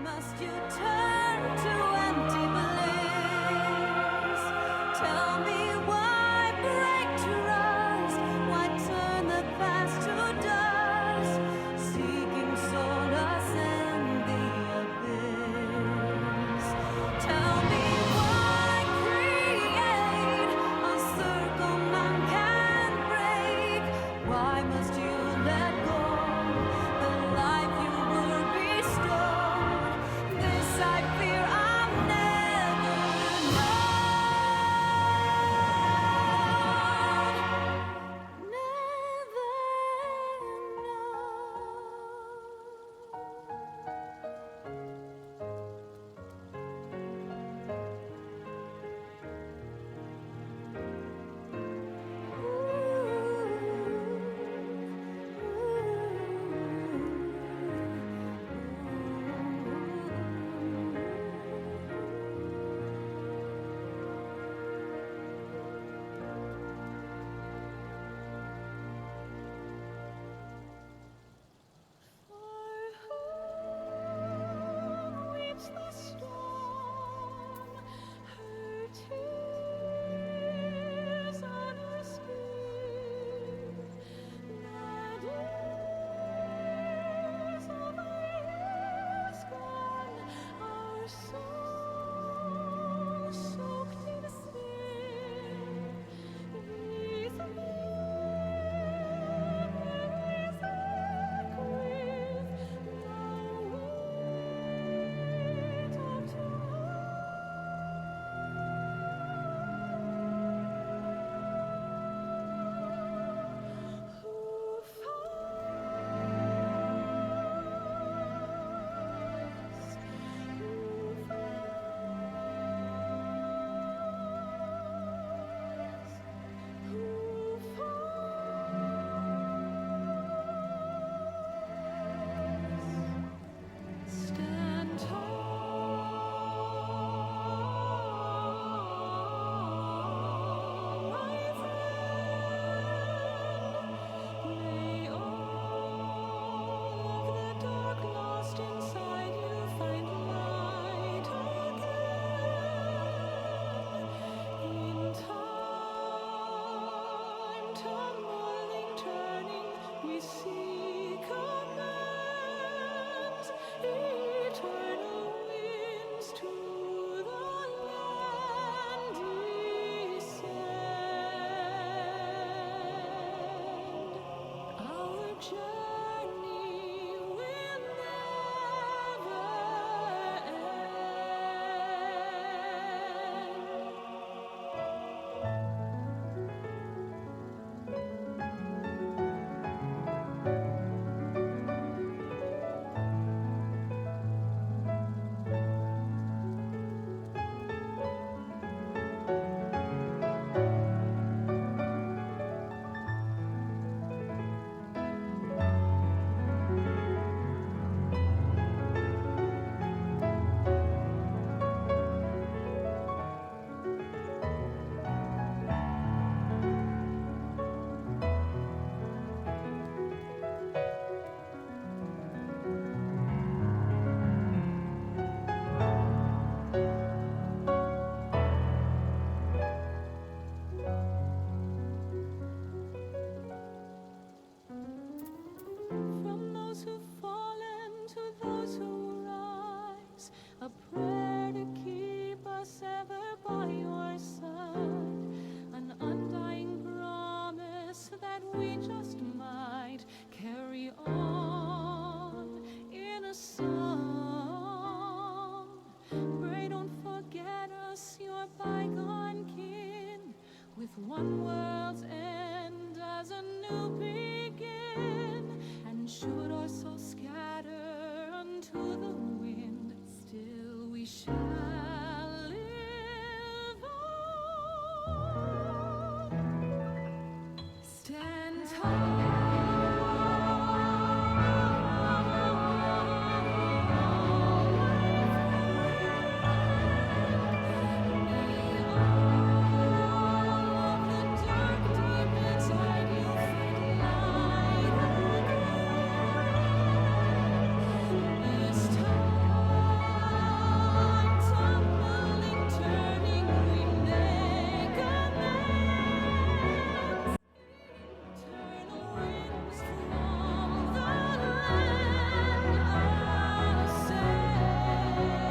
must you turn to empty bliss? Tell me why break trust? Why turn the past to dust? Seeking solace in the abyss. Tell me why create a circle none can break? Why must you let go the life you were bestowed? This I fear I'll never know.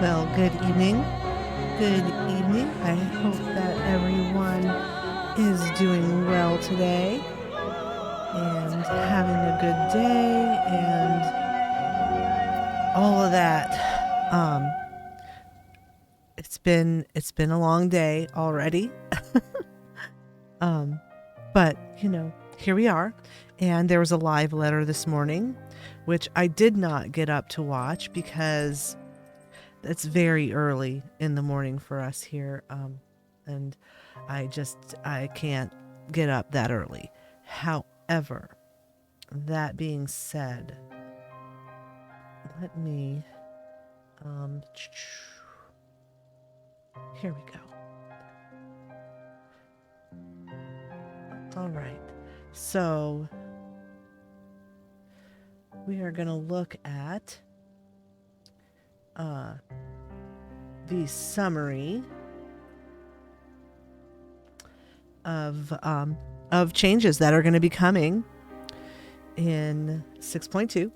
Well, good evening. Good evening. I hope that everyone is doing well today and having a good day and all of that. It's been a long day already. But here we are. And there was a live letter this morning, which I did not get up to watch because it's very early in the morning for us here. And I can't get up that early. However, that being said, let me, here we go. All right. So we are going to look at the summary of changes that are going to be coming in 6.2.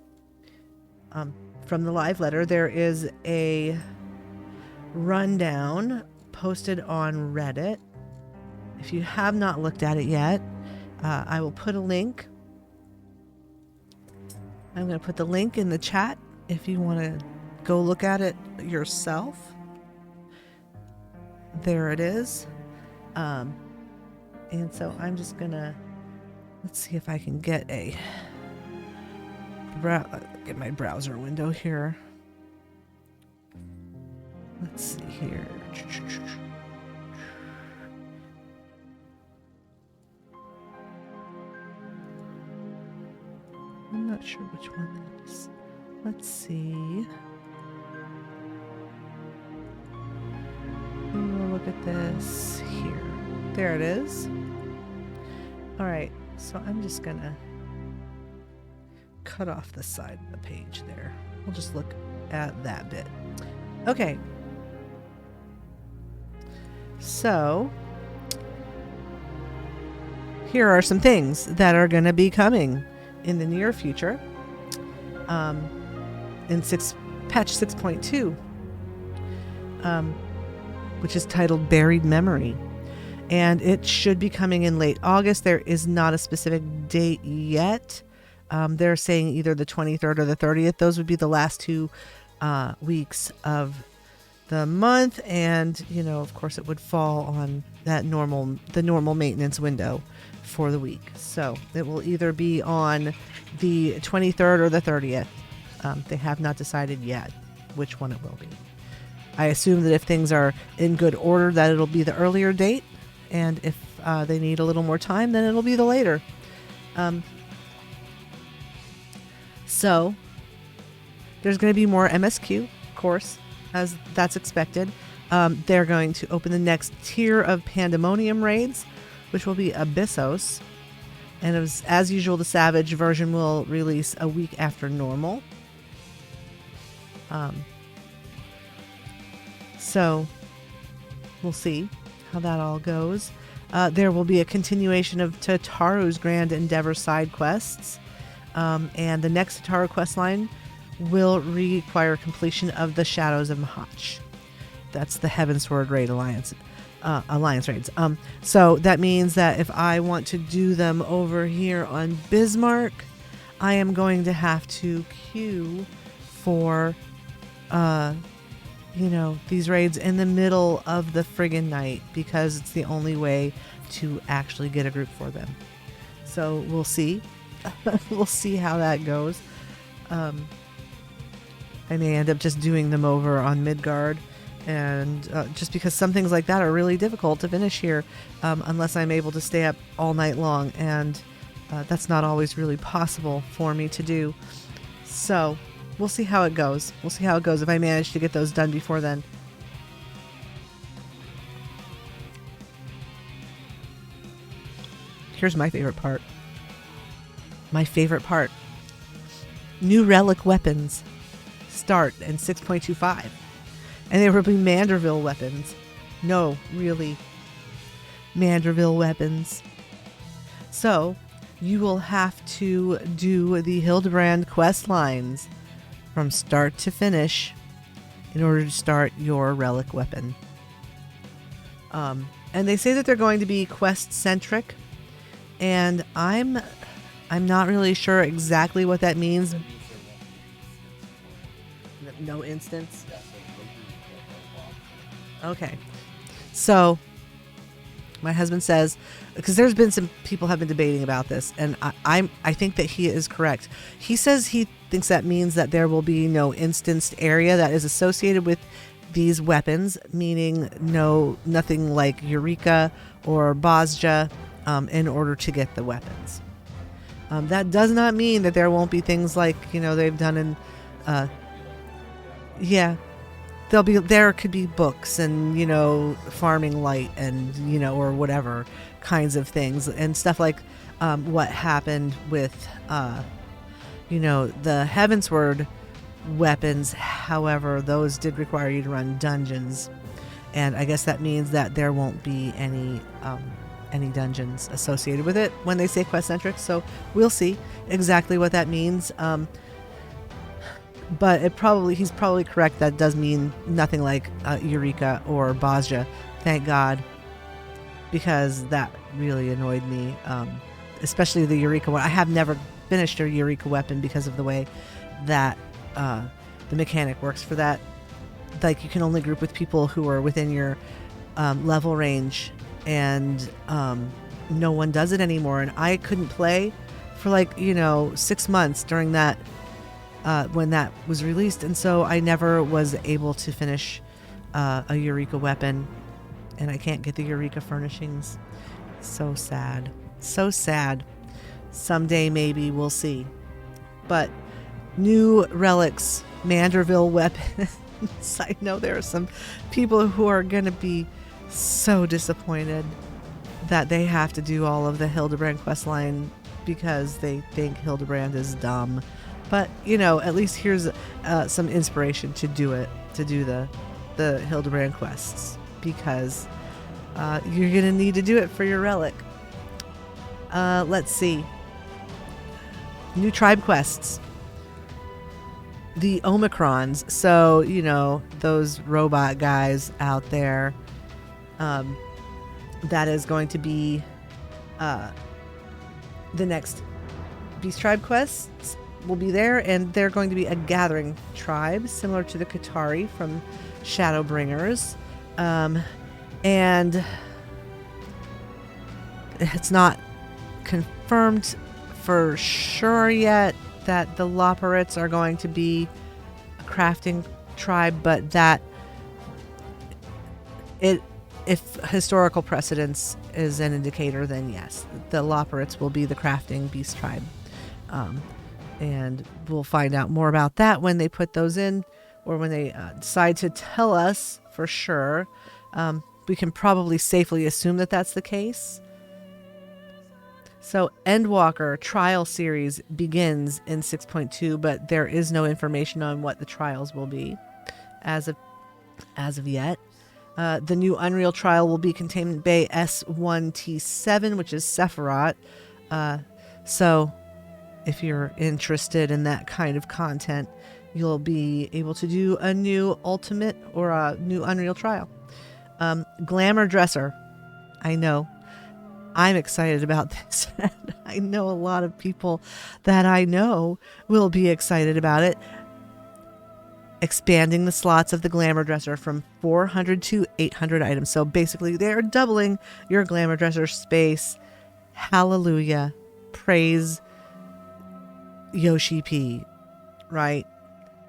From the live letter, there is a rundown posted on Reddit. If you have not looked at it yet, I will put a link. I'm going to put the link in the chat if you want to go look at it yourself. There it is. And so I'm just going to, let's see if I can get get my browser window here. Let's see here. I'm not sure which one that is. Let's see. We'll look at this here. There it is. All right, so I'm just gonna cut off the side of the page there. We'll just look at that bit. Okay. So here are some things that are going to be coming in the near future. In patch 6.2, which is titled Buried Memory. And it should be coming in late August. There is not a specific date yet. They're saying either the 23rd or the 30th. Those would be the last 2 weeks of the month. And, of course, it would fall on the normal maintenance window for the week. So it will either be on the 23rd or the 30th. They have not decided yet which one it will be. I assume that if things are in good order, that it'll be the earlier date. And if they need a little more time, then it'll be the later. So there's going to be more MSQ, of course, as that's expected. They're going to open the next tier of Pandemonium raids, which will be Abyssos. And as usual, the Savage version will release a week after normal. So we'll see how that all goes. There will be a continuation of Tataru's Grand Endeavor side quests. And the next Tataru quest line will require completion of the Shadows of Mahach. That's the Heavensward Raid Alliance raids. So that means that if I want to do them over here on Bismarck, I am going to have to queue for these raids in the middle of the friggin' night, because it's the only way to actually get a group for them. So we'll see. We'll see how that goes. I may end up just doing them over on Midgard, and just because some things like that are really difficult to finish here, unless I'm able to stay up all night long, and that's not always really possible for me to do. So we'll see how it goes. We'll see how it goes if I manage to get those done before then. Here's my favorite part. New relic weapons start in 6.25. And there will be Manderville weapons. No, really. Manderville weapons. So, you will have to do the Hildebrand quest lines from start to finish in order to start your relic weapon. And they say that they're going to be quest centric, and I'm not really sure exactly what that means. No instance. Okay. So my husband says, because there's been some people have been debating about this, and I think that he is correct. He says he thinks that means that there will be no instanced area that is associated with these weapons, meaning nothing like Eureka or Bosja in order to get the weapons. That does not mean that there won't be things like, they've done in, there could be books and, farming light and, or whatever kinds of things and stuff like what happened with, the Heavensward weapons. However, those did require you to run dungeons, and I guess that means that there won't be any dungeons associated with it when they say quest centric. So we'll see exactly what that means. But he's probably correct. That does mean nothing like Eureka or Bosja. Thank God, because that really annoyed me, especially the Eureka one. I have never finished a Eureka weapon because of the way that the mechanic works for that. Like, you can only group with people who are within your level range, and no one does it anymore. And I couldn't play for 6 months during that when that was released, and so I never was able to finish a Eureka weapon, and I can't get the Eureka furnishings. So sad. Someday maybe we'll see. But new relics, Manderville weapons. I know there are some people who are going to be so disappointed that they have to do all of the Hildebrand questline because they think Hildebrand is dumb. But, at least here's some inspiration to do the Hildebrand quests, because you're going to need to do it for your relic. Let's see. New tribe quests. The Omicrons. So, those robot guys out there. That is going to be the next Beast Tribe quests will be there, and they're going to be a gathering tribe similar to the Qatari from Shadowbringers. And it's not confirmed for sure yet that the Loporrits are going to be a crafting tribe, but that if historical precedence is an indicator, then yes, the Loporrits will be the crafting beast tribe. And we'll find out more about that when they put those in, or when they decide to tell us for sure. We can probably safely assume that that's the case. So Endwalker Trial Series begins in 6.2, but there is no information on what the trials will be as of yet. The new Unreal trial will be Containment Bay S1T7, which is Sephiroth. So if you're interested in that kind of content, you'll be able to do a new Ultimate or a new Unreal trial. Glamour Dresser. I know. I'm excited about this. I know a lot of people that I know will be excited about it. Expanding the slots of the Glamour Dresser from 400 to 800 items. So basically, they're doubling your Glamour Dresser space. Hallelujah. Praise Yoshi P. Right?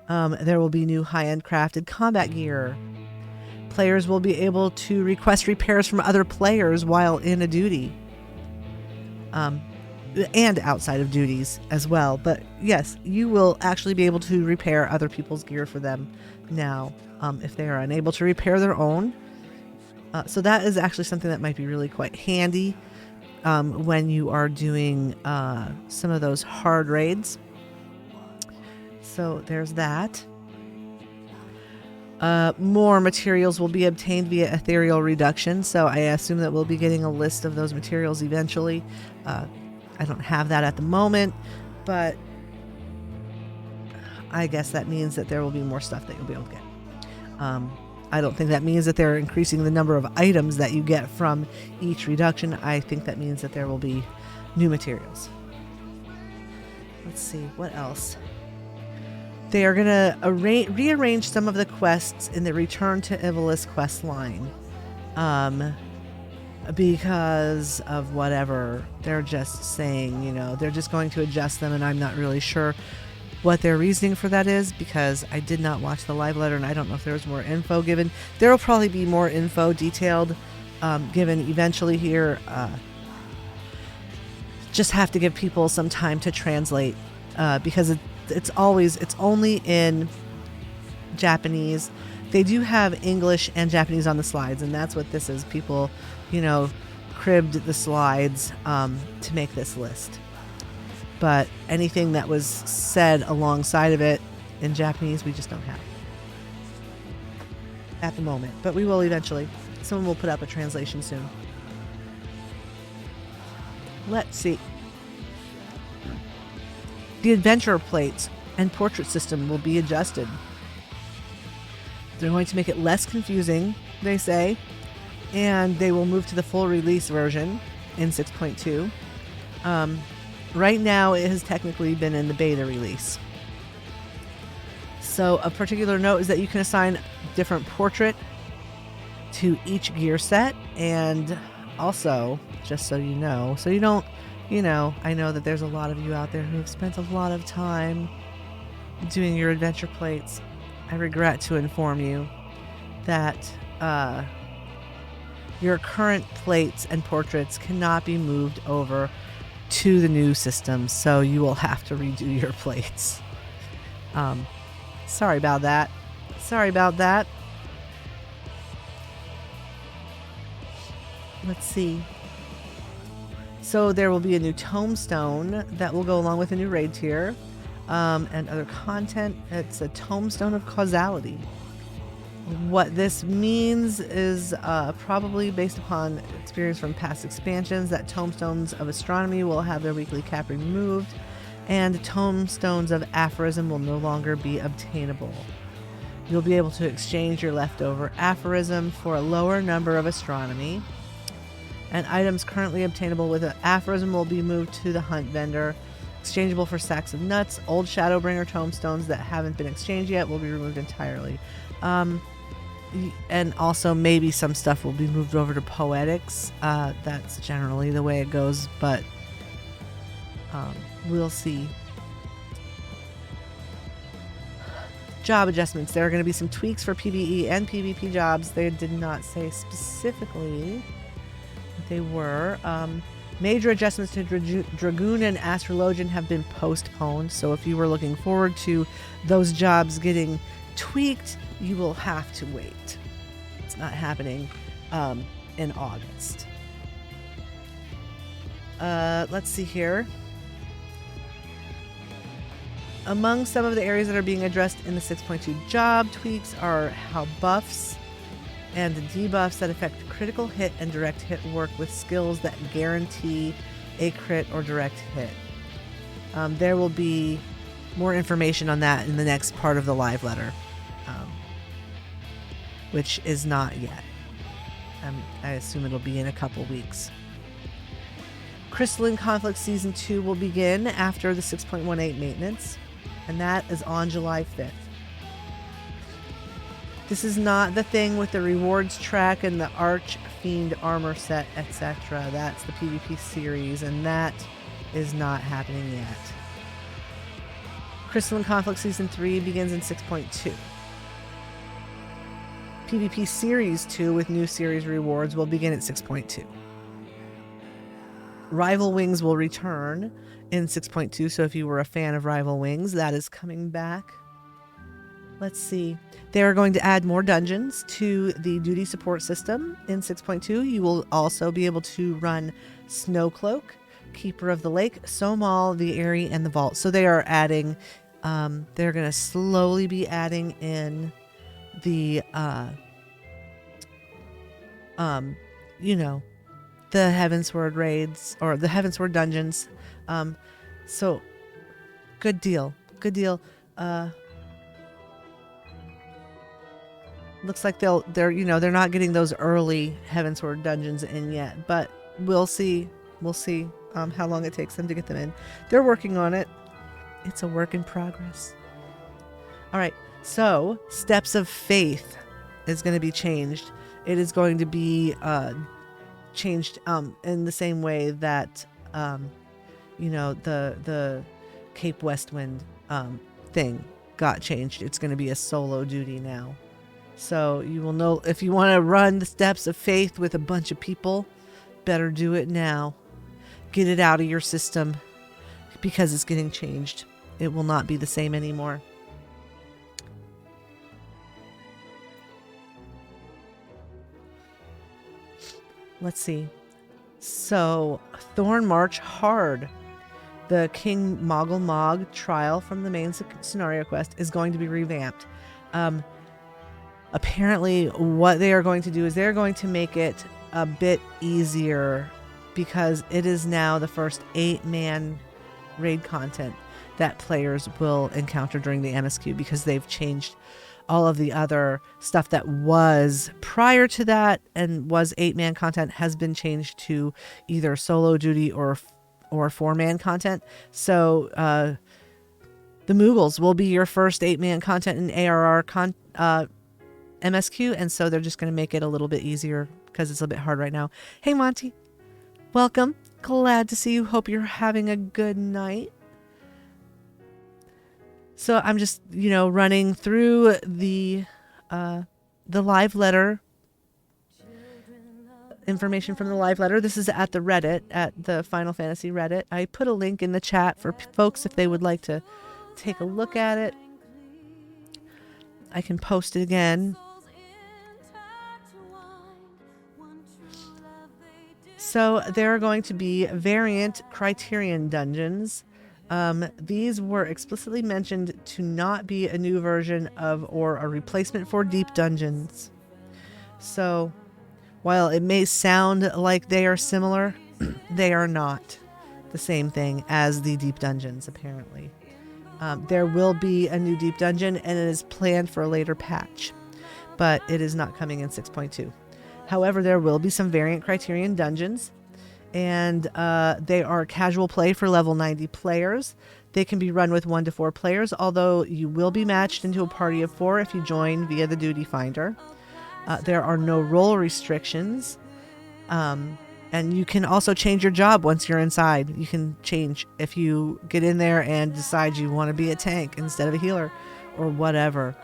There will be new high-end crafted combat gear. Players will be able to request repairs from other players while in a duty. And outside of duties as well. But yes, you will actually be able to repair other people's gear for them now, if they are unable to repair their own. So that is actually something that might be really quite handy when you are doing some of those hard raids. So there's that. More materials will be obtained via ethereal reduction, so I assume that we'll be getting a list of those materials eventually. I don't have that at the moment, but I guess that means that there will be more stuff that you'll be able to get. I don't think that means that they're increasing the number of items that you get from each reduction. I think that means that there will be new materials. Let's see, what else? They are going to rearrange some of the quests in the Return to Ivalice quest line. Because of whatever. They're just saying, they're just going to adjust them, and I'm not really sure what their reasoning for that is, because I did not watch the live letter and I don't know if there's more info given. There will probably be more info detailed given eventually here. Just have to give people some time to translate because it's only in Japanese. They do have English and Japanese on the slides, and that's what this is. People, cribbed the slides to make this list. But anything that was said alongside of it in Japanese, we just don't have at the moment. But we will eventually. Someone will put up a translation soon. Let's see. The adventure plates and portrait system will be adjusted. They're going to make it less confusing, they say, and they will move to the full release version in 6.2. Right now, it has technically been in the beta release. So a particular note is that you can assign different portrait to each gear set, and also, just so you know, so you don't, I know that there's a lot of you out there who have spent a lot of time doing your adventure plates. I regret to inform you that your current plates and portraits cannot be moved over to the new system, so you will have to redo your plates. Sorry about that. Let's see. So there will be a new tombstone that will go along with a new raid tier and other content. It's a tombstone of causality. What this means is probably based upon experience from past expansions that tombstones of astronomy will have their weekly cap removed, and tombstones of aphorism will no longer be obtainable. You'll be able to exchange your leftover aphorism for a lower number of astronomy, and items currently obtainable with an aphorism will be moved to the hunt vendor. Exchangeable for sacks of nuts. Old Shadowbringer tombstones that haven't been exchanged yet will be removed entirely. And also maybe some stuff will be moved over to Poetics. That's generally the way it goes, but we'll see. Job adjustments. There are going to be some tweaks for PvE and PvP jobs. They did not say specifically what they were. Major adjustments to Dragoon and Astrologian have been postponed, so if you were looking forward to those jobs getting tweaked, you will have to wait. It's not happening in August. Let's see here. Among some of the areas that are being addressed in the 6.2 job tweaks are how buffs and debuffs that affect critical hit and direct hit work with skills that guarantee a crit or direct hit. There will be more information on that in the next part of the live letter, which is not yet. I assume it'll be in a couple weeks. Crystalline Conflict Season 2 will begin after the 6.18 maintenance, and that is on July 5th. This is not the thing with the rewards track and the Archfiend armor set, etc. That's the PvP series, and that is not happening yet. Crystalline Conflict Season 3 begins in 6.2. PvP Series 2 with new series rewards will begin at 6.2. Rival Wings will return in 6.2, so if you were a fan of Rival Wings, that is coming back. Let's see. They are going to add more dungeons to the duty support system in 6.2. You will also be able to run Snowcloak, Keeper of the Lake, Somal, the Eyrie, and the Vault. So they are adding, they're going to slowly be adding in the, the Heavensward raids, or the Heavensward dungeons. So good deal. Looks like they're not getting those early Heavensward dungeons in yet, but we'll see. We'll see how long it takes them to get them in. They're working on it. It's a work in progress. All right. So, Steps of Faith is going to be changed. It is going to be changed in the same way that the Cape Westwind thing got changed. It's going to be a solo duty now. So you will know if you want to run the Steps of Faith with a bunch of people, better do it now. Get it out of your system because it's getting changed. It will not be the same anymore. Let's see. So, Thorn March Hard, the King Moggle Mog trial from the main scenario quest, is going to be revamped. Apparently, what they are going to do is they're going to make it a bit easier because it is now the first 8-man raid content that players will encounter during the MSQ because they've changed all of the other stuff that was prior to that and was 8-man content has been changed to either solo duty or 4-man content. So the Moogles will be your first 8-man content in ARR MSQ, and so they're just going to make it a little bit easier because it's a bit hard right now. Hey Monty, welcome. Glad to see you. Hope you're having a good night. So I'm just, running through the live letter information from the live letter. This is at the Reddit, at the Final Fantasy Reddit. I put a link in the chat for folks if they would like to take a look at it. I can post it again. So there are going to be variant Criterion dungeons. These were explicitly mentioned to not be a new version of or a replacement for deep dungeons. So while it may sound like they are similar, they are not the same thing as the deep dungeons, apparently. There will be a new deep dungeon, and it is planned for a later patch, but it is not coming in 6.2. However, there will be some variant Criterion dungeons, and they are casual play for level 90 players. They can be run with 1 to 4 players, although you will be matched into a party of 4 if you join via the Duty Finder. There are no role restrictions, and you can also change your job once you're inside. You can change if you get in there and decide you want to be a tank instead of a healer or whatever.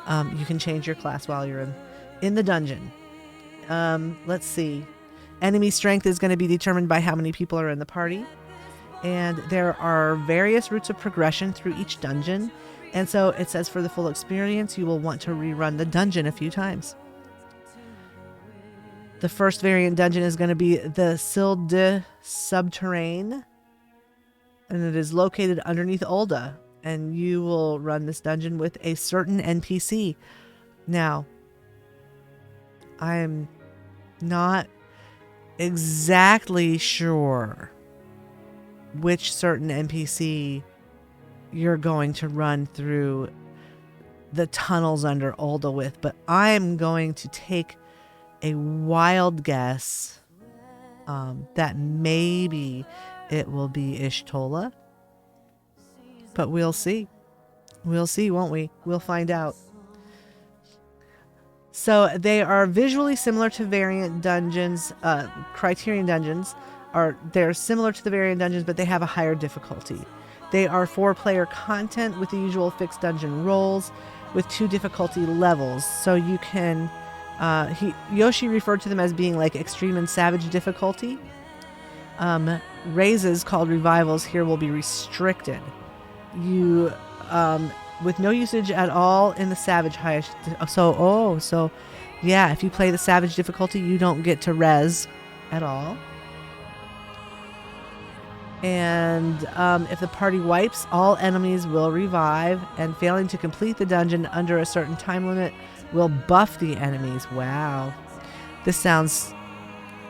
You can change your class while you're in the dungeon. Let's see. Enemy strength is going to be determined by how many people are in the party. And there are various routes of progression through each dungeon. And so it says for the full experience, you will want to rerun the dungeon a few times. The first variant dungeon is going to be the Sille de Subterrane. And it is located underneath Ul'dah. And you will run this dungeon with a certain NPC. Now, I'm not exactly sure which certain NPC you're going to run through the tunnels under Ul'dah with, but I'm going to take a wild guess that maybe it will be Ishtola, but we'll see. We'll see, won't we? We'll find out. So they are visually similar to variant dungeons. Criterion dungeons they're similar to the variant dungeons, but they have a higher difficulty. They are 4-player content with the usual fixed dungeon roles with 2 difficulty levels. So you can, Yoshi referred to them as being like extreme and savage difficulty. Raises called revivals here will be restricted. You, with no usage at all in the savage highest. So yeah, if you play the savage difficulty, you don't get to res at all. And if the party wipes, all enemies will revive, and failing to complete the dungeon under a certain time limit will buff the enemies. Wow. This sounds,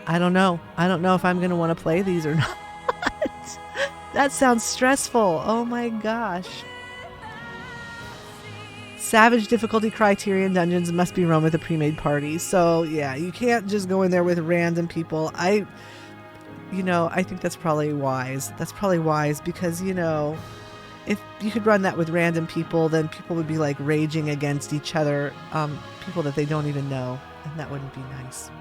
I don't know if I'm going to want to play these or not. That sounds stressful. Oh my gosh. Savage difficulty criterion dungeons must be run with a pre-made party. So yeah, you can't just go in there with random people. I think that's probably wise. That's probably wise because, if you could run that with random people, then people would be like raging against each other, people that they don't even know, and that wouldn't be nice.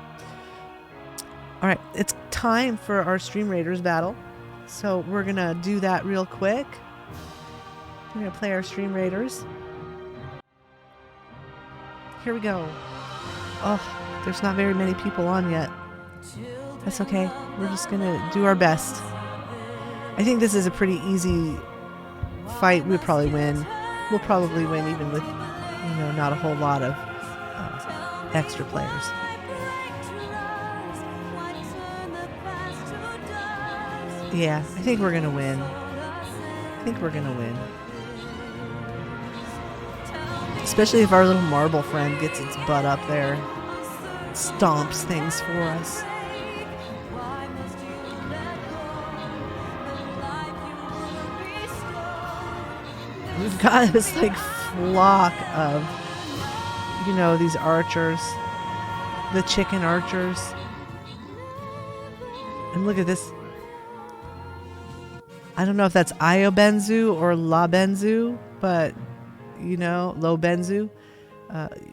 All right, it's time for our Stream Raiders battle. So we're going to do that real quick. We're going to play our Stream Raiders. Here we go. Oh, there's not very many people on yet. That's okay. We're just going to do our best. I think this is a pretty easy fight. We'll probably win. We'll probably win even with, not a whole lot of extra players. Yeah, I think we're going to win. Especially if our little marble friend gets its butt up there. Stomps things for us. We've got this like flock of, these archers. The chicken archers. And look at this. I don't know if that's Iobenzu or Labenzu, but, low benzu.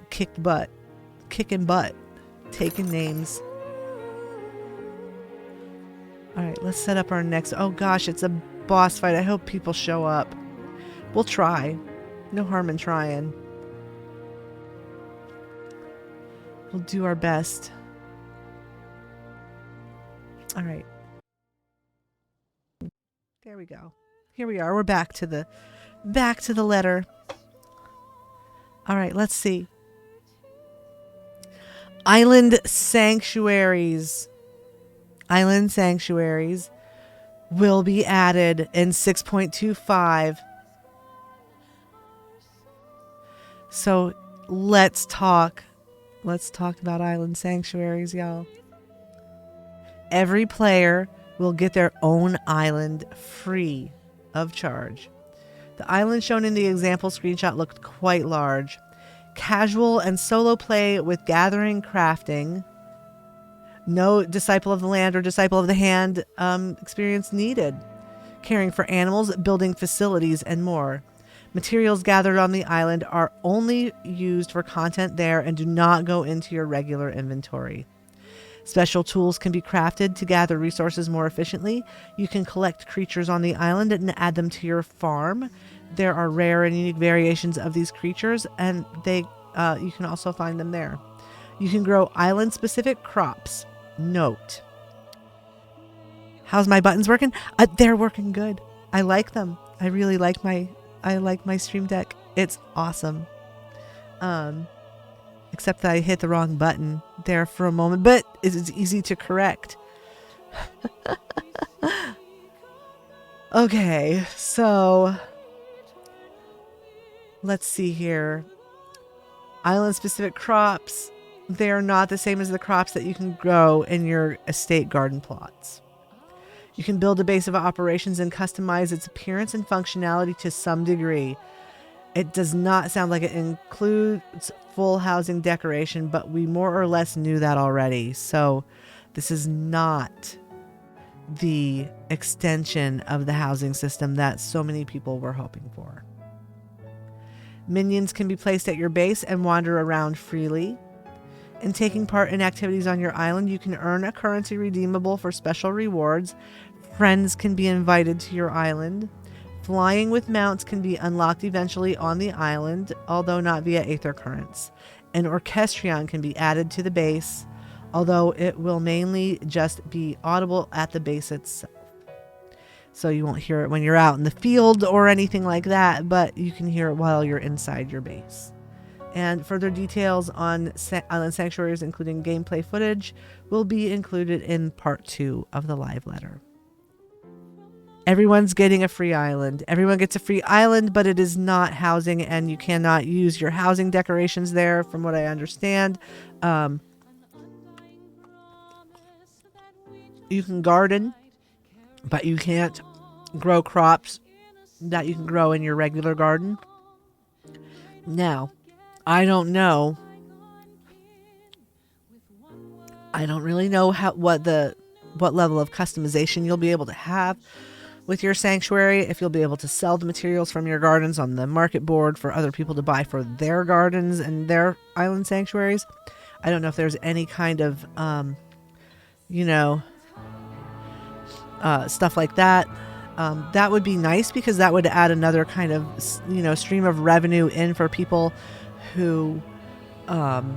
Kicking butt. Taking names. All right, let's set up our next. Oh gosh, it's a boss fight. I hope people show up. We'll try. No harm in trying. We'll do our best. All right. There we go. Here we are. We're back to the letter. All right, let's see. Island sanctuaries. Island sanctuaries will be added in 6.25. So let's talk about island sanctuaries, y'all. Every player will get their own island free of charge. The island shown in the example screenshot looked quite large. Casual and solo play with gathering crafting. No Disciple of the Land or Disciple of the Hand experience needed. Caring for animals, building facilities, and more. Materials gathered on the island are only used for content there and do not go into your regular inventory. Special tools can be crafted to gather resources more efficiently. You can collect creatures on the island and add them to your farm. There are rare and unique variations of these creatures, and you can also find them there. You can grow island-specific crops. Note. How's my buttons working? They're working good. I like them. I really like my Stream Deck. It's awesome. Except that I hit the wrong button there for a moment, but it's easy to correct. Okay, so let's see here. Island-specific crops. They are not the same as the crops that you can grow in your estate garden plots. You can build a base of operations and customize its appearance and functionality to some degree. It does not sound like it includes full housing decoration, but we more or less knew that already. So this is not the extension of the housing system that so many people were hoping for. Minions can be placed at your base and wander around freely. In taking part in activities on your island, you can earn a currency redeemable for special rewards. Friends can be invited to your island. Flying with mounts can be unlocked eventually on the island, although not via Aether Currents. An Orchestrion can be added to the base, although it will mainly just be audible at the base itself. So you won't hear it when you're out in the field or anything like that, but you can hear it while you're inside your base. And further details on Island Sanctuaries, including gameplay footage, will be included in part 2 of the live letter. Everyone's getting a free island. Everyone gets a free island, but it is not housing, and you cannot use your housing decorations there, from what I understand. You can garden, but you can't grow crops that you can grow in your regular garden. Now, I don't know. I don't really know what level of customization you'll be able to have with your sanctuary, if you'll be able to sell the materials from your gardens on the market board for other people to buy for their gardens and their island sanctuaries. I don't know if there's any kind of, you know, stuff like that. That would be nice because that would add another kind of, stream of revenue in for people who, who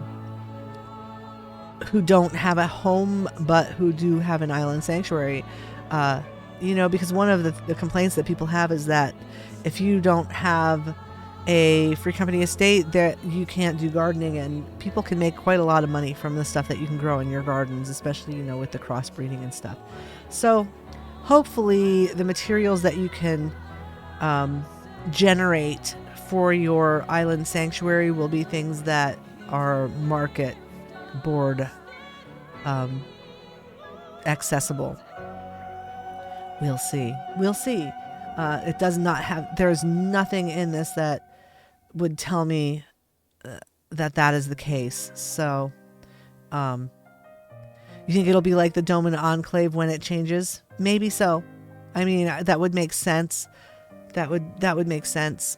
don't have a home but who do have an island sanctuary. Because one of the complaints that people have is that if you don't have a free company estate, that you can't do gardening, and people can make quite a lot of money from the stuff that you can grow in your gardens, especially with the crossbreeding and stuff. So hopefully the materials that you can generate for your island sanctuary will be things that are market board accessible. We'll see. It does not have, there's nothing in this that would tell me that is the case. So, you think it'll be like the Dome and Enclave when it changes? Maybe so. I mean, that would make sense. That would make sense.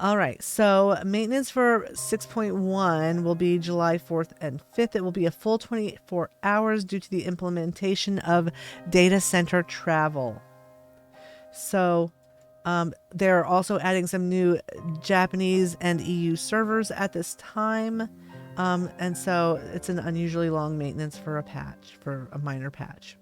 All right, so maintenance for 6.1 will be July 4th and 5th. It will be a full 24 hours due to the implementation of data center travel. So they're also adding some new Japanese and EU servers at this time. And so it's an unusually long maintenance for a minor patch.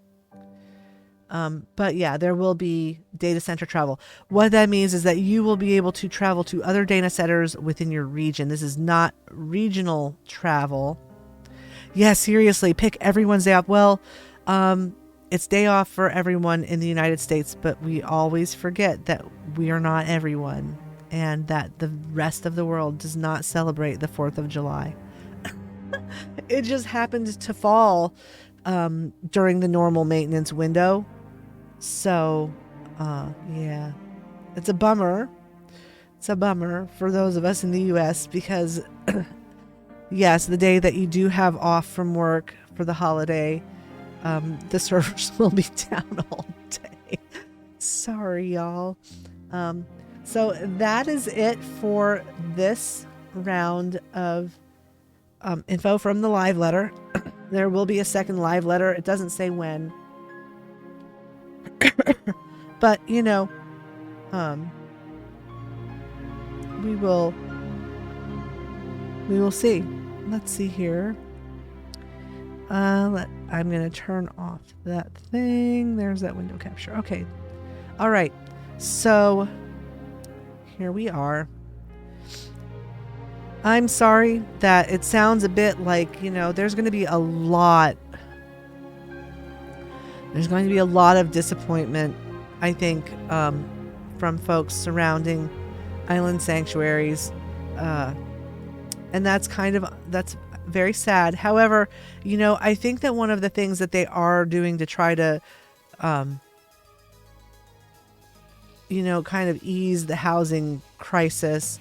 But yeah, there will be data center travel. What that means is that you will be able to travel to other data centers within your region. This is not regional travel. Yeah, seriously, pick everyone's day off. Well, it's day off for everyone in the United States, but we always forget that we are not everyone and that the rest of the world does not celebrate the 4th of July. It just happened to fall during the normal maintenance window. So, yeah, it's a bummer. It's a bummer for those of us in the U.S. because, yes, the day that you do have off from work for the holiday, the servers will be down all day. Sorry, y'all. So that is it for this round of info from the live letter. There will be a second live letter. It doesn't say when. But, we will see. Let's see here. I'm going to turn off that thing. There's that window capture. Okay. All right. So here we are. I'm sorry that it sounds a bit like, there's going to be a lot of disappointment, I think, from folks surrounding island sanctuaries. And that's very sad. However, I think that one of the things that they are doing to try to, kind of ease the housing crisis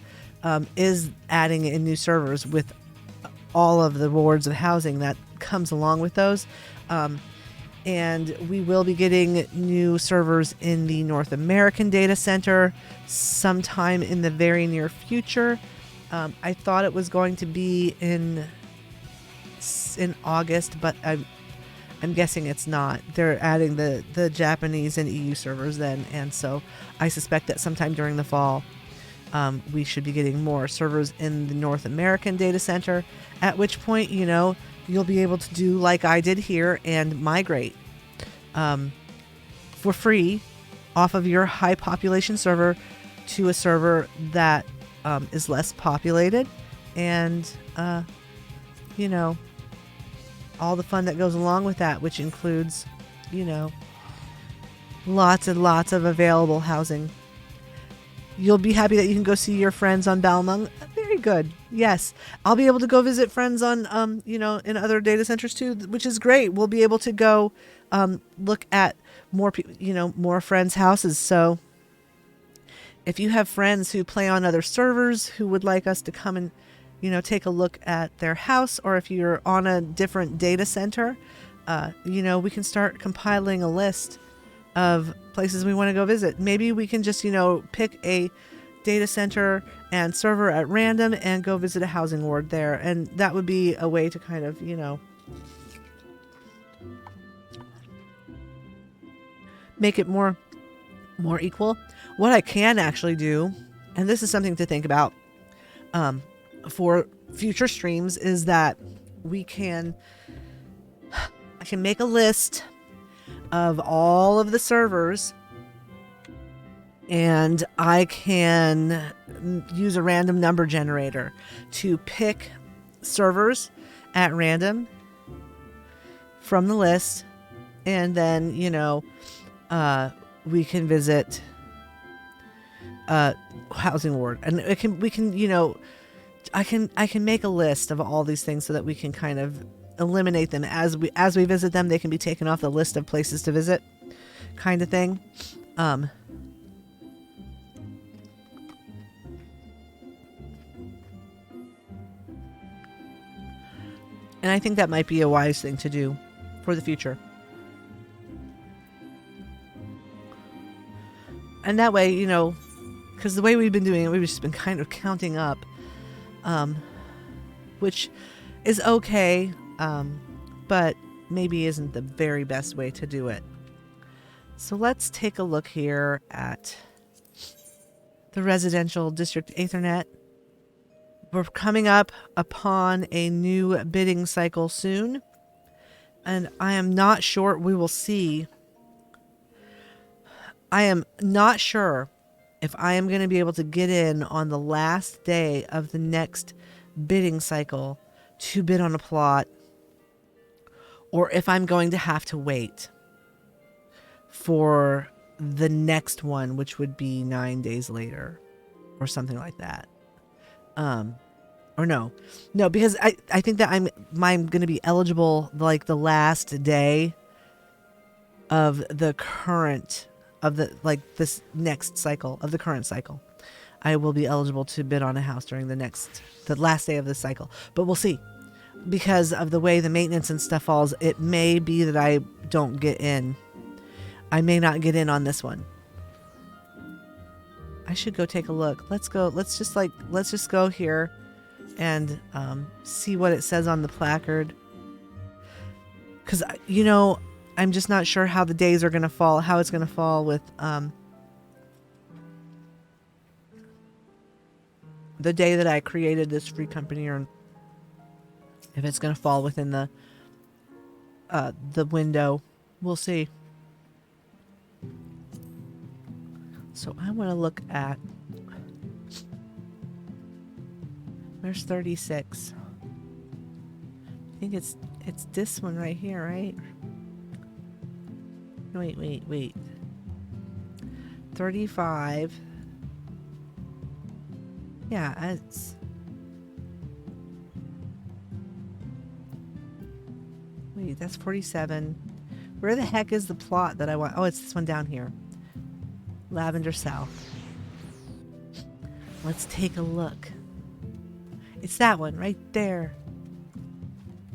is adding in new servers with all of the boards of housing that comes along with those. And we will be getting new servers in the North American data center sometime in the very near future. I thought it was going to be in August, but I'm guessing it's not. They're adding the Japanese and EU servers then, and so I suspect that sometime during the fall, we should be getting more servers in the North American data center, at which point, you'll be able to do like I did here and migrate for free off of your high population server to a server that is less populated, and all the fun that goes along with that, which includes lots and lots of available housing. You'll be happy that you can go see your friends on Balmung. Very good. Yes. I'll be able to go visit friends on, in other data centers too, which is great. We'll be able to go look at more friends' houses. So If you have friends who play on other servers who would like us to come and, take a look at their house, or if you're on a different data center, we can start compiling a list of places we want to go visit. Maybe we can just, pick a data center and server at random and go visit a housing ward there. And that would be a way to kind of, make it more equal. What I can actually do, and this is something to think about for future streams, is that I can make a list of all of the servers, and I can use a random number generator to pick servers at random from the list, and then we can visit housing ward, and I can make a list of all these things so that we can kind of eliminate them as we visit them. They can be taken off the list of places to visit, kind of thing. And I think that might be a wise thing to do for the future. And that way, because the way we've been doing it, we've just been kind of counting up, which is okay, but maybe isn't the very best way to do it. So let's take a look here at the residential district Ethernet. We're coming up upon a new bidding cycle soon, and I am not sure we will see. I am not sure if I am going to be able to get in on the last day of the next bidding cycle to bid on a plot, or if I'm going to have to wait for the next one, which would be 9 days later or something like that. Or no, because I think that I'm going to be eligible like the last day of the current this next cycle of the current cycle. I will be eligible to bid on a house during the last day of this cycle, but we'll see. Because of the way the maintenance and stuff falls, it may be that I don't get in. I may not get in on this one. I should go take a look. Let's go. Let's just go here and see what it says on the placard. Because, I'm just not sure how the days are going to fall, how it's going to fall with the day that I created this free company, or if it's going to fall within the window. We'll see. So I want to look at, there's 36. I think it's this one right here, right? Wait. 35. Yeah, it's... Wait, that's 47. Where the heck is the plot that I want? Oh, it's this one down here. Lavender South. Let's take a look. It's that one right there.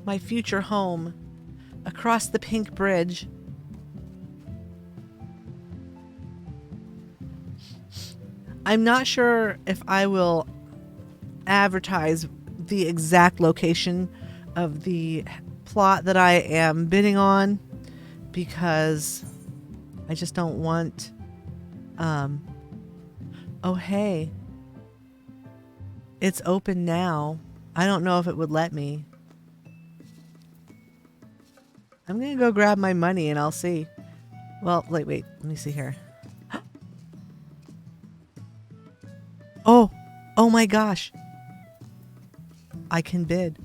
My future home. Across the pink bridge. I'm not sure if I will advertise the exact location of the plot that I am bidding on, because I just don't want... oh, hey. It's open now. I don't know if it would let me. I'm going to go grab my money and I'll see. Well, wait. Let me see here. Oh my gosh. I can bid.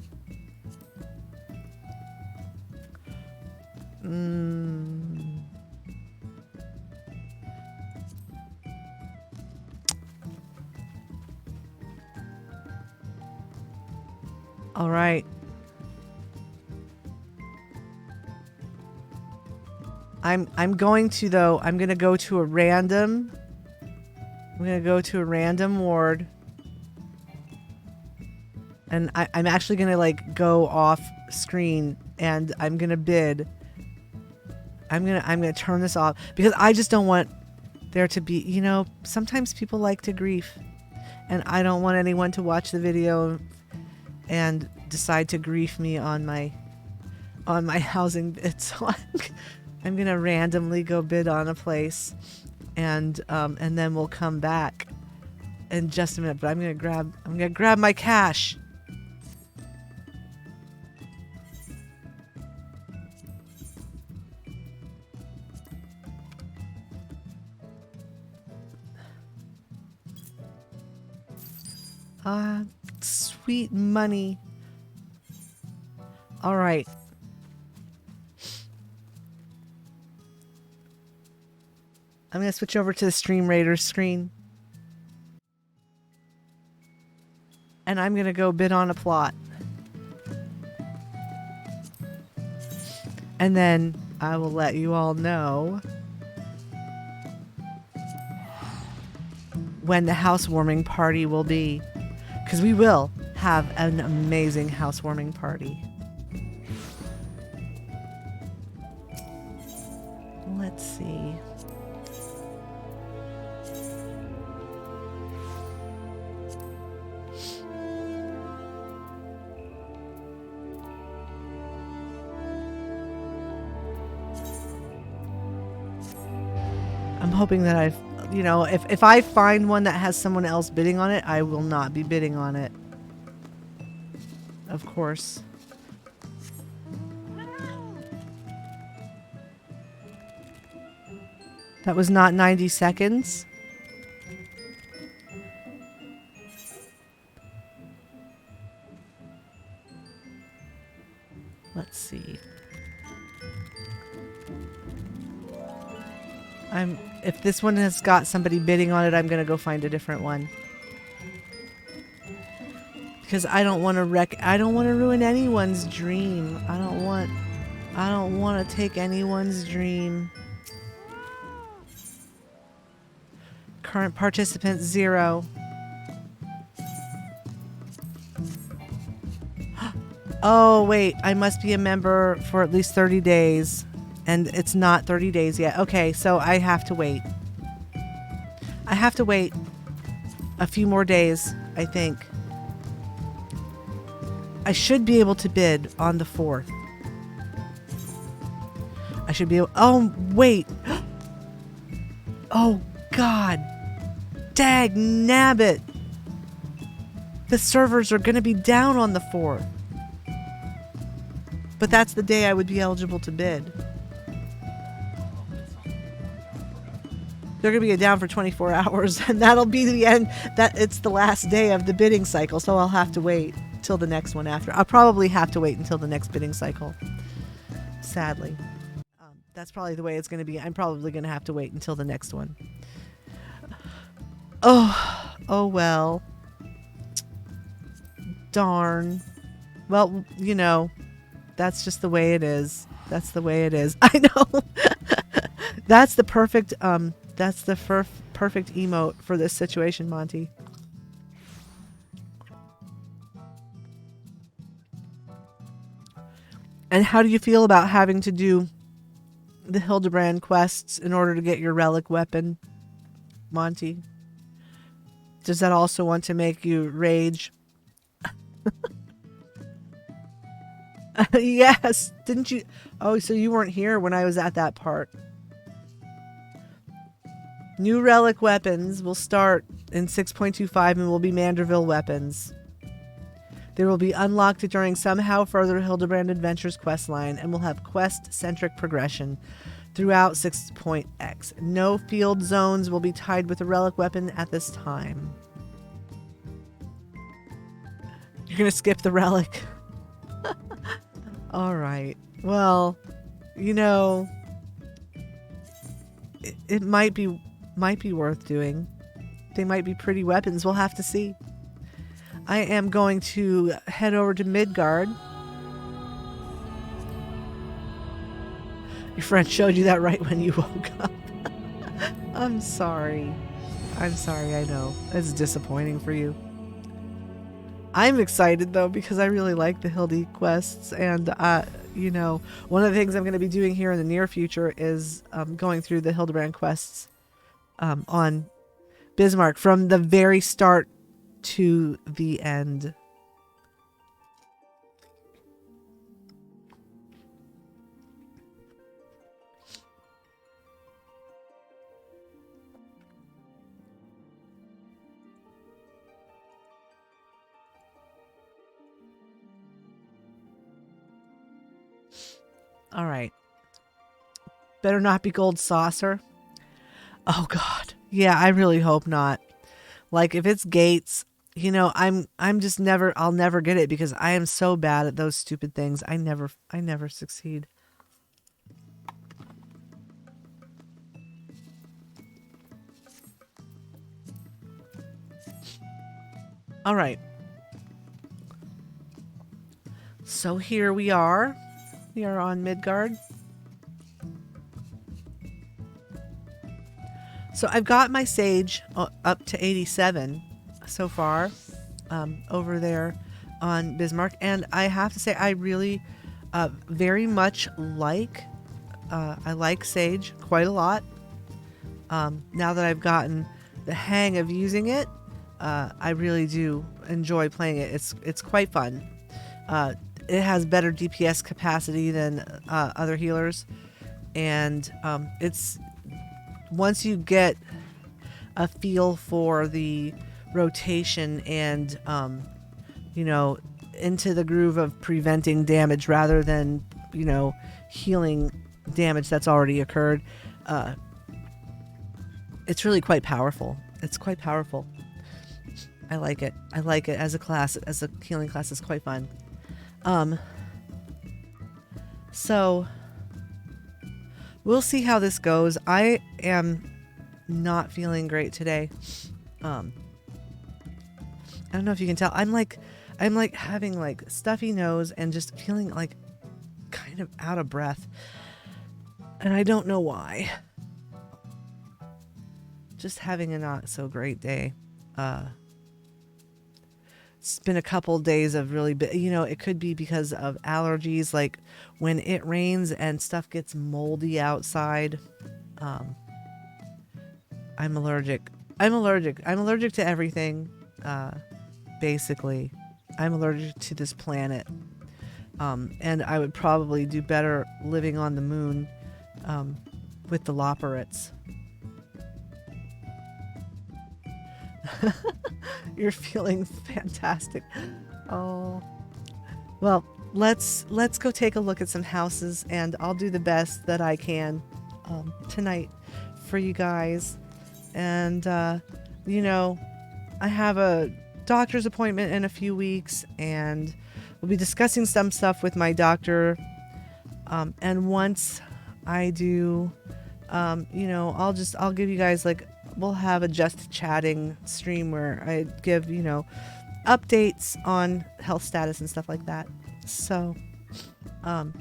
All right. I'm going to go to a random I'm going to go to a random ward. And I'm actually going to like go off screen and I'm going to bid. I'm going to turn this off because I just don't want there to be, you know, sometimes people like to grief and I don't want anyone to watch the video and decide to grief me on my housing bid. So I'm going to randomly go bid on a place and then we'll come back in just a minute, but I'm going to grab my cash. Sweet money. All right. I'm going to switch over to the Stream Raiders screen. And I'm going to go bid on a plot. And then I will let you all know when the housewarming party will be. Because we will have an amazing housewarming party. Let's see. I'm hoping that I've, you know, if I find one that has someone else bidding on it, I will not be bidding on it. Of course. That was not 90 seconds. Let's see. If this one has got somebody bidding on it, I'm going to go find a different one. Because I don't want to ruin anyone's dream. I don't want to take anyone's dream. Current participant 0. Oh, wait, I must be a member for at least 30 days. And it's not 30 days yet. Okay, so I have to wait. I have to wait a few more days, I think. I should be able to bid on the 4th. I should be able... Oh, wait. Oh, God. Dag nabbit. The servers are going to be down on the 4th. But that's the day I would be eligible to bid. They're going to be down for 24 hours, and that'll be the end. It's the last day of the bidding cycle, so I'll have to wait till the next one after. I'll probably have to wait until the next bidding cycle, sadly. That's probably the way it's going to be. I'm probably going to have to wait until the next one. Oh well. Darn. Well, you know, that's just the way it is. That's the way it is. I know. That's the perfect perfect emote for this situation, Monty. And how do you feel about having to do the Hildebrand quests in order to get your relic weapon, Monty? Does that also want to make you rage? Yes. Didn't you? Oh, so you weren't here when I was at that part. New relic weapons will start in 6.25 and will be Manderville weapons. They will be unlocked during somehow further Hildebrand Adventures questline and will have quest-centric progression throughout 6.x. No field zones will be tied with a relic weapon at this time. You're going to skip the relic. All right. Well, you know, it might be worth doing. They might be pretty weapons. We'll have to see. I am going to head over to Midgard. Your friend showed you that right when you woke up. I'm sorry. I'm sorry, I know. It's disappointing for you. I'm excited though because I really like the Hildy quests, and one of the things I'm going to be doing here in the near future is going through the Hildebrand quests on Bismarck from the very start to the end. All right. Better not be gold saucer. Oh God. Yeah, I really hope not. Like if it's gates, I'm just I'll never get it because I am so bad at those stupid things. I never succeed. All right. So here we are. We are on Midgard. So I've got my sage up to 87 so far over there on Bismarck. And I have to say, I really very much I like sage quite a lot. Now that I've gotten the hang of using it, I really do enjoy playing it. It's quite fun. It has better DPS capacity than other healers. And it's once you get a feel for the rotation and into the groove of preventing damage rather than healing damage that's already occurred, it's really quite powerful. It's quite powerful. I like it as a class. As a healing class, it's quite fun. So we'll see how this goes. I am not feeling great today. I don't know if you can tell. I'm like having like stuffy nose and just feeling like kind of out of breath. And I don't know why. Just having a not so great day. It's been a couple days of really, it could be because of allergies. Like when it rains and stuff gets moldy outside, I'm allergic. I'm allergic to everything. Basically, I'm allergic to this planet. And I would probably do better living on the moon, with the Loperates. You're feeling fantastic. Oh, well, let's go take a look at some houses, and I'll do the best that I can tonight for you guys. And I have a doctor's appointment in a few weeks, and we'll be discussing some stuff with my doctor. And once I do, I'll give you guys we'll have a just chatting stream where I give, updates on health status and stuff like that. So, but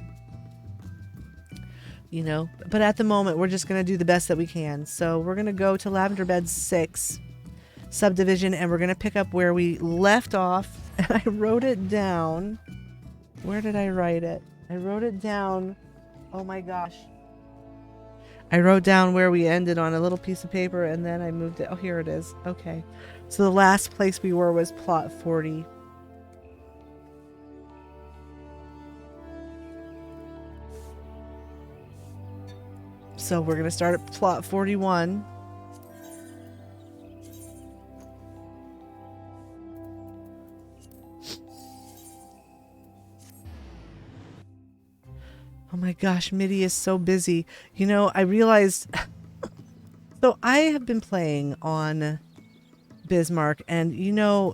at the moment we're just going to do the best that we can. So we're going to go to Lavender Bed 6 Subdivision, and we're going to pick up where we left off. And I wrote it down. Where did I write it? I wrote it down. Oh my gosh. I wrote down where we ended on a little piece of paper, and then I moved it. Oh, here it is. Okay. So the last place we were was plot 40. So we're going to start at plot 41. Oh my gosh, MIDI is so busy. I realized... So I have been playing on Bismarck, and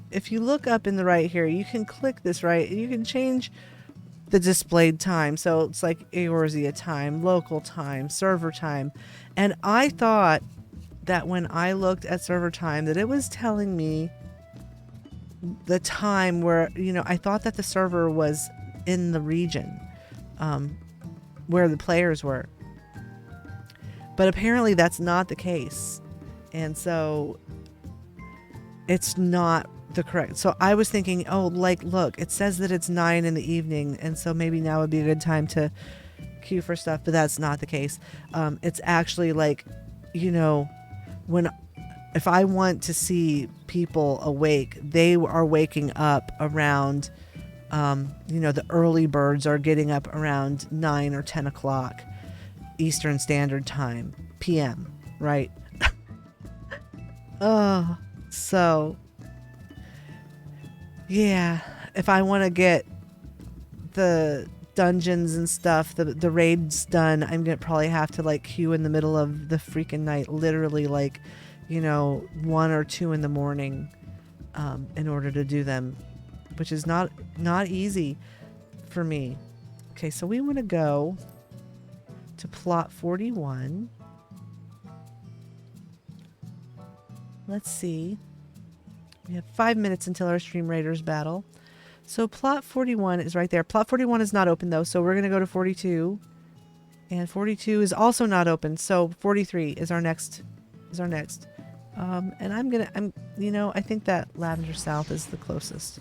if you look up in the right here, you can click this right, and you can change the displayed time. So it's like Eorzea time, local time, server time. And I thought that when I looked at server time that it was telling me the time where, I thought that the server was in the region. Where the players were. But apparently that's not the case. And so it's not the correct. So I was thinking, oh, like, look, it says that it's 9 in the evening. And so maybe now would be a good time to queue for stuff, but that's not the case. It's actually like, you know, if I want to see people awake, they are waking up around, the early birds are getting up around 9 or 10 o'clock Eastern Standard Time, PM, right? Oh, so yeah, if I want to get the dungeons and stuff, the raids done, I'm gonna probably have to like queue in the middle of the freaking night, literally like, 1 or 2 in the morning, in order to do them, which is not easy for me. Okay, so we want to go to plot 41. Let's see. We have 5 minutes until our Stream Raiders battle. So plot 41 is right there. Plot 41 is not open though, so we're going to go to 42. And 42 is also not open, so 43 is our next. And I think that Lavender South is the closest.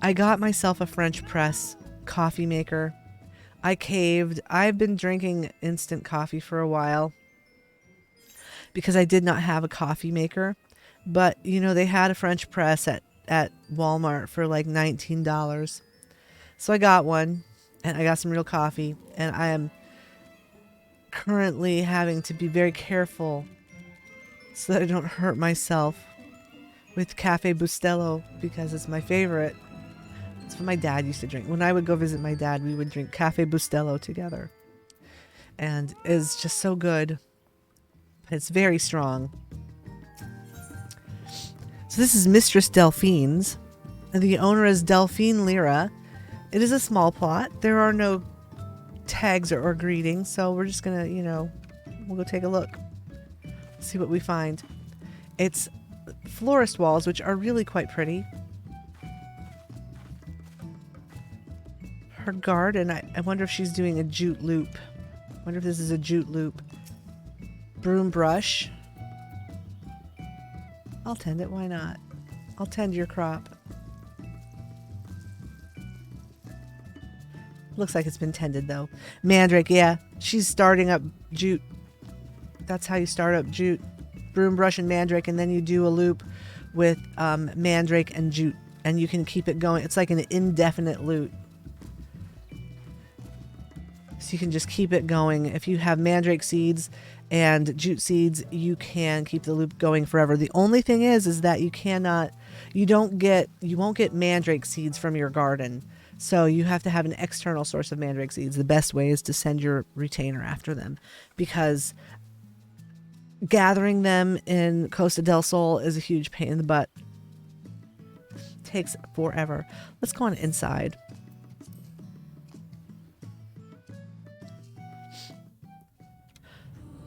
I got myself a French press coffee maker. I caved. I've been drinking instant coffee for a while because I did not have a coffee maker. But, they had a French press at Walmart for like $19. So I got one and I got some real coffee. And I am currently having to be very careful so that I don't hurt myself with Cafe Bustelo because it's my favorite. It's what my dad used to drink. When I would go visit my dad, we would drink Cafe Bustelo together. And it's just so good. It's very strong. So this is Mistress Delphine's. The owner is Delphine Lyra. It is a small plot. There are no tags or greetings, so we're just going to, we'll go take a look. See what we find. It's florist walls, which are really quite pretty. Her garden, I wonder if she's doing a jute loop. I wonder if this is a jute loop. Broom brush. I'll tend it, why not? I'll tend your crop. Looks like it's been tended though. Mandrake, yeah, she's starting up jute. That's how you start up jute. Broom brush and mandrake, and then you do a loop with mandrake and jute, and you can keep it going. It's like an indefinite loop. So you can just keep it going. If you have mandrake seeds and jute seeds, you can keep the loop going forever. The only thing is that you won't get mandrake seeds from your garden. So you have to have an external source of mandrake seeds. The best way is to send your retainer after them, because gathering them in Costa del Sol is a huge pain in the butt. It takes forever. Let's go on inside.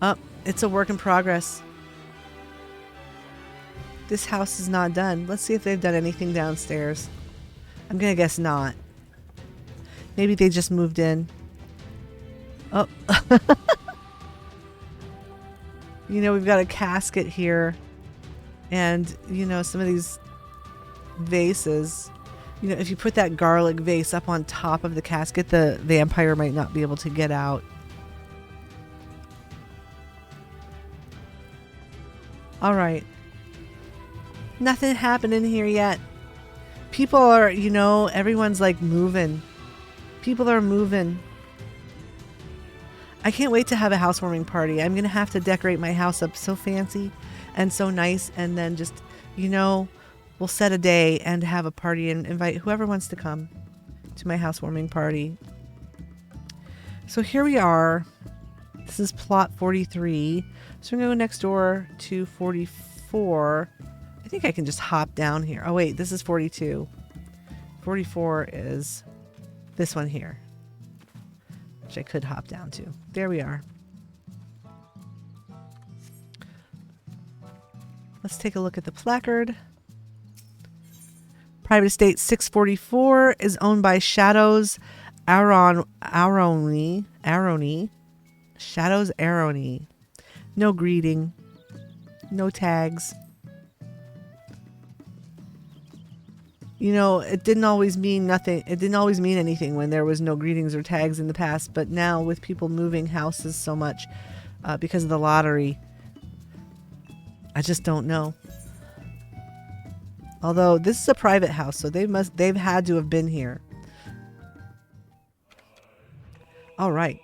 Oh, it's a work in progress. This house is not done. Let's see if they've done anything downstairs. I'm gonna guess not. Maybe they just moved in. Oh. We've got a casket here. And, some of these vases. If you put that garlic vase up on top of the casket, the vampire might not be able to get out. All right. Nothing happened in here yet. People are, everyone's like moving. People are moving. I can't wait to have a housewarming party. I'm going to have to decorate my house up so fancy and so nice. And then just, we'll set a day and have a party and invite whoever wants to come to my housewarming party. So here we are. This is plot 43. So I'm going to go next door to 44. I think I can just hop down here. Oh, wait, this is 42. 44 is this one here, which I could hop down to. There we are. Let's take a look at the placard. private estate 644 is owned by Shadows Aroni. Shadows Aroni. No greeting. No tags. You know, it didn't always mean nothing. It didn't always mean anything when there was no greetings or tags in the past. But now with people moving houses so much because of the lottery, I just don't know. Although this is a private house, so they've had to have been here. All right.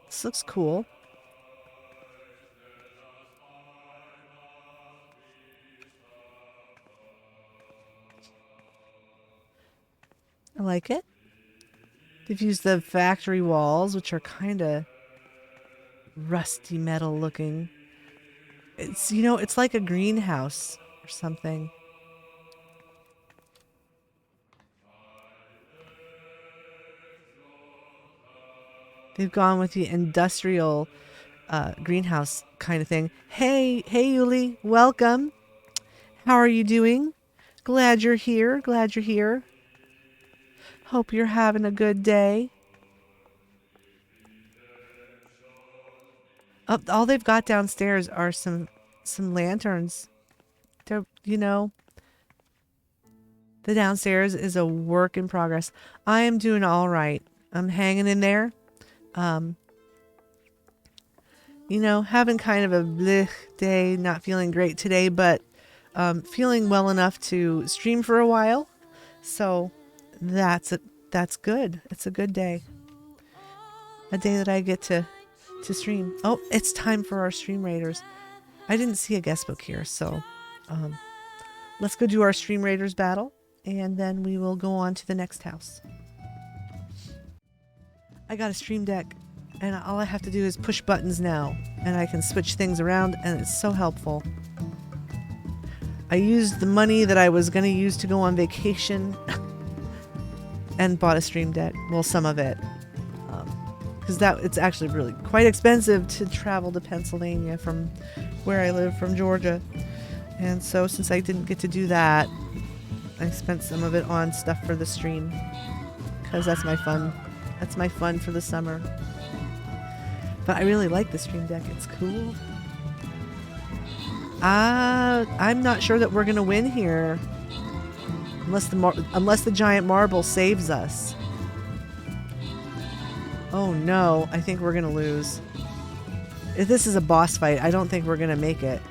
This looks cool. I like it. They've used the factory walls, which are kind of rusty metal looking. It's, you know, it's like a greenhouse or something. They've gone with the industrial greenhouse kind of thing. Hey, Yuli, welcome. How are you doing? Glad you're here. Glad you're here. Hope you're having a good day. All they've got downstairs are some lanterns. They're, you know, the downstairs is a work in progress. I am doing all right. I'm hanging in there. You know, having kind of a blech day, not feeling great today, but feeling well enough to stream for a while. So that's good. It's a good day. A day that I get to stream. Oh, it's time for our stream raiders. I didn't see a guest book here, so let's go do our stream raiders battle, and then we will go on to the next house. I got a stream deck, and all I have to do is push buttons now, and I can switch things around, and it's so helpful. I used the money that I was going to use to go on vacation and bought a stream deck. Well, some of it. Because it's actually really quite expensive to travel to Pennsylvania from where I live, from Georgia. And so since I didn't get to do that, I spent some of it on stuff for the stream. Because that's my fun. That's my fun for the summer. But I really like the stream deck. It's cool. I'm not sure that we're going to win here. Unless the giant marble saves us. Oh no, I think we're going to lose. If this is a boss fight, I don't think we're going to make it.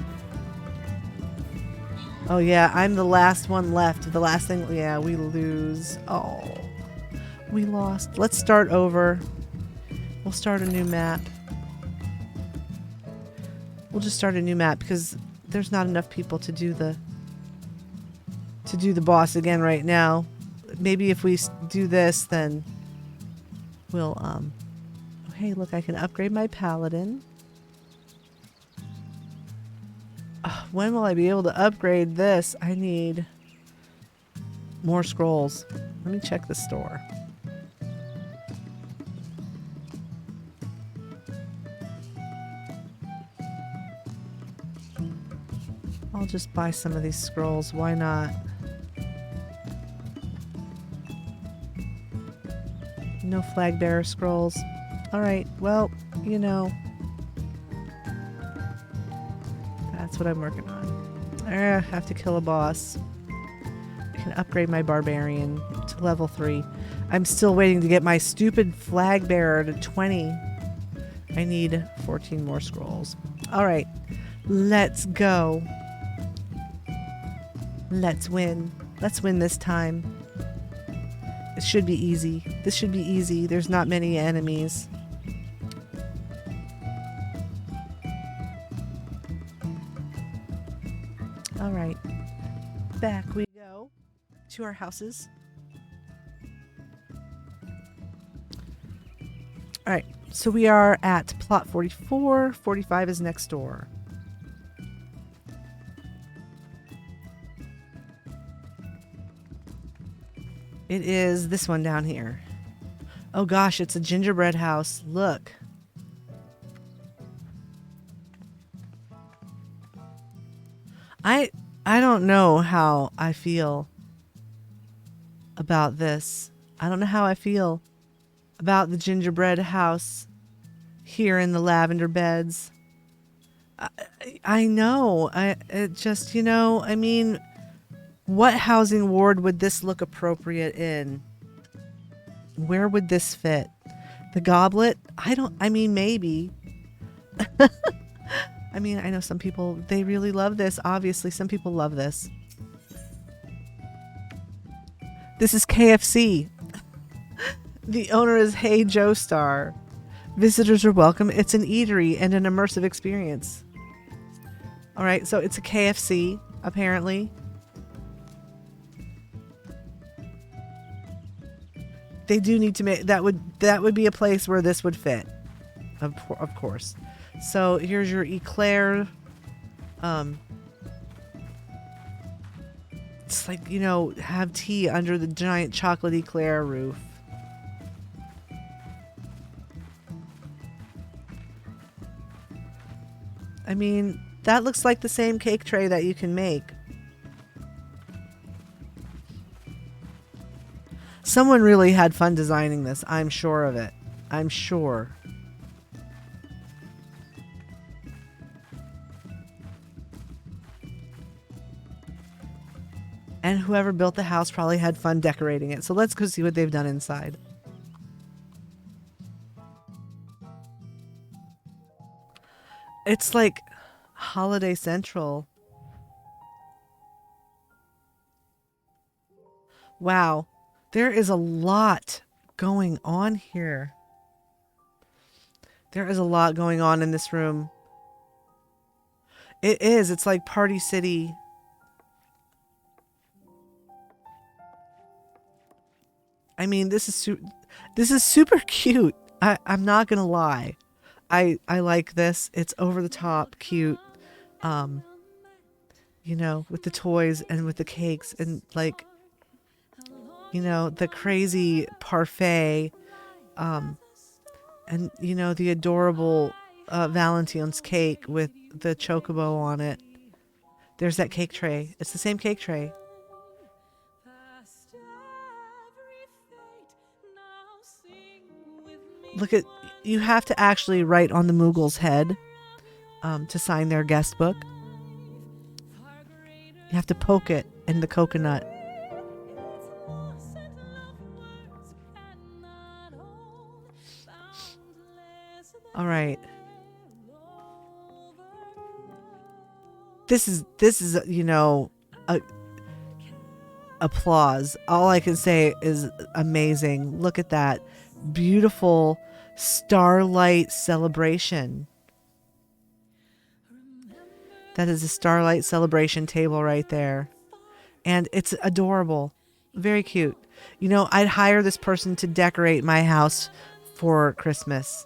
Oh yeah, I'm the last one left. The last thing, yeah, we lose. Oh, we lost. Let's start over. We'll start a new map. We'll just start a new map because there's not enough people to do the boss again right now. Maybe if we do this, then we'll hey, look, I can upgrade my paladin. When will I be able to upgrade this? I need more scrolls. Let me check the store. I'll just buy some of these scrolls. Why not? No flag bearer scrolls. Alright, well, you know. That's what I'm working on. I have to kill a boss. I can upgrade my barbarian to level 3. I'm still waiting to get my stupid flag bearer to 20. I need 14 more scrolls. Alright, let's go. Let's win. Let's win this time. It should be easy. This should be easy. There's not many enemies. All right. Back we go to our houses. All right. So we are at plot 44. 45 is next door. It is this one down here. Oh gosh, it's a gingerbread house. Look. I don't know how I feel about this. I don't know how I feel about the gingerbread house here in the lavender beds. I know. It just, I mean, what housing ward would this look appropriate in? Where would this fit? The goblet? I mean, maybe. I mean, I know some people, they really love this. Obviously, some people love this. This is KFC. The owner is Hey Joe Star. Visitors are welcome. It's an eatery and an immersive experience. All right, so it's a KFC, apparently. They do need to make that would be a place where this would fit, of course. So here's your eclair. It's like, have tea under the giant chocolate eclair roof. I mean, that looks like the same cake tray that you can make. Someone really had fun designing this. I'm sure of it. I'm sure. And whoever built the house probably had fun decorating it. So let's go see what they've done inside. It's like Holiday Central. Wow. There is a lot going on here. There is a lot going on in this room. It is. It's like Party City. I mean, this is super cute. I'm not gonna lie. I like this. It's over the top cute. With the toys and with the cakes and like, the crazy parfait, and the adorable Valentine's cake with the chocobo on it. There's that cake tray. It's the same cake tray. Look at, you have to actually write on the Moogle's head to sign their guest book. You have to poke it in the coconut. All right. This is applause. All I can say is amazing. Look at that beautiful starlight celebration. That is a starlight celebration table right there. And it's adorable. Very cute. I'd hire this person to decorate my house for Christmas.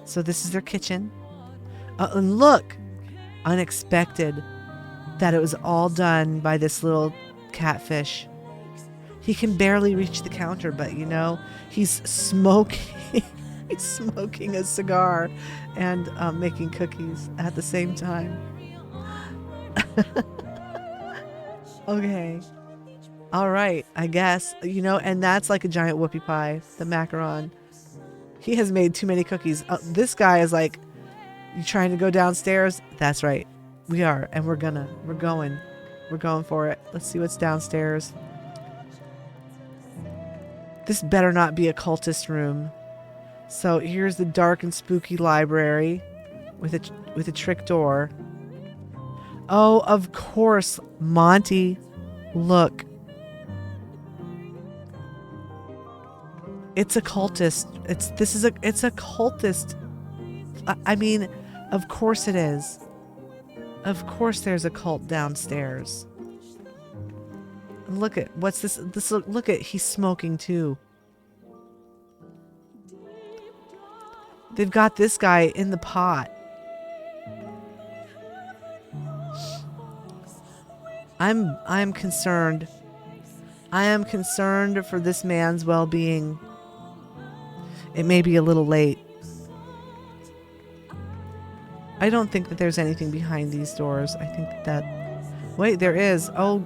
So this is their kitchen. And look, unexpected that it was all done by this little catfish. He can barely reach the counter, but he's smoking. He's smoking a cigar and making cookies at the same time. Okay. All right, I guess, and that's like a giant whoopie pie, the macaron. He has made too many cookies. This guy is like, you trying to go downstairs? That's right. We are. And we're going for it. Let's see what's downstairs. This better not be a cultist room. So here's the dark and spooky library with a trick door. Oh, of course, Monty. Look. It's a cultist. It's a cultist. I mean, of course it is. Of course there's a cult downstairs. Look at what's this? Look at, he's smoking too. They've got this guy in the pot. I'm concerned. I am concerned for this man's well-being. It may be a little late. I don't think that there's anything behind these doors. I think that... Wait, there is. Oh,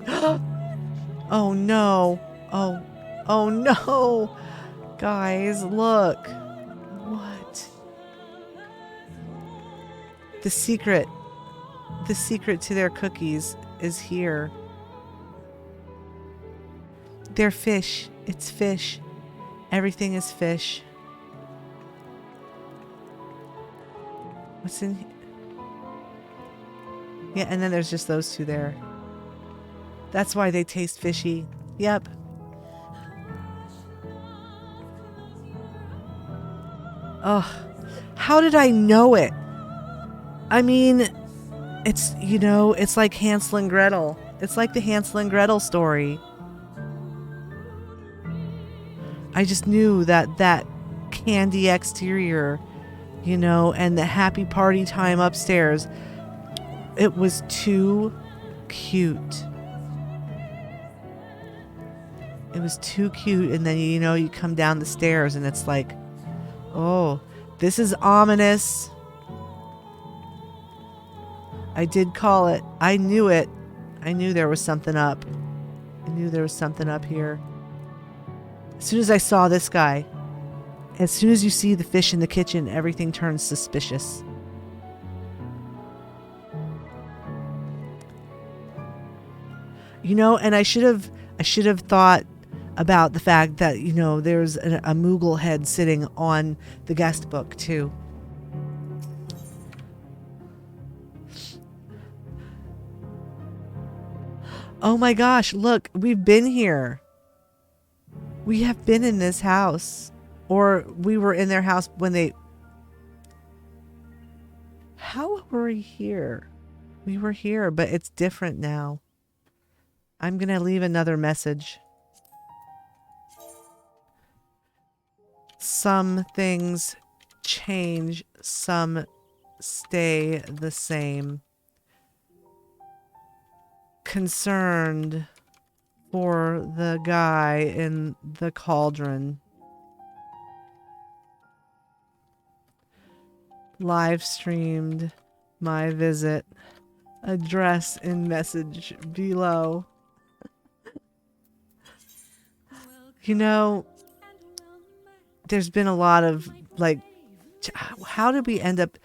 Oh no. Oh, oh no. Guys, look. What? The secret. The secret to their cookies is here. They're fish. It's fish. Everything is fish. What's in here? Yeah, and then there's just those two there. That's why they taste fishy. Yep. Oh, how did I know it? I mean, it's, you know, it's like Hansel and Gretel. It's like the Hansel and Gretel story. I just knew that that candy exterior, you know, and the happy party time upstairs, it was too cute. It was too cute. And then, you know, you come down the stairs and it's like, oh, this is ominous. I did call it. I knew it. I knew there was something up. I knew there was something up here. As soon as I saw this guy, as soon as you see the fish in the kitchen, everything turns suspicious. You know, and I should have thought about the fact that, you know, there's a Moogle head sitting on the guest book too. Oh my gosh, look, we've been here. We have been in this house. Or we were in their house when they... How were we here? We were here, but it's different now. I'm going to leave another message. Some things change, some stay the same. Concerned for the guy in the cauldron. Live streamed my visit. Address in message below. You know, there's been a lot of like, how did we end up?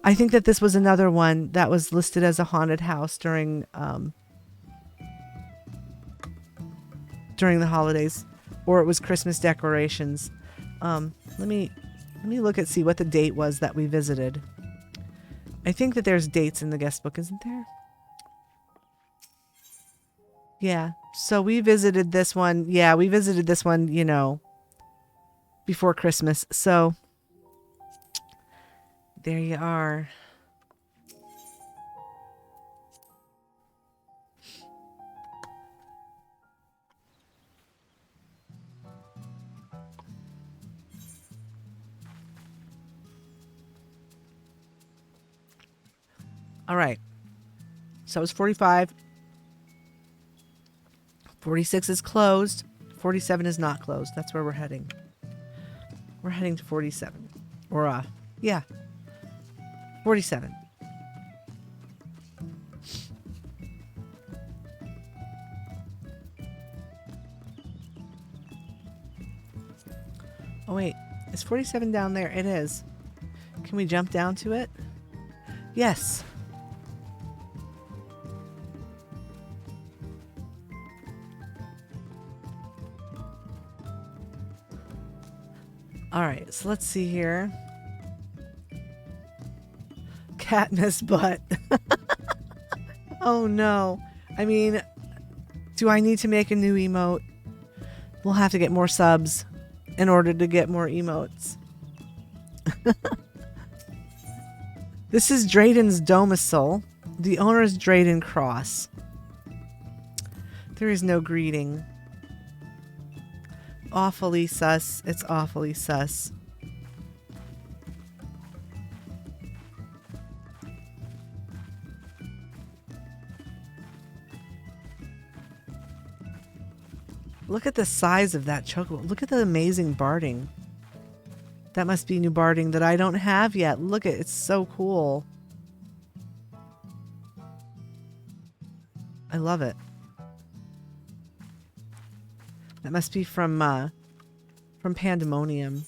I think that this was another one that was listed as a haunted house during the holidays, or it was Christmas decorations. Let me look see what the date was that we visited. I think that there's dates in the guest book, isn't there? Yeah. So we visited this one. Yeah, we visited this one, you know, before Christmas. So there you are. All right. So it's 45. 46 is closed. 47 is not closed. That's where we're heading. We're heading to 47. Or, yeah. 47. Oh, wait. Is 47 down there? It is. Can we jump down to it? Yes. All right, so let's see here. Katniss butt. Oh no. I mean, do I need to make a new emote? We'll have to get more subs in order to get more emotes. This is Drayden's domicile. The owner is Drayden Cross. There is no greeting. Awfully sus. It's awfully sus. Look at the size of that chocobo. Look at the amazing barding. That must be new barding that I don't have yet. Look at it's so cool. I love it. That must be from Pandemonium.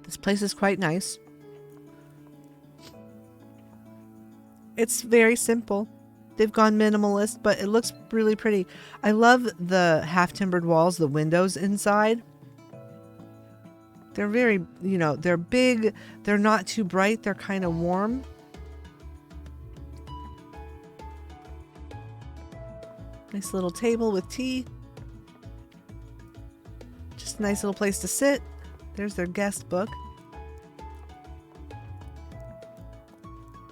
This place is quite nice. It's very simple. They've gone minimalist, but it looks really pretty. I love the half-timbered walls, the windows inside. They're very, they're big. They're not too bright. They're kind of warm. Nice little table with tea. Just a nice little place to sit. There's their guest book.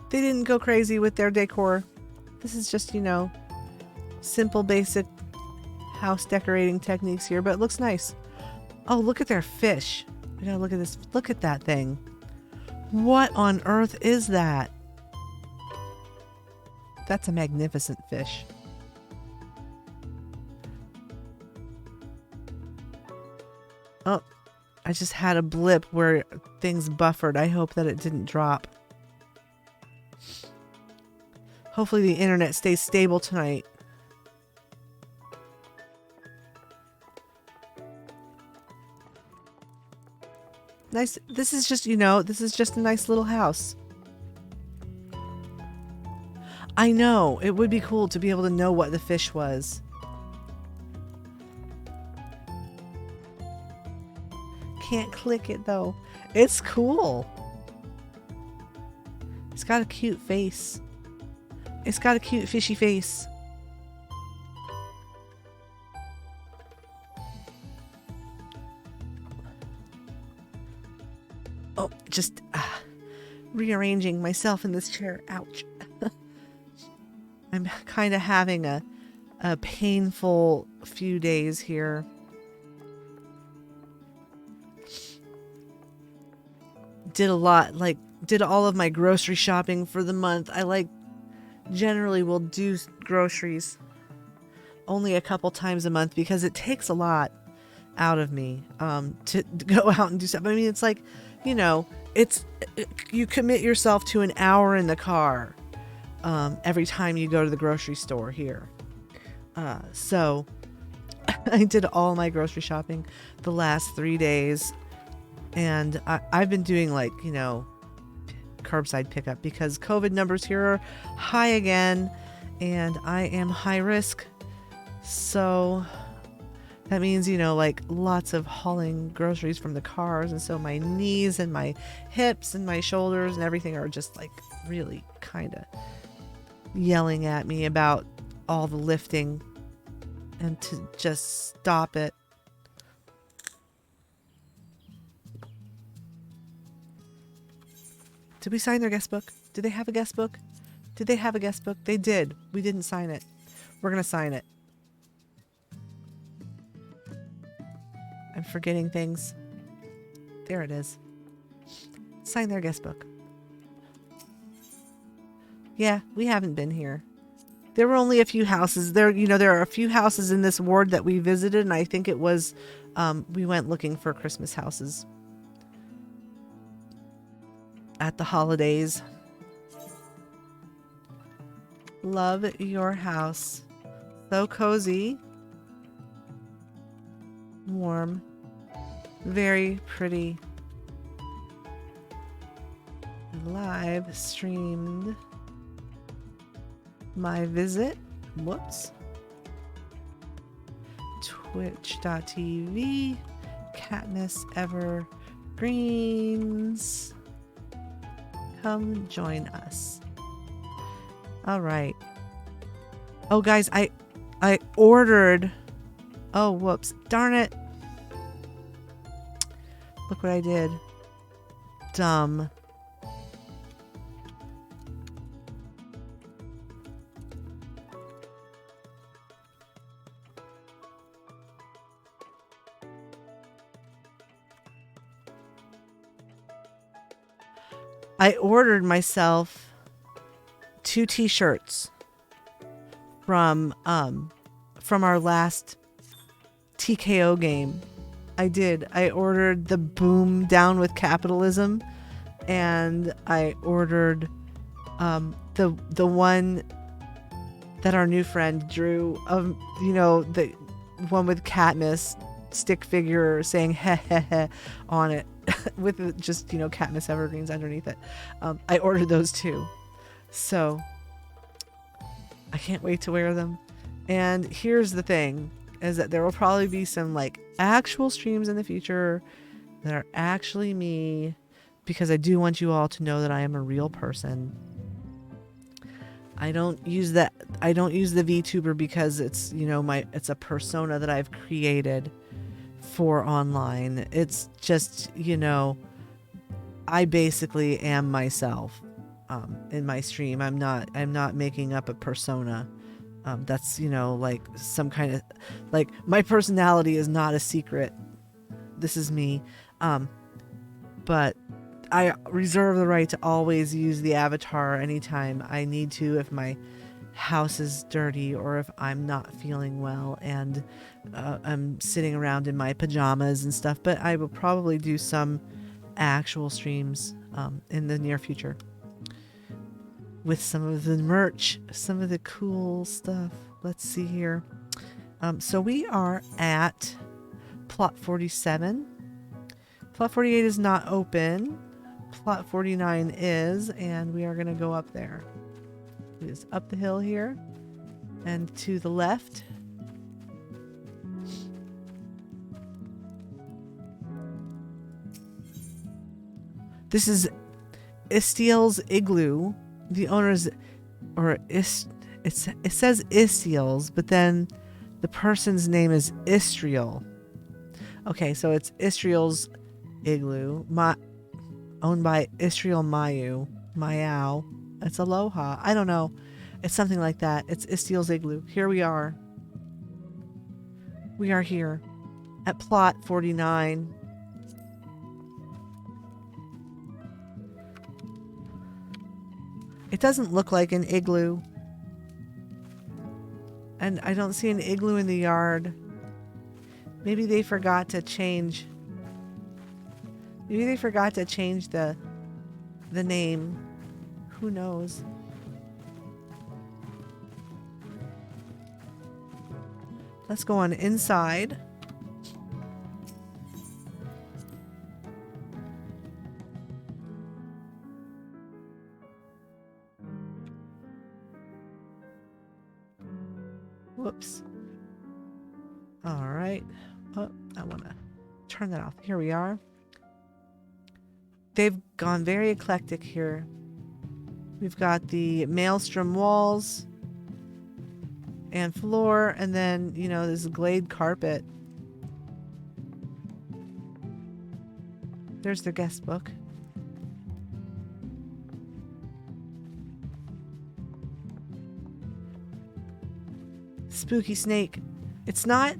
They didn't go crazy with their decor. This is just, simple, basic house decorating techniques here, but it looks nice. Oh, look at their fish. We gotta look at this. Look at that thing. What on earth is that? That's a magnificent fish. Oh, I just had a blip where things buffered. I hope that it didn't drop. Hopefully the internet stays stable tonight. Nice. This is just, this is just a nice little house. I know. It would be cool to be able to know what the fish was. Can't click it though. It's cool. It's got a cute face. It's got a cute fishy face. Oh, just rearranging myself in this chair. Ouch. I'm kind of having a painful few days here. Did a lot, did all of my grocery shopping for the month. I generally will do groceries only a couple times a month because it takes a lot out of me to go out and do stuff. I mean, it's you commit yourself to an hour in the car every time you go to the grocery store here. So I did all my grocery shopping the last 3 days, and I've been doing curbside pickup because COVID numbers here are high again and I am high risk. So that means, lots of hauling groceries from the cars. And so my knees and my hips and my shoulders and everything are just really kind of yelling at me about all the lifting and to just stop it. Did we sign their guest book? Did they have a guest book? Did they have a guest book? They did. We didn't sign it. We're going to sign it. I'm forgetting things. There it is. Sign their guest book. Yeah, we haven't been here. There were only a few houses. There are a few houses in this ward that we visited, and I think it was, we went looking for Christmas houses at the holidays. Love your house. So cozy. Warm. Very pretty. Live streamed my visit. Whoops. Twitch.tv. Katniss Evergreens. Come join us. All right. Oh, guys, I ordered. Oh, whoops. Darn it. Look what I did. Dumb. I ordered myself 2 t-shirts from from our last TKO game. I did. I ordered the Boom Down with Capitalism, and I ordered the one that our new friend drew. The one with Katniss stick figure saying "heh heh heh" on it, with just Katniss evergreens underneath it. I ordered those too, so I can't wait to wear them. And here's the thing, is that there will probably be some like actual streams in the future that are actually me, because I do want you all to know that I am a real person. I don't use the VTuber because it's it's a persona that I've created for online. It's just I basically am myself in my stream. I'm not making up a persona. That's like some kind of like, my personality is not a secret. This is me. But I reserve the right to always use the avatar anytime I need to, if my house is dirty or if I'm not feeling well and I'm sitting around in my pajamas and stuff. But I will probably do some actual streams in the near future with some of the merch, some of the cool stuff. Let's see here. So we are at plot 47. Plot 48 is not open. Plot 49 is, and we are going to go up there. It is up the hill here and to the left. This is Istiel's Igloo. The owner's, it says Istiel's, but then the person's name is Istriel. Okay, so it's Istriel's Igloo, owned by Istriel Mayau. It's Aloha. I don't know. It's something like that. It's Istiel's Igloo. Here we are. We are here at plot 49. It doesn't look like an igloo. And I don't see an igloo in the yard. Maybe they forgot to change. Maybe they forgot to change the name. Who knows? Let's go on inside. Whoops. All right. Oh, I want to turn that off. Here we are. They've gone very eclectic here. We've got the maelstrom walls and floor, and then, this glade carpet. There's the guest book. Spooky snake. It's not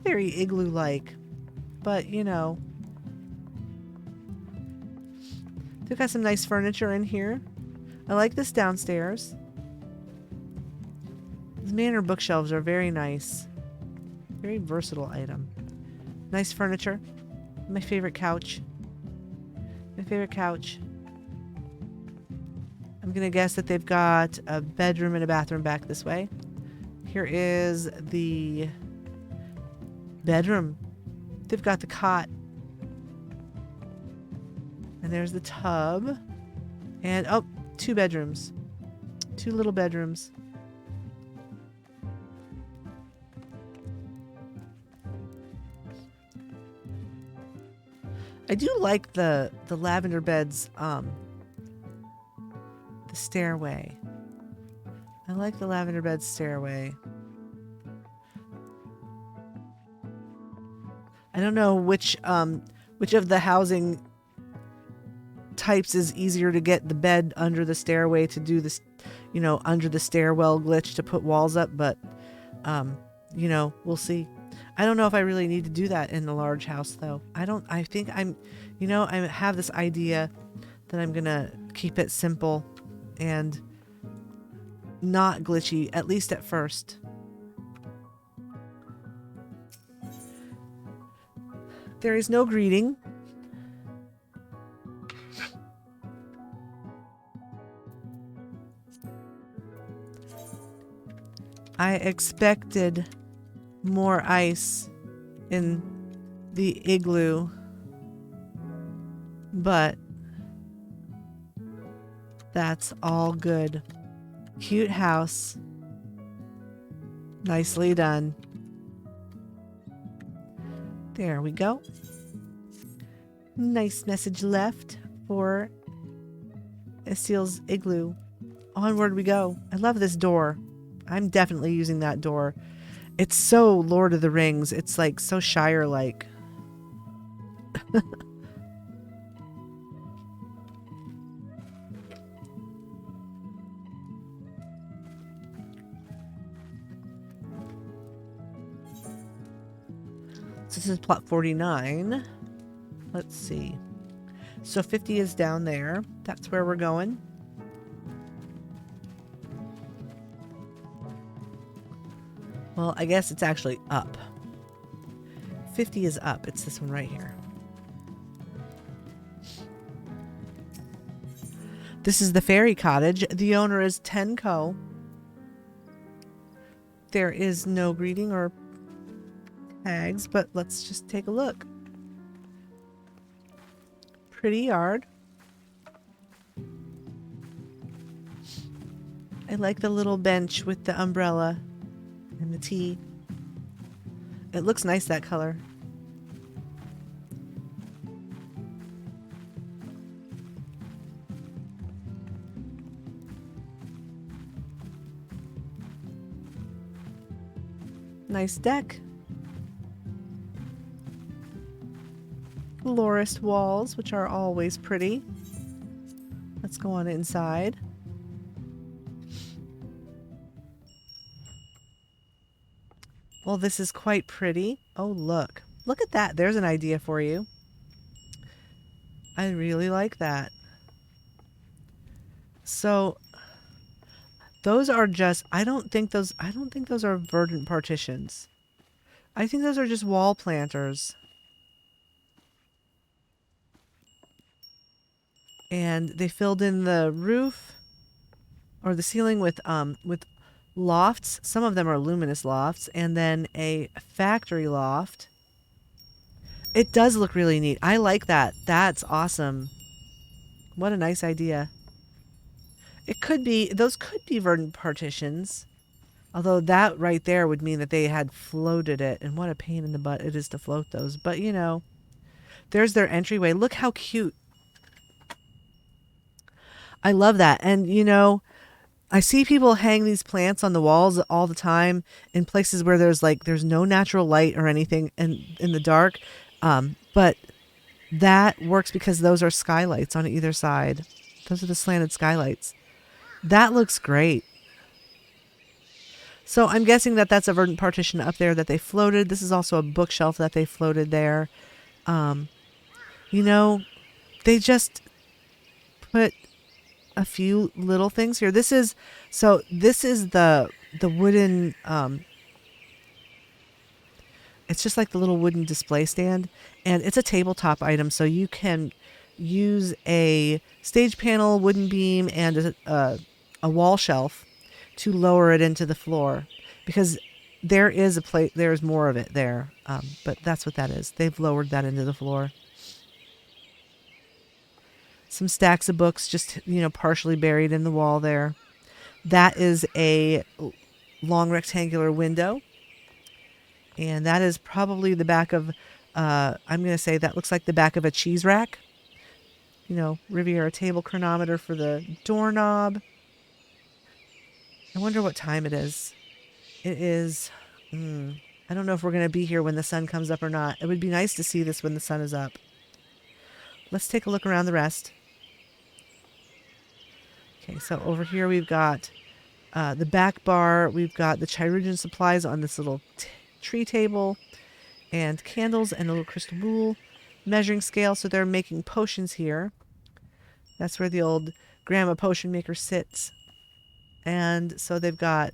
very igloo-like, but they've got some nice furniture in here. I like this downstairs. The manor bookshelves are very nice. Very versatile item. Nice furniture. My favorite couch. My favorite couch. I'm gonna guess that they've got a bedroom and a bathroom back this way. Here is the bedroom. They've got the cot. And there's the tub. And, oh, 2 bedrooms. 2 little bedrooms. I do like the lavender beds, the stairway. I like the lavender bed stairway. I don't know which of the housing types is easier to get the bed under the stairway to do this, under the stairwell glitch to put walls up, but we'll see. I don't know if I really need to do that in the large house though. I think I have this idea that I'm gonna keep it simple and not glitchy, at least at first. There is no greeting. I expected more ice in the igloo, but that's all good. Cute house. Nicely done. There we go. Nice message left for Esteel's igloo. Onward we go. I love this door. I'm definitely using that door. It's so Lord of the Rings. It's like so Shire-like. So this is plot 49. Let's see. So 50 is down there. That's where we're going. Well, I guess it's actually up. 50 is up. It's this one right here. This is the fairy cottage. The owner is Tenko. There is no greeting or tags, but let's just take a look. Pretty yard. I like the little bench with the umbrella and the tea. It looks nice, that color. Nice deck. Florist walls, which are always pretty. Let's go on inside. Well, this is quite pretty. Oh, look. Look at that. There's an idea for you. I really like that. So those are just, I don't think those are verdant partitions. I think those are just wall planters. And they filled in the roof or the ceiling with lofts. Some of them are luminous lofts, and then a factory loft. It does look really neat. I like that. That's awesome. What a nice idea. It could be, those could be verdant partitions. Although that right there would mean that they had floated it. And what a pain in the butt it is to float those. But you know, there's their entryway. Look how cute. I love that. And you know, I see people hang these plants on the walls all the time in places where there's no natural light or anything in the dark. But that works because those are skylights on either side. Those are the slanted skylights. That looks great. So I'm guessing that that's a verdant partition up there that they floated. This is also a bookshelf that they floated there. You know, they just put a few little things here. This is the wooden, it's just like the little wooden display stand, and it's a tabletop item. So you can use a stage panel, wooden beam, and a wall shelf to lower it into the floor, because there is a plate. There's more of it there, but that's what that is. They've lowered that into the floor. Some stacks of books just, you know, partially buried in the wall there. That is a long rectangular window. And that is probably the back of, I'm going to say that looks like the back of a cheese rack. You know, Riviera table chronometer for the doorknob. I wonder what time it is. It is, I don't know if we're going to be here when the sun comes up or not. It would be nice to see this when the sun is up. Let's take a look around the rest. Okay, so over here we've got the back bar. We've got the Chirugian supplies on this little tree table, and candles and a little crystal bowl, measuring scale. So they're making potions here. That's where the old grandma potion maker sits. And so they've got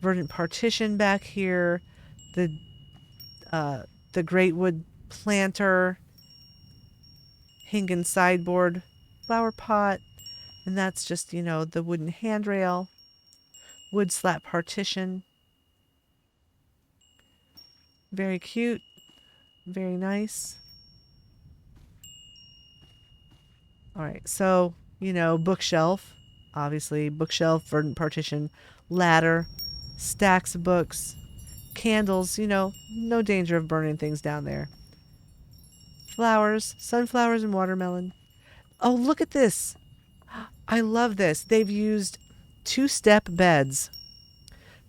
verdant partition back here, the great wood planter, Hingen sideboard, flower pot, and that's just, the wooden handrail, wood slat partition. Very cute, very nice. All right, so, bookshelf, obviously, bookshelf, verdant partition, ladder, stacks of books, candles, no danger of burning things down there. Flowers, sunflowers, and watermelon. Oh, look at this. I love this. They've used 2-step beds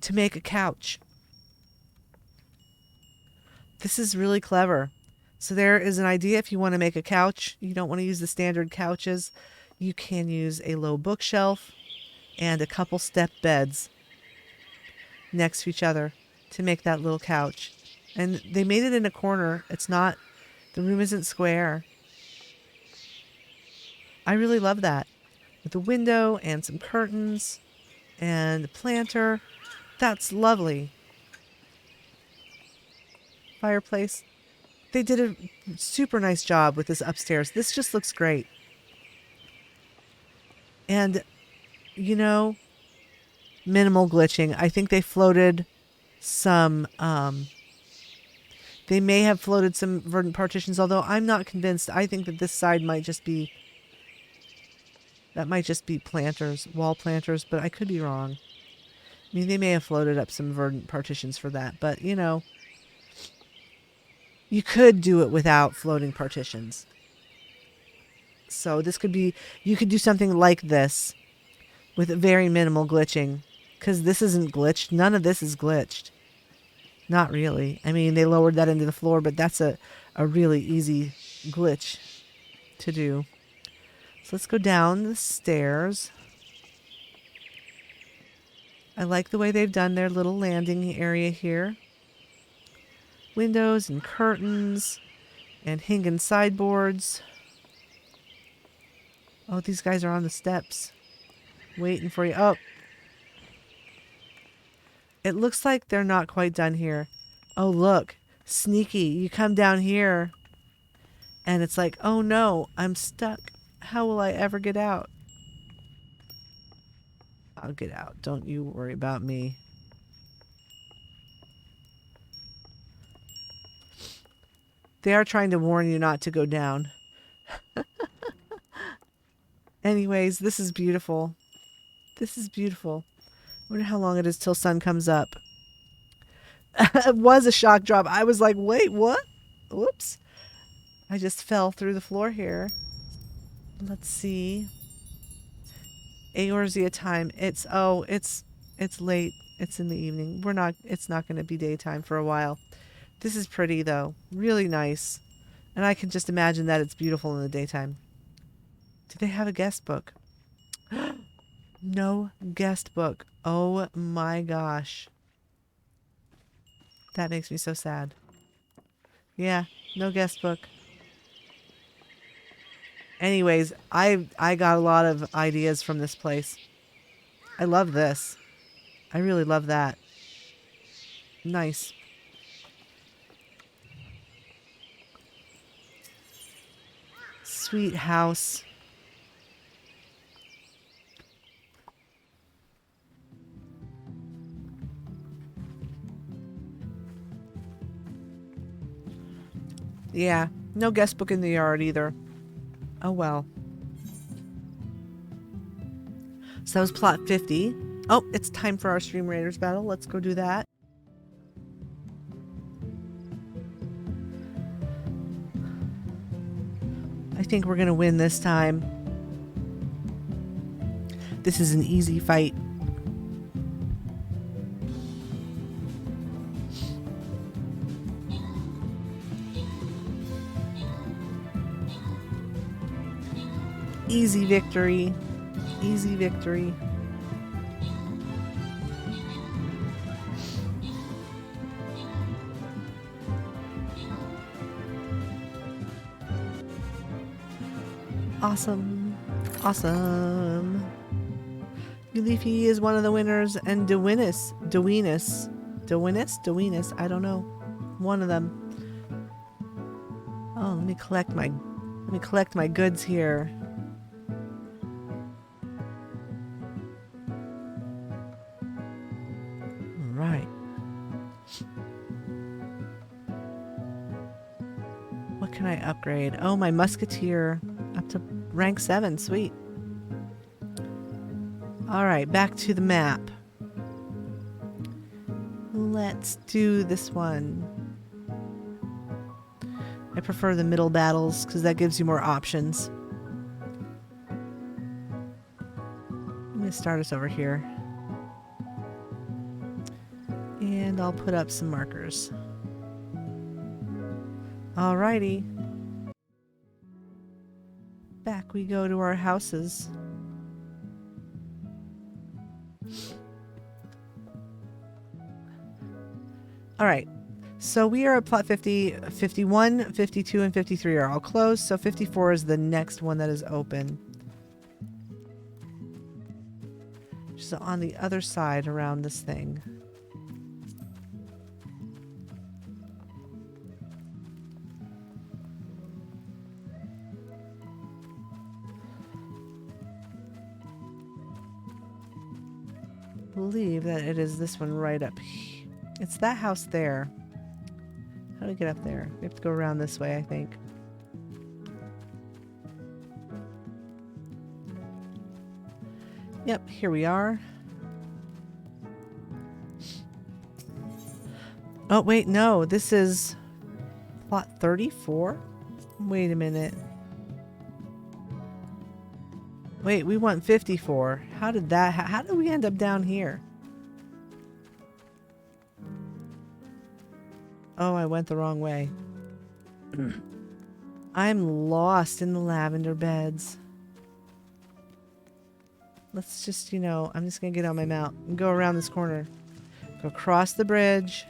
to make a couch. This is really clever. So there is an idea if you want to make a couch, you don't want to use the standard couches, you can use a low bookshelf and a couple step beds next to each other to make that little couch. And they made it in a corner. The room isn't square. I really love that. With a window and some curtains and a planter. That's lovely. Fireplace. They did a super nice job with this upstairs. This just looks great. And, minimal glitching. I think they floated some, they may have floated some verdant partitions, although I'm not convinced. I think that this side might just be planters, wall planters, but I could be wrong. I mean, they may have floated up some verdant partitions for that, but, you could do it without floating partitions. So you could do something like this with very minimal glitching, because this isn't glitched. None of this is glitched. Not really. I mean, they lowered that into the floor, but that's a really easy glitch to do. So let's go down the stairs. I like the way they've done their little landing area here. Windows and curtains and Hingen sideboards. Oh, these guys are on the steps waiting for you. Oh, it looks like they're not quite done here. Oh, look, sneaky. You come down here and it's like, oh no, I'm stuck. How will I ever get out? I'll get out. Don't you worry about me. They are trying to warn you not to go down. Anyways, this is beautiful. This is beautiful. I wonder how long it is till sun comes up. It was a shock drop. I was like, wait, what? Whoops. I just fell through the floor here. Let's see. Eorzea time. It's late. It's in the evening. It's not going to be daytime for a while. This is pretty though. Really nice. And I can just imagine that it's beautiful in the daytime. Do they have a guest book? No guest book. Oh my gosh. That makes me so sad. Yeah, no guest book. Anyways, I got a lot of ideas from this place. I love this. I really love that. Nice. Sweet house. Yeah, no guest book in the yard either. Oh well. So that was plot 50. Oh, it's time for our Stream Raiders battle. Let's go do that. I think we're going to win this time. This is an easy fight. Easy victory. Easy victory. Awesome. Awesome. Ulifi is one of the winners, and Dewinus, I don't know. One of them. Oh, let me collect my goods here. All right. What can I upgrade? Oh, my musketeer up to rank 7. Sweet. All right, back to the map. Let's do this one. I prefer the middle battles because that gives you more options. I'm going to start us over here. And I'll put up some markers. Alrighty. Back we go to our houses. Alright. So we are at plot 50, 51, 52, and 53 are all closed. So 54 is the next one that is open. Just on the other side around this thing. I believe that it is this one right up here. It's that house there. How do we get up there? We have to go around this way, I think. Yep, here we are. Oh, wait, no. This is plot 34? Wait a minute. Wait, we want 54. How did we end up down here? Oh, I went the wrong way. I'm lost in the lavender beds. Let's just, I'm just going to get on my mount and go around this corner. Go across the bridge.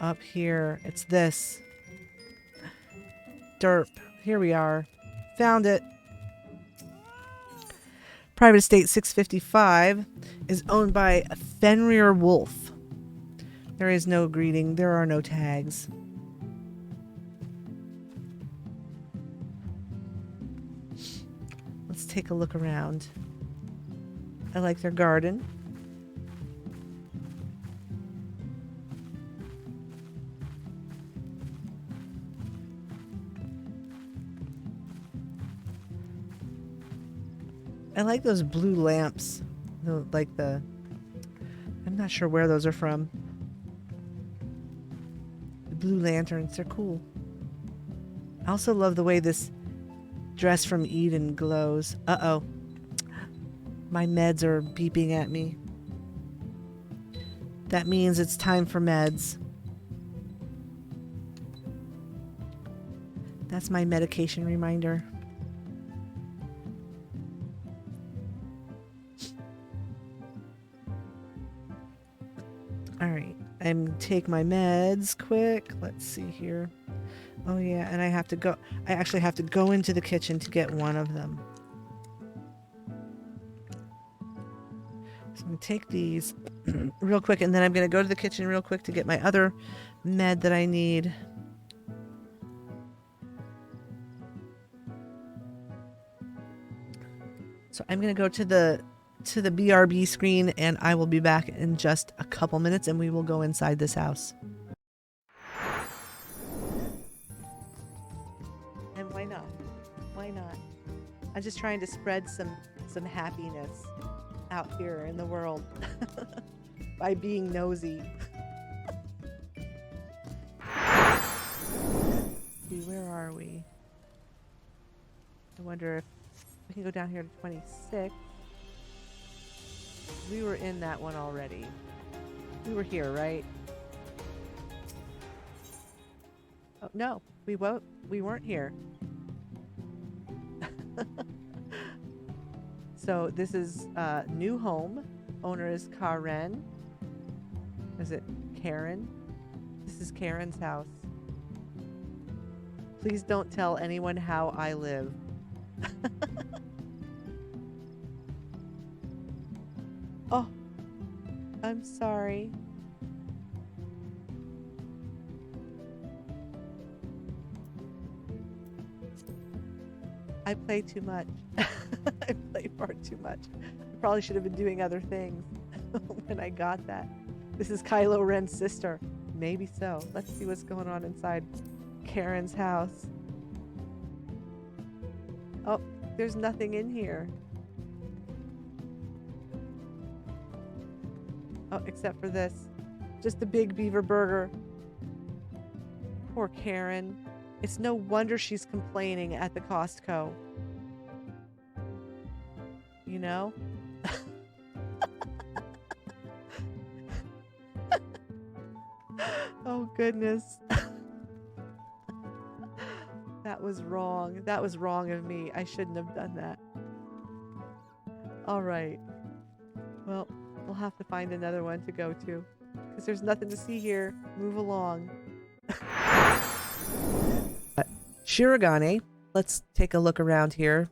Up here. It's this. Derp. Here we are. Found it. Private Estate 655 is owned by Fenrir Wolf. There is no greeting. There are no tags. Let's take a look around. I like their garden. I like those blue lamps. I'm not sure where those are from. The blue lanterns, they're cool. I also love the way this dress from Eden glows. Uh-oh. My meds are beeping at me. That means it's time for meds. That's my medication reminder. Alright, I'm take my meds quick. Let's see here. Oh yeah, and I actually have to go into the kitchen to get one of them. So I'm going to take these real quick, and then I'm going to go to the kitchen real quick to get my other med that I need. So I'm going to go to the BRB screen, and I will be back in just a couple minutes, and we will go inside this house. And why not? Why not? I'm just trying to spread some happiness out here in the world by being nosy. See, where are we? I wonder if we can go down here to 26. We were in that one already. We were here, right? Oh, no, we weren't here. So this is new home. Owner is Karen. Is it Karen? This is Karen's house. Please don't tell anyone how I live. Oh, I'm sorry. I play too much. I play far too much. I probably should have been doing other things when I got that. This is Kylo Ren's sister. Maybe so. Let's see what's going on inside Karen's house. Oh, there's nothing in here. Oh, except for this. Just a big beaver burger. Poor Karen. It's no wonder she's complaining at the Costco. You know? Oh, goodness. That was wrong. That was wrong of me. I shouldn't have done that. All right. Well, we'll have to find another one to go to because there's nothing to see here. Move along. Shirogane. Let's take a look around here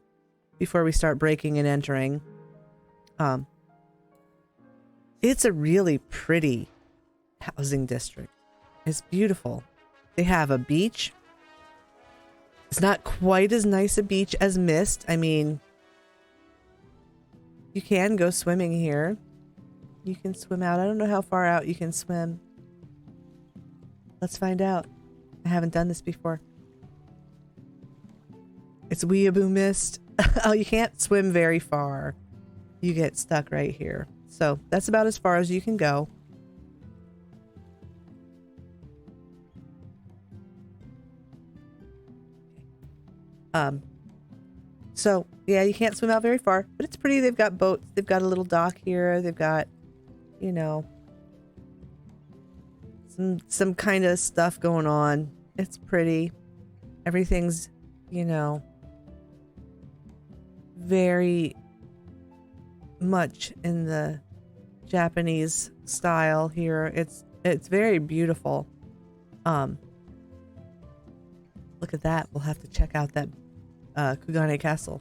before we start breaking and entering. It's a really pretty housing district. It's beautiful. They have a beach. It's not quite as nice a beach as Mist. I mean, you can go swimming here. You can swim out. I don't know how far out you can swim. Let's find out. I haven't done this before. It's Weeaboo Mist. Oh, you can't swim very far. You get stuck right here. So that's about as far as you can go. So yeah, you can't swim out very far, but it's pretty. They've got boats. They've got a little dock here. They've got, you know, some kind of stuff going on. It's pretty. Everything's, you know, very much in the Japanese style here. It's very beautiful. Look at that. We'll have to check out that Kugane Castle.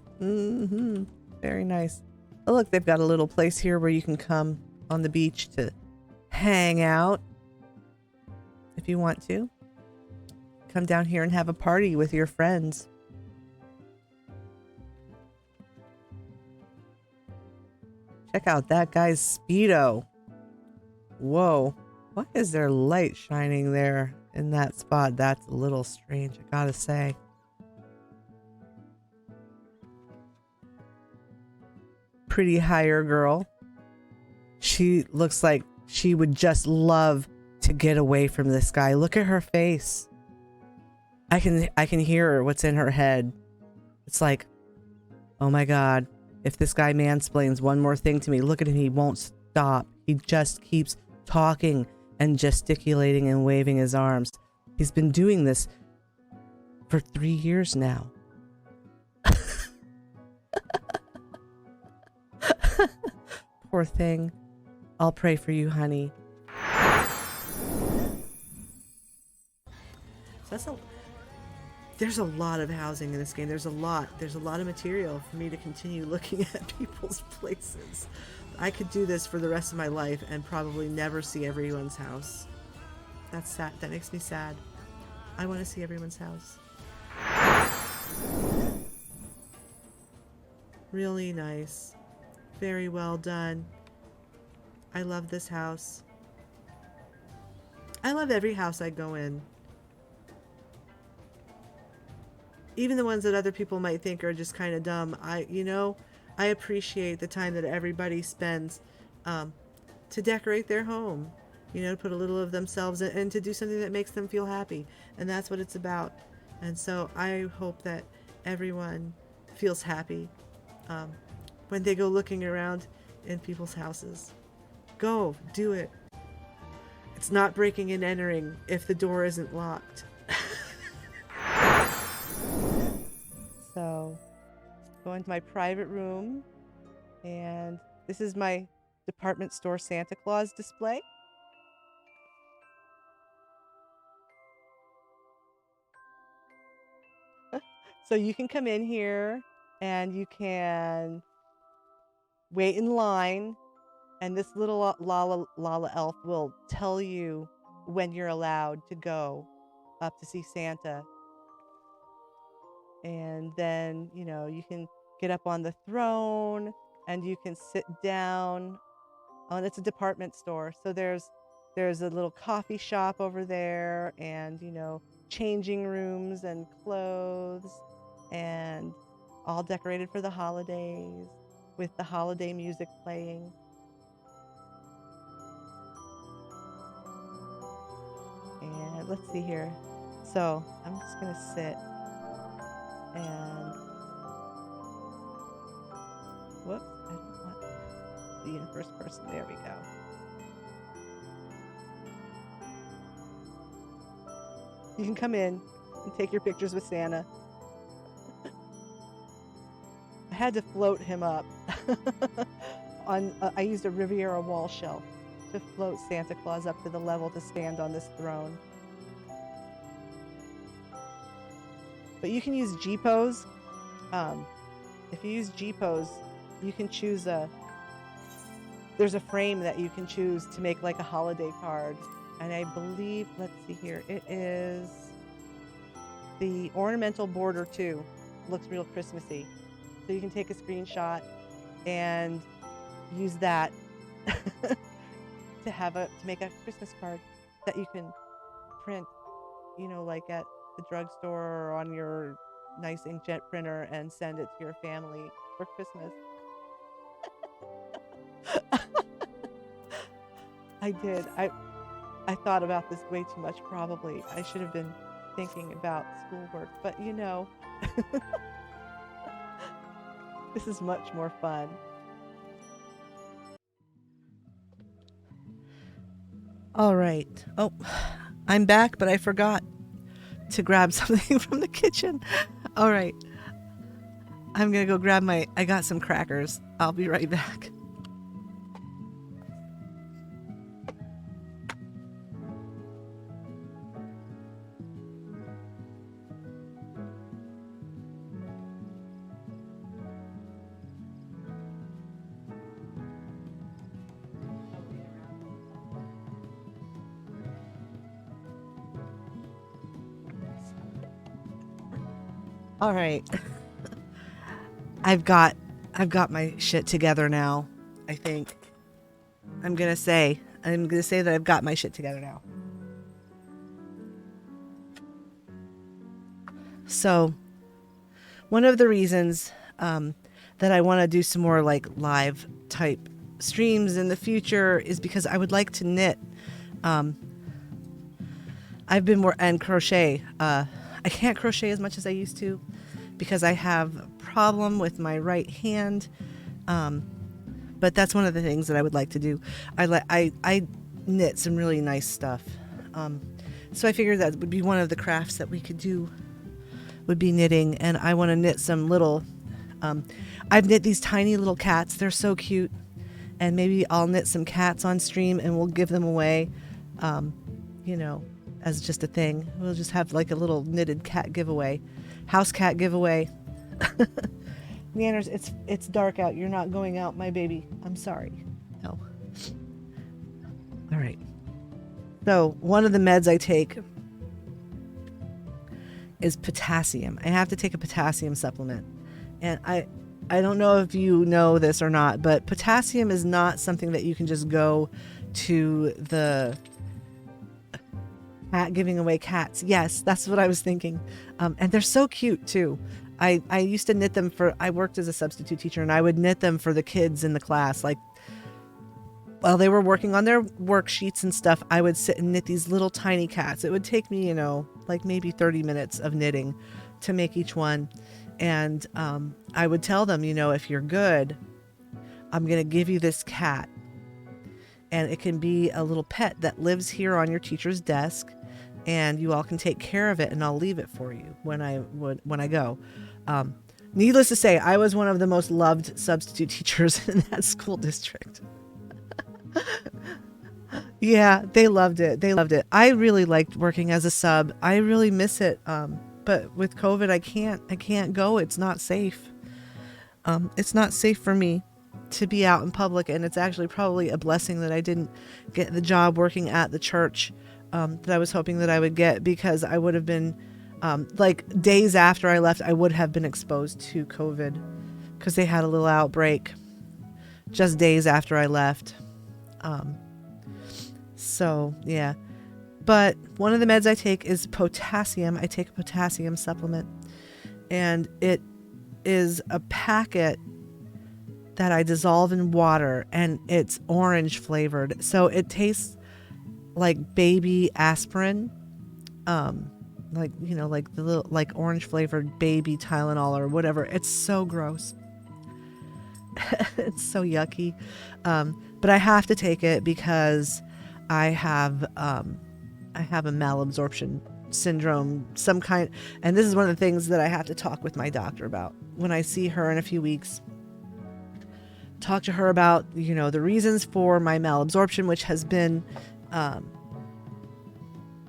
Very nice. Oh, look, they've got a little place here where you can come on the beach to hang out if you want to. Come down here and have a party with your friends. Check out that guy's Speedo. Whoa. Why is there light shining there in that spot? That's a little strange, I gotta say. Pretty hire girl. She looks like she would just love to get away from this guy. Look at her face. I can hear what's in her head. It's like, oh my God, if this guy mansplains one more thing to me, look at him, he won't stop. He just keeps talking and gesticulating and waving his arms. He's been doing this for 3 years now. Poor thing. I'll pray for you, honey. So there's a lot of housing in this game. There's a lot of material for me to continue looking at people's places. I could do this for the rest of my life and probably never see everyone's house. That's sad. That makes me sad. I want to see everyone's house. Really nice. Very well done. I love this house. I love every house I go in. Even the ones that other people might think are just kind of dumb. I appreciate the time that everybody spends to decorate their home. To put a little of themselves in and to do something that makes them feel happy. And that's what it's about. And so I hope that everyone feels happy when they go looking around in people's houses. Go, do it. It's not breaking and entering if the door isn't locked. So, go into my private room, and this is my department store Santa Claus display. So you can come in here and you can wait in line, and this little Lala elf will tell you when you're allowed to go up to see Santa. And then, you can get up on the throne and you can sit down. Oh, and it's a department store. So there's a little coffee shop over there, and changing rooms and clothes, and all decorated for the holidays with the holiday music playing. And let's see here. So I'm just gonna sit and whoops, I don't want to be in first person. There we go. You can come in and take your pictures with Santa. I had to float him up I used a Riviera wall shelf to float Santa Claus up to the level to stand on this throne. But you can use G-pose. If you use G-pose, you can choose there's a frame that you can choose to make like a holiday card. And I believe, let's see here, it is the ornamental border too. Looks real Christmassy. So you can take a screenshot and use that to make a Christmas card that you can print, like at the drugstore or on your nice inkjet printer and send it to your family for Christmas. I did. I thought about this way too much, probably. I should have been thinking about schoolwork, but this is much more fun. All right. Oh, I'm back, but I forgot to grab something from the kitchen. All right. I'm going to go grab I got some crackers. I'll be right back. All right. I've got my shit together now. I think I'm going to say that I've got my shit together now. So, one of the reasons that I want to do some more like live type streams in the future is because I would like to knit. I've been more and crochet. I can't crochet as much as I used to because I have a problem with my right hand. But that's one of the things that I would like to do. I knit some really nice stuff. So I figured that would be one of the crafts that we could do, would be knitting. And I want to knit some little, I've knit these tiny little cats. They're so cute. And maybe I'll knit some cats on stream and we'll give them away, as just a thing. We'll just have like a little knitted cat giveaway, house cat giveaway. Neanders, it's dark out. You're not going out, my baby. I'm sorry. No. All right. So one of the meds I take is potassium. I have to take a potassium supplement. And I don't know if you know this or not, but potassium is not something that you can just go to the cat giving away cats. Yes, that's what I was thinking. And they're so cute too. I used to knit them I worked as a substitute teacher, and I would knit them for the kids in the class. Like while they were working on their worksheets and stuff, I would sit and knit these little tiny cats. It would take me, like maybe 30 minutes of knitting to make each one. And I would tell them, if you're good, I'm going to give you this cat. And it can be a little pet that lives here on your teacher's desk, and you all can take care of it, and I'll leave it for you when I go. Needless to say, I was one of the most loved substitute teachers in that school district. Yeah, they loved it. I really liked working as a sub. I really miss it. But with COVID, I can't go. It's not safe. It's not safe for me to be out in public, and it's actually probably a blessing that I didn't get the job working at the church that I was hoping that I would get, because I would have been Like days after I left, I would have been exposed to COVID because they had a little outbreak just days after I left. So yeah, but one of the meds I take is potassium. I take a potassium supplement, and it is a packet that I dissolve in water, and it's orange flavored. So it tastes like baby aspirin, like, you know, like the little, like orange flavored baby Tylenol or whatever. It's so gross. It's so yucky. But I have to take it because I have a malabsorption syndrome, some kind. And this is one of the things that I have to talk with my doctor about when I see her in a few weeks. Talk to her about, you know, the reasons for my malabsorption, which has been,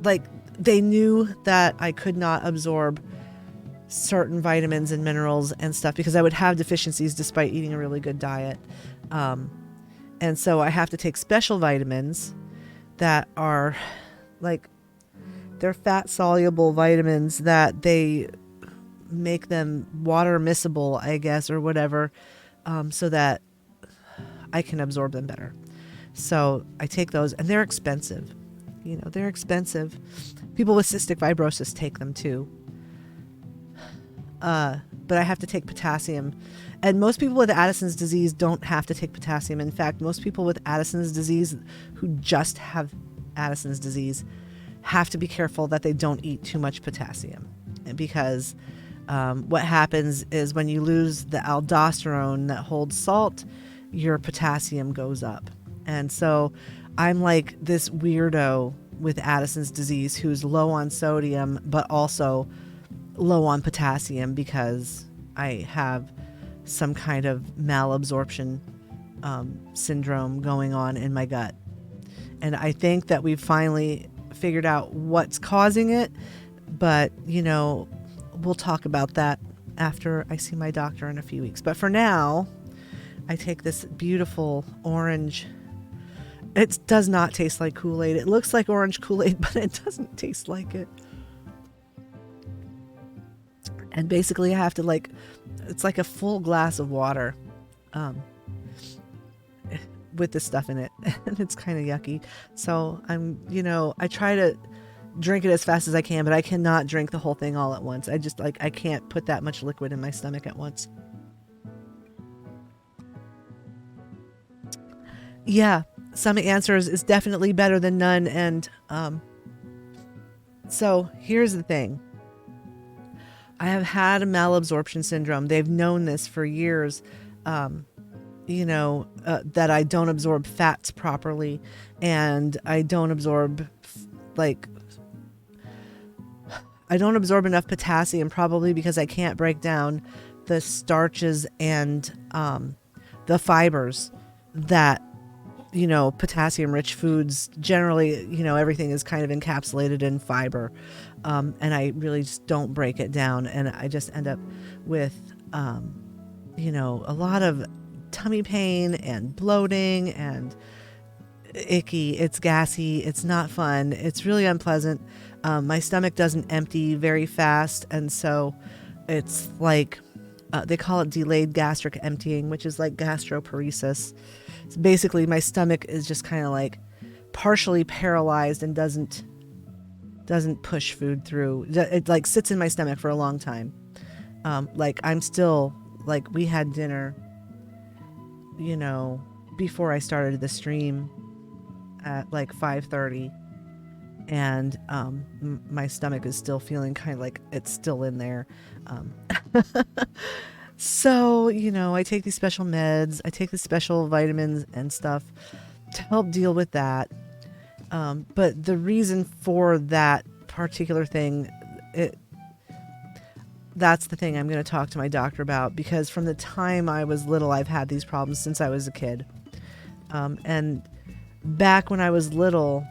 like, they knew that I could not absorb certain vitamins and minerals and stuff because I would have deficiencies despite eating a really good diet. And so I have to take special vitamins that are like, they're fat soluble vitamins that they make them water miscible, I guess, or whatever, so that I can absorb them better. So I take those, and they're expensive. You know, they're expensive. People with cystic fibrosis take them too. But I have to take potassium. And most people with Addison's disease don't have to take potassium. In fact, most people with Addison's disease who just have Addison's disease have to be careful that they don't eat too much potassium. Because what happens is when you lose the aldosterone that holds salt, your potassium goes up. And so I'm like this weirdo with Addison's disease who's low on sodium, but also low on potassium because I have some kind of malabsorption syndrome going on in my gut. And I think that we've finally figured out what's causing it, but, you know, we'll talk about that after I see my doctor in a few weeks. But for now, I take this beautiful orange. It does not taste like Kool-Aid. It looks like orange Kool-Aid, but it doesn't taste like it. And basically I have to, like, it's like a full glass of water with this stuff in it. And it's kind of yucky. So I'm, you know, I try to drink it as fast as I can, but I cannot drink the whole thing all at once. I just, like, I can't put that much liquid in my stomach at once. Yeah, some answers is definitely better than none. And so here's the thing. I have had a malabsorption syndrome. They've known this for years, you know, that I don't absorb fats properly, and I don't absorb, like, I don't absorb enough potassium, probably because I can't break down the starches and the fibers that, you know, potassium rich foods generally, you know, everything is kind of encapsulated in fiber. And I really just don't break it down. And I just end up with, you know, a lot of tummy pain and bloating and icky. It's gassy. It's not fun. It's really unpleasant. My stomach doesn't empty very fast. And so it's like, they call it delayed gastric emptying, which is like gastroparesis. So basically my stomach is just kind of like partially paralyzed and doesn't push food through. It like sits in my stomach for a long time. Like I'm still, like, we had dinner, you know, before I started the stream at like 5:30, and my stomach is still feeling kind of like it's still in there. So, you know, I take these special meds, I take the special vitamins and stuff to help deal with that. But the reason for that particular thing, that's the thing I'm going to talk to my doctor about, because from the time I was little, I've had these problems since I was a kid. And back when I was little,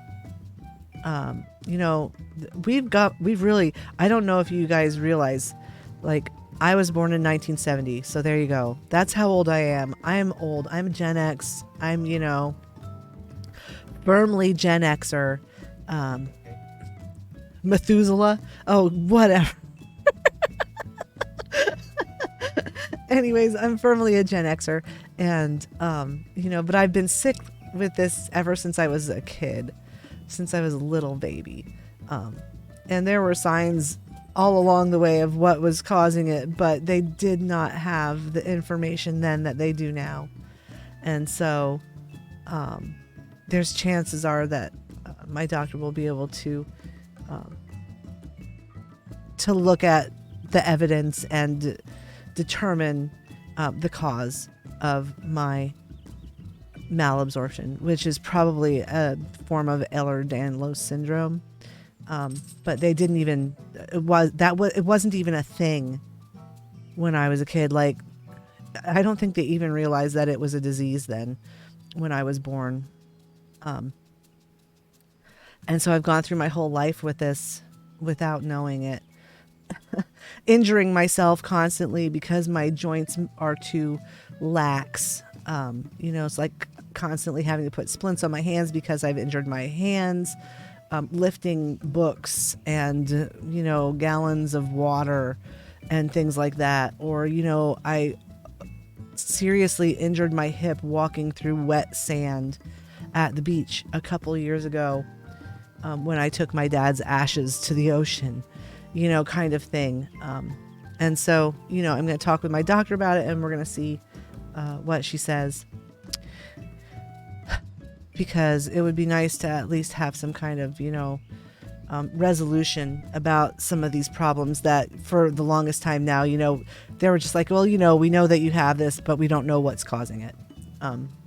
you know, we've really, I don't know if you guys realize, like, I was born in 1970. So there you go. That's how old I am. I am old. I'm Gen X. I'm, you know, firmly Gen Xer. Methuselah. Oh, whatever. Anyways, I'm firmly a Gen Xer, and but I've been sick with this ever since I was a kid, since I was a little baby. And there were signs all along the way of what was causing it, but they did not have the information then that they do now. And so there's chances are that my doctor will be able to look at the evidence and determine the cause of my malabsorption, which is probably a form of Ehlers-Danlos syndrome. But they didn't even, it wasn't even a thing when I was a kid. Like, I don't think they even realized that it was a disease then when I was born. And so I've gone through my whole life with this without knowing it. Injuring myself constantly because my joints are too lax. It's like constantly having to put splints on my hands because I've injured my hands. Lifting books and, gallons of water and things like that. Or, I seriously injured my hip walking through wet sand at the beach a couple years ago when I took my dad's ashes to the ocean, kind of thing. And so, I'm going to talk with my doctor about it, and we're going to see what she says. Because it would be nice to at least have some kind of, resolution about some of these problems that for the longest time now, they were just like, well, we know that you have this, but we don't know what's causing it.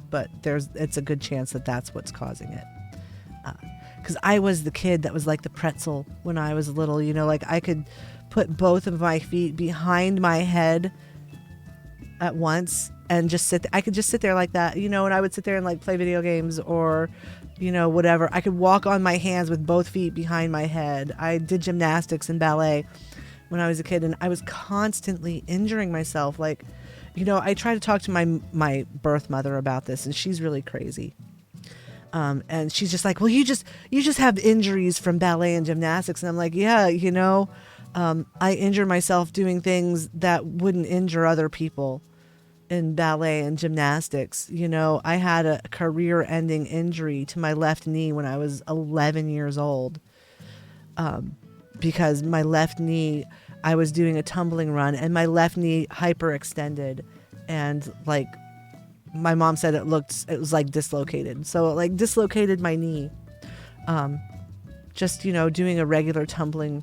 But it's a good chance that that's what's causing it. Because I was the kid that was like the pretzel when I was little, like I could put both of my feet behind my head at once and just I could just sit there like that, and I would sit there and like play video games or, whatever. I could walk on my hands with both feet behind my head. I did gymnastics and ballet when I was a kid, and I was constantly injuring myself. Like, I try to talk to my birth mother about this, and she's really crazy. And she's just like, well, you just have injuries from ballet and gymnastics. And I'm like, yeah, I injured myself doing things that wouldn't injure other people in ballet and gymnastics. I had a career-ending injury to my left knee when I was 11 years old, because my left knee, I was doing a tumbling run and my left knee hyperextended, and like my mom said, it was like dislocated. So it like dislocated my knee, just doing a regular tumbling,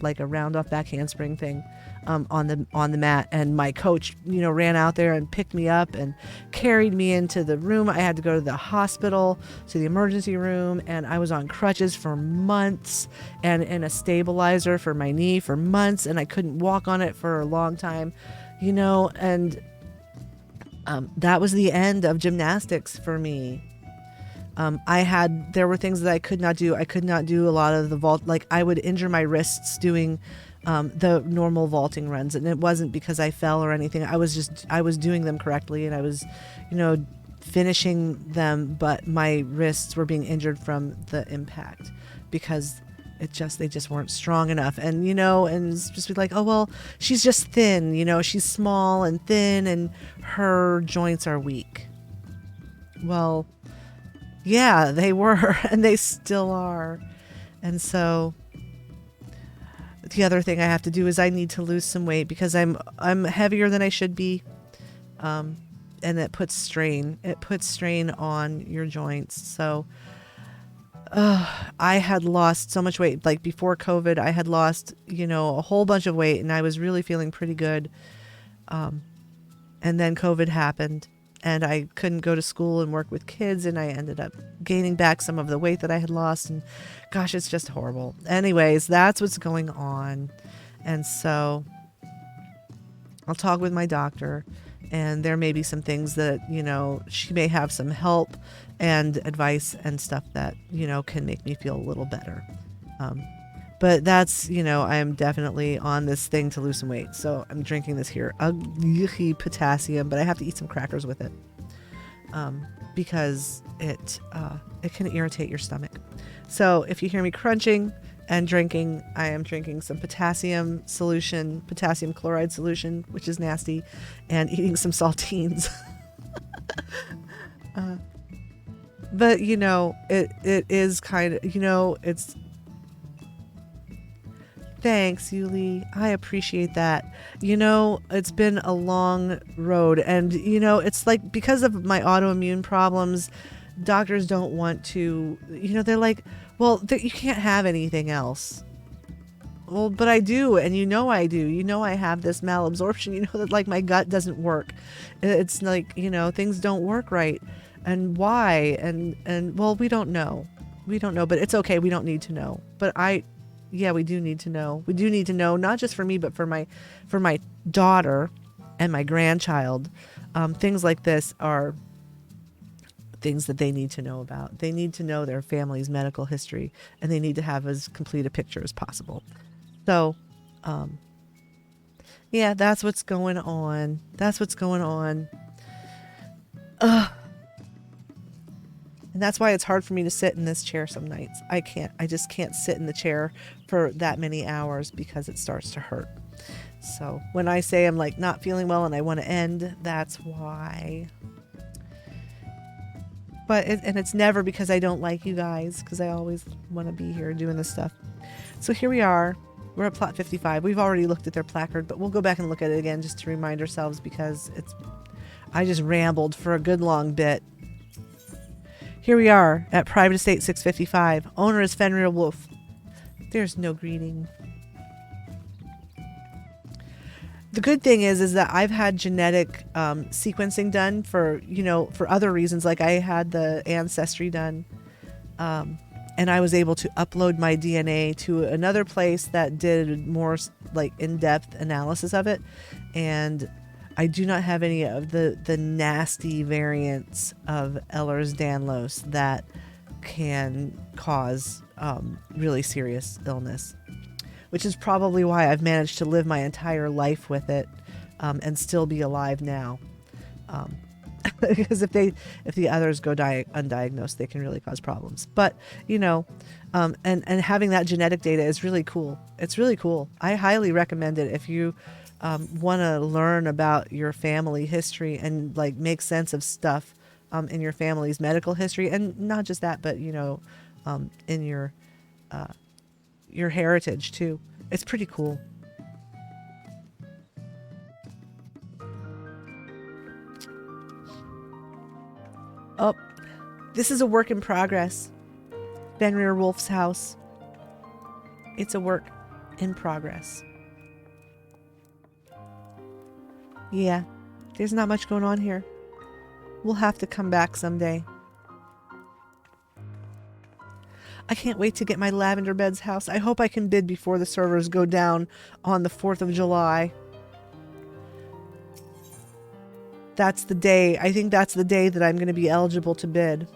like a round off back handspring thing on the mat. And my coach ran out there and picked me up and carried me into the room. I had to go to the hospital, to the emergency room, and I was on crutches for months and in a stabilizer for my knee for months, and I couldn't walk on it for a long time, and that was the end of gymnastics for me. There were things that I could not do. I could not do a lot of the vault. Like, I would injure my wrists doing the normal vaulting runs, and it wasn't because I fell or anything. I was doing them correctly, and I was, finishing them, but my wrists were being injured from the impact because they just weren't strong enough. And, and it's just be like, oh, well, she's just thin, she's small and thin and her joints are weak. Well, yeah, they were, and they still are. And so the other thing I have to do is I need to lose some weight because I'm heavier than I should be. And it puts strain on your joints. So I had lost so much weight. Like before COVID, I had lost, a whole bunch of weight, and I was really feeling pretty good. And then COVID happened, and I couldn't go to school and work with kids, and I ended up gaining back some of the weight that I had lost. And gosh, it's just horrible. Anyways, that's what's going on. And so I'll talk with my doctor, and there may be some things that, she may have some help and advice and stuff that, can make me feel a little better. But that's, I am definitely on this thing to lose some weight. So I'm drinking this here, ugly potassium, but I have to eat some crackers with it, because it can irritate your stomach. So if you hear me crunching and drinking. I am drinking some potassium solution, potassium chloride solution, which is nasty, and eating some saltines. But it is kind of, it's. Thanks, Yuli. I appreciate that. It's been a long road, and it's like because of my autoimmune problems, doctors don't want to. They're like, well, you can't have anything else. Well, but I do, and I do. I have this malabsorption. That like my gut doesn't work. It's like things don't work right, and why? And well, we don't know. We don't know, but it's okay. We don't need to know. But yeah, we do need to know. We do need to know, not just for me, but for my daughter and my grandchild. Things like this are things that they need to know about. They need to know their family's medical history, and they need to have as complete a picture as possible. So, yeah, that's what's going on. That's what's going on. And that's why it's hard for me to sit in this chair some nights. I just can't sit in the chair for that many hours because it starts to hurt. So when I say I'm like not feeling well and I want to end, that's why. But it's never because I don't like you guys, because I always want to be here doing this stuff. So here we are. We're at plot 55. We've already looked at their placard, but we'll go back and look at it again just to remind ourselves, because I just rambled for a good long bit. Here we are at Private Estate 655. Owner is Fenrir Wolf. There's no greeting. The good thing is that I've had genetic sequencing done for other reasons. Like I had the ancestry done, and I was able to upload my DNA to another place that did more like in-depth analysis of it, and I do not have any of the nasty variants of Ehlers-Danlos that can cause really serious illness, which is probably why I've managed to live my entire life with it and still be alive now. Because if the others go undiagnosed, they can really cause problems. But and having that genetic data is really cool. It's really cool. I highly recommend it if you want to learn about your family history and like make sense of stuff in your family's medical history, and not just that, but in your heritage too. It's pretty cool. Oh, this is a work in progress. Fenrir Wolf's house. It's a work in progress. Yeah, there's not much going on here. We'll have to come back someday. I can't wait to get my Lavender Bed's house. I hope I can bid before the servers go down on the 4th of July. That's the day. I think that's the day that I'm going to be eligible to bid.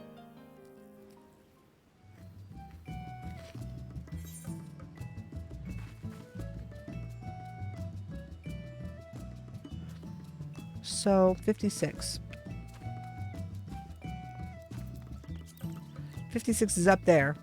So 56. 56 is up there.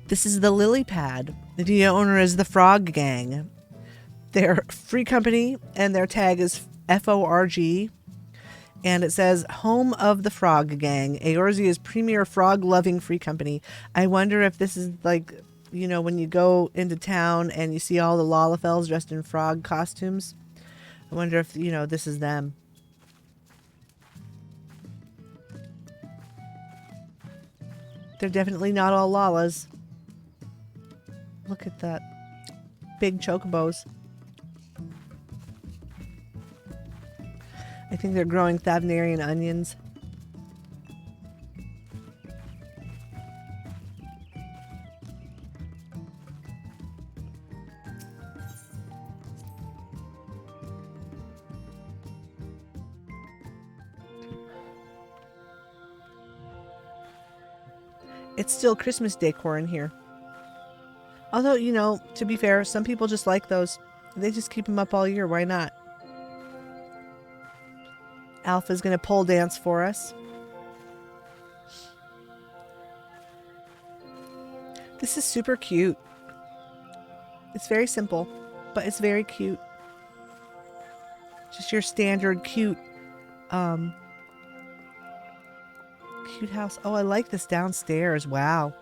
This is the Lily Pad. The owner is the Frog Gang. They're free company, and their tag is FORG. And it says, Home of the Frog Gang. Eorzea's premier frog-loving free company. I wonder if this is like, when you go into town and you see all the Lalafels dressed in frog costumes. I wonder if, this is them. They're definitely not all Lalas. Look at that. Big chocobos. I think they're growing Thavnarian onions. It's still Christmas decor in here. Although, you know, to be fair, some people just like those. They just keep them up all year. Why not? Alpha's going to pole dance for us. This is super cute. It's very simple, but it's very cute. Just your standard cute cute house. Oh, I like this downstairs. Wow.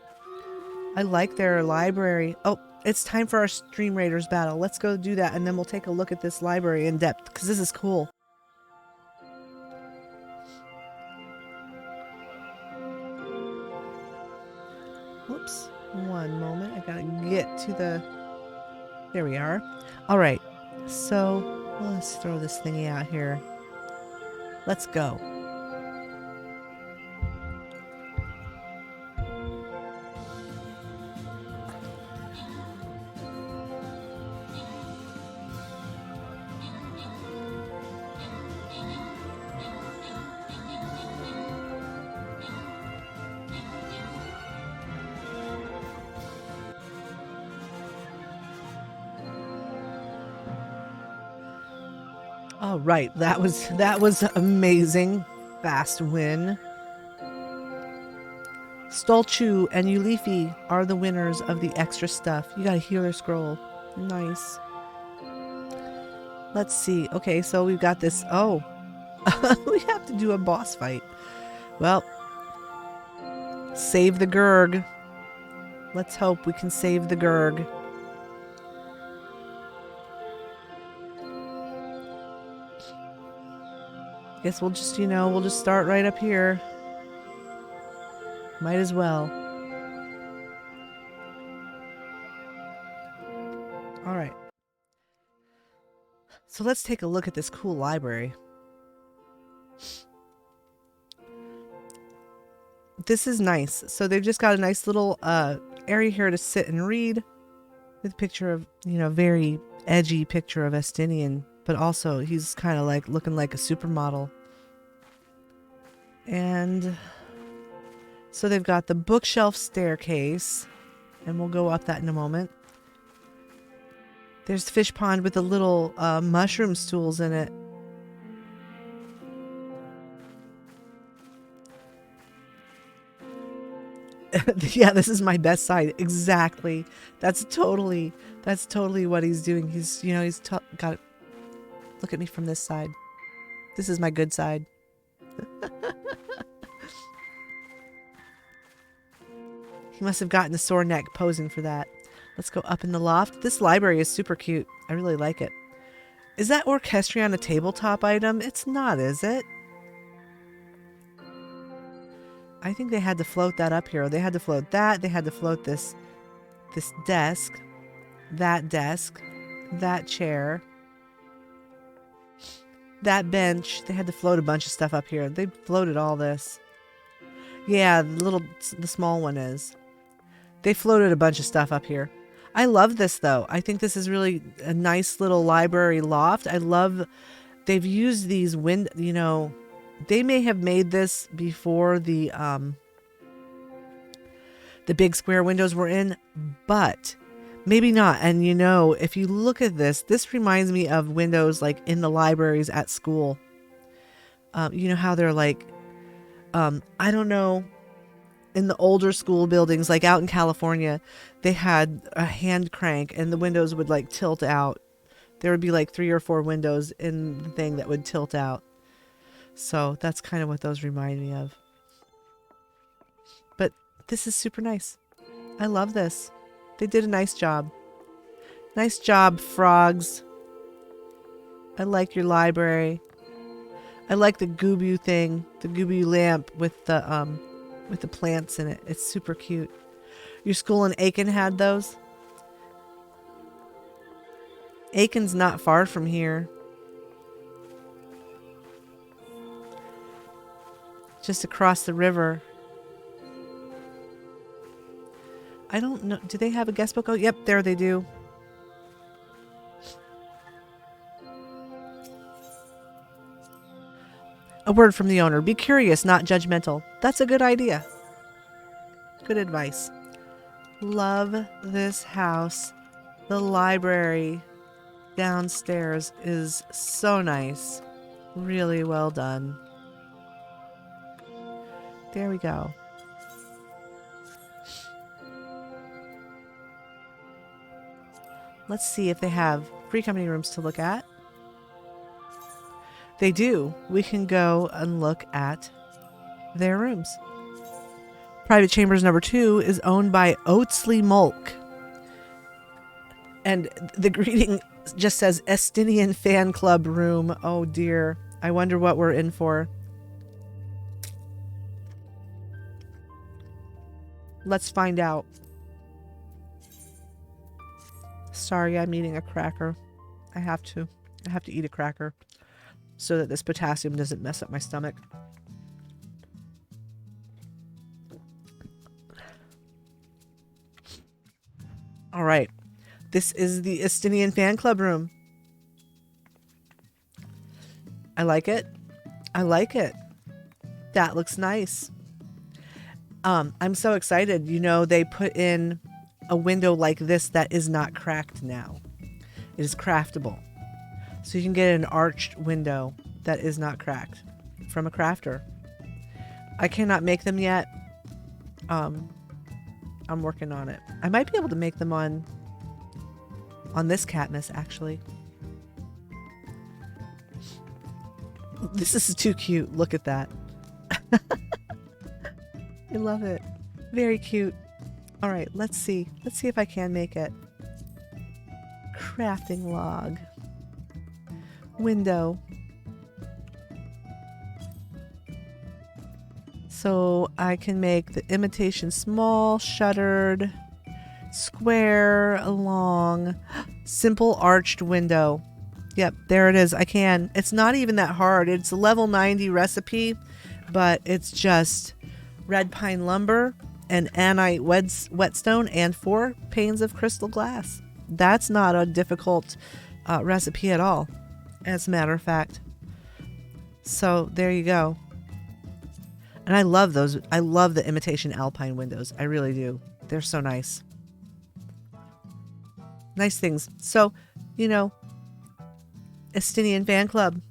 I like their library. Oh, it's time for our Stream Raiders battle. Let's go do that, and then we'll take a look at this library in depth, because this is cool. Whoops. One moment. I gotta get to the... There we are. All right. So, let's throw this thingy out here. Let's go. All right, that was amazing. Fast win. Stolchu and Ulifi are the winners of the extra stuff. You got a healer scroll. Nice. Let's see. Okay, so we've got this. Oh, we have to do a boss fight. Well, save the Gurg. Let's hope we can save the Gurg. Guess we'll just, you know, we'll just start right up here. Might as well. All right. So let's take a look at this cool library. This is nice. So they've just got a nice little area here to sit and read, with a picture of, you know, very edgy picture of Estinian, but also he's kind of like looking like a supermodel. And so they've got the bookshelf staircase, and we'll go up that in a moment. There's the fish pond with the little mushroom stools in it. Yeah, this is my best side. Exactly. That's totally what he's doing. He's, you know, he's got it. Look at me from this side. This is my good side. He must have gotten a sore neck posing for that. Let's go up in the loft. This library is super cute. I really like it. Is that orchestrion a tabletop item? It's not, is it? I think they had to float that up here. They had to float that. They had to float this desk, that chair, that bench. They had to float a bunch of stuff up here. They floated all this. Yeah, the small one is. They floated a bunch of stuff up here. I love this though. I think this is really a nice little library loft. I love they've used these you know, they may have made this before the big square windows were in, but maybe not. And you know, if you look at this reminds me of windows like in the libraries at school. You know how they're like, I don't know, in the older school buildings, like out in California, they had a hand crank and the windows would like tilt out. There would be like 3 or 4 windows in the thing that would tilt out. So that's kind of what those remind me of. But this is super nice. I love this. They did a nice job. Nice job, frogs. I like your library. I like the Gubu thing, the Gubu lamp with the plants in it. It's super cute. Your school in Aiken had those? Aiken's not far from here. Just across the river. I don't know. Do they have a guest book? Oh, yep, there they do. A word from the owner. Be curious, not judgmental. That's a good idea. Good advice. Love this house. The library downstairs is so nice. Really well done. There we go. Let's see if they have free company rooms to look at. They do. We can go and look at their rooms. Private Chambers number 2 is owned by Oatsley Mulk. And the greeting just says Estinian Fan Club Room. Oh dear. I wonder what we're in for. Let's find out. Sorry, I'm eating a cracker. I have to eat a cracker so that this potassium doesn't mess up my stomach. All right. This is the Estinian Fan Club room. I like it. I like it. That looks nice. I'm so excited. You know, they put in a window like this that is not cracked now. It is craftable. So you can get an arched window that is not cracked from a crafter. I cannot make them yet. I'm working on it. I might be able to make them on this Katniss, actually. This is too cute. Look at that. I love it. Very cute. All right, let's see. Let's see if I can make it. Crafting log. Window. So I can make the imitation small, shuttered, square, long, simple arched window. Yep, there it is. I can. It's not even that hard. It's a level 90 recipe, but it's just red pine lumber and anite whetstone and 4 panes of crystal glass. That's not a difficult recipe at all, as a matter of fact. So there you go. And I love those. I love the imitation alpine windows. I really do. They're so nice. Nice things. So, you know, Estinian Fan Club.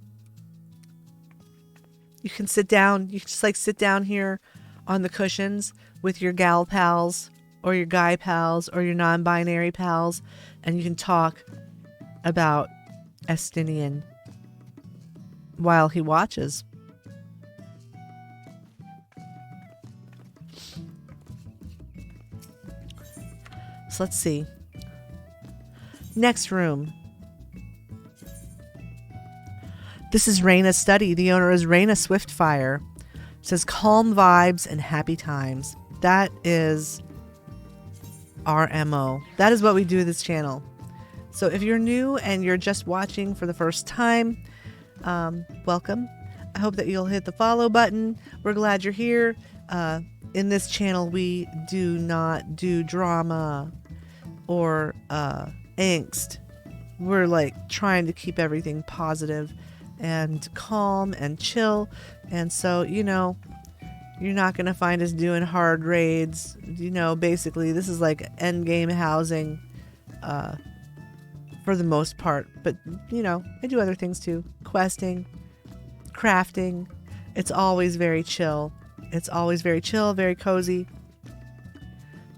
You can sit down. You can just like sit down here on the cushions with your gal pals or your guy pals or your non-binary pals, and you can talk about Estinian while he watches. So let's see. Next room. This is Raina's study. The owner is Raina Swiftfire. It says calm vibes and happy times. That is our MO. That is what we do with this channel. So if you're new and you're just watching for the first time, welcome. I hope that you'll hit the follow button. We're glad you're here. In this channel, we do not do drama or angst. We're like trying to keep everything positive and calm and chill. And so, you know, you're not going to find us doing hard raids. You know, basically this is like end game housing for the most part. But, you know, I do other things too. Questing, crafting. It's always very chill. It's always very chill, very cozy.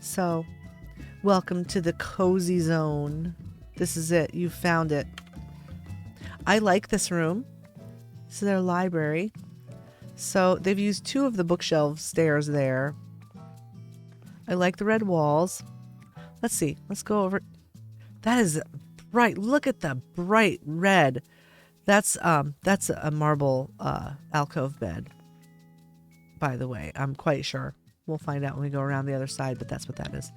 So, welcome to the cozy zone. This is it. You found it. I like this room. This is their library. So they've used 2 of the bookshelf stairs there. I like the red walls. Let's see. Let's go over. That is bright. Look at the bright red. That's a marble alcove bed. By the way, I'm quite sure. We'll find out when we go around the other side, but that's what that is.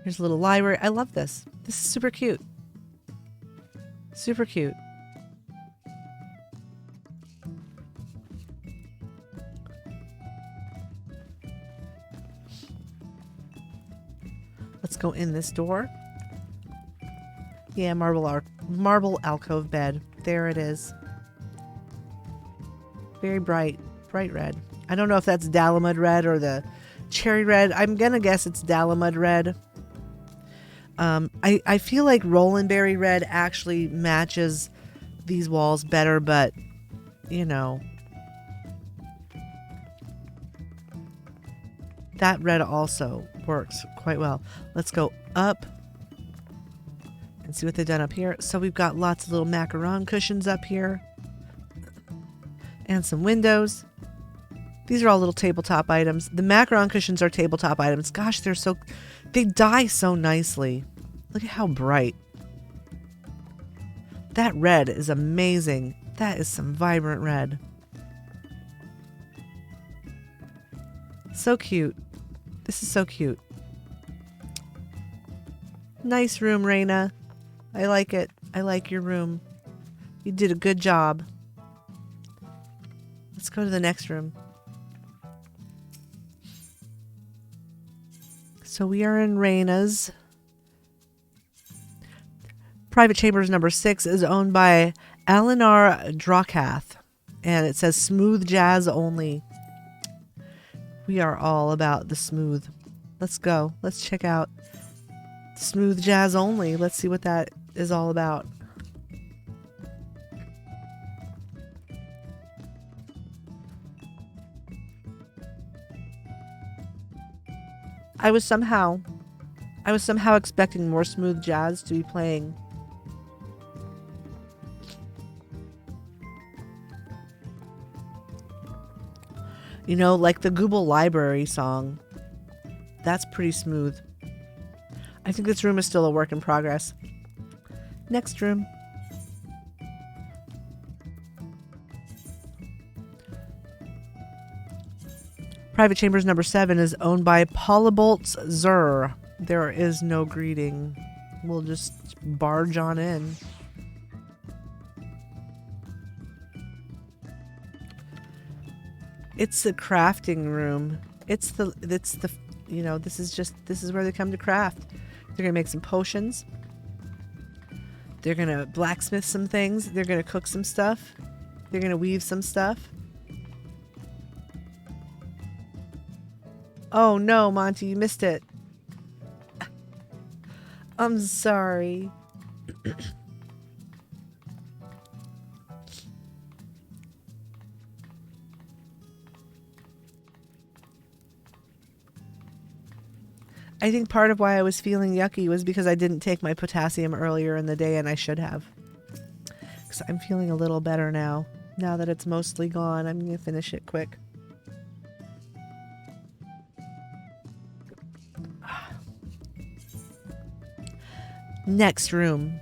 Here's a little library. I love this. This is super cute. Super cute. Let's go in this door. Yeah, marble alcove bed. There it is. Very bright red. I don't know if that's Dalamud red or the cherry red. I'm gonna guess it's Dalamud red. I feel like Roland Berry red actually matches these walls better, but you know, that red also works quite well. Let's go up and see what they've done up here. So we've got lots of little macaron cushions up here and some windows. These are all little tabletop items. The macaron cushions are tabletop items. Gosh, they dye so nicely. Look at how bright. That red is amazing. That is some vibrant red. So cute. This is so cute. Nice room, Raina. I like it. I like your room. You did a good job. Let's go to the next room. So we are in Raina's. Private Chambers number 6 is owned by Alinar Drokath. And it says smooth jazz only. We are all about the smooth. Let's go. Let's check out smooth jazz only. Let's see what that is all about. I was somehow expecting more smooth jazz to be playing. You know, like the Google Library song. That's pretty smooth. I think this room is still a work in progress. Next room. Private Chambers number 7 is owned by Paulaboltz Zur. There is no greeting. We'll just barge on in. It's the crafting room. It's the you know, this is where they come to craft. They're gonna make some potions. They're gonna blacksmith some things. They're gonna cook some stuff. They're gonna weave some stuff. Oh no, Monty, you missed it. I'm sorry. I think part of why I was feeling yucky was because I didn't take my potassium earlier in the day, and I should have. Because I'm feeling a little better now. Now that it's mostly gone, I'm going to finish it quick. Next room.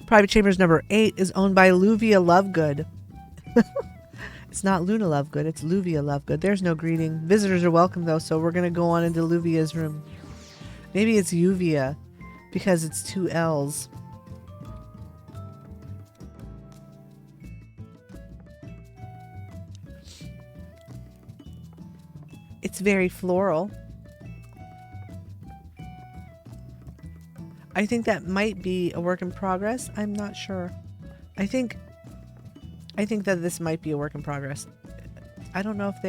Private Chambers number 8 is owned by Luvia Lovegood. It's not Luna Lovegood, it's Luvia Lovegood. There's no greeting. Visitors are welcome though, so we're going to go on into Luvia's room. Maybe it's Uvia because it's 2 L's. It's very floral. I think that might be a work in progress. I'm not sure. I think that this might be a work in progress. I don't know if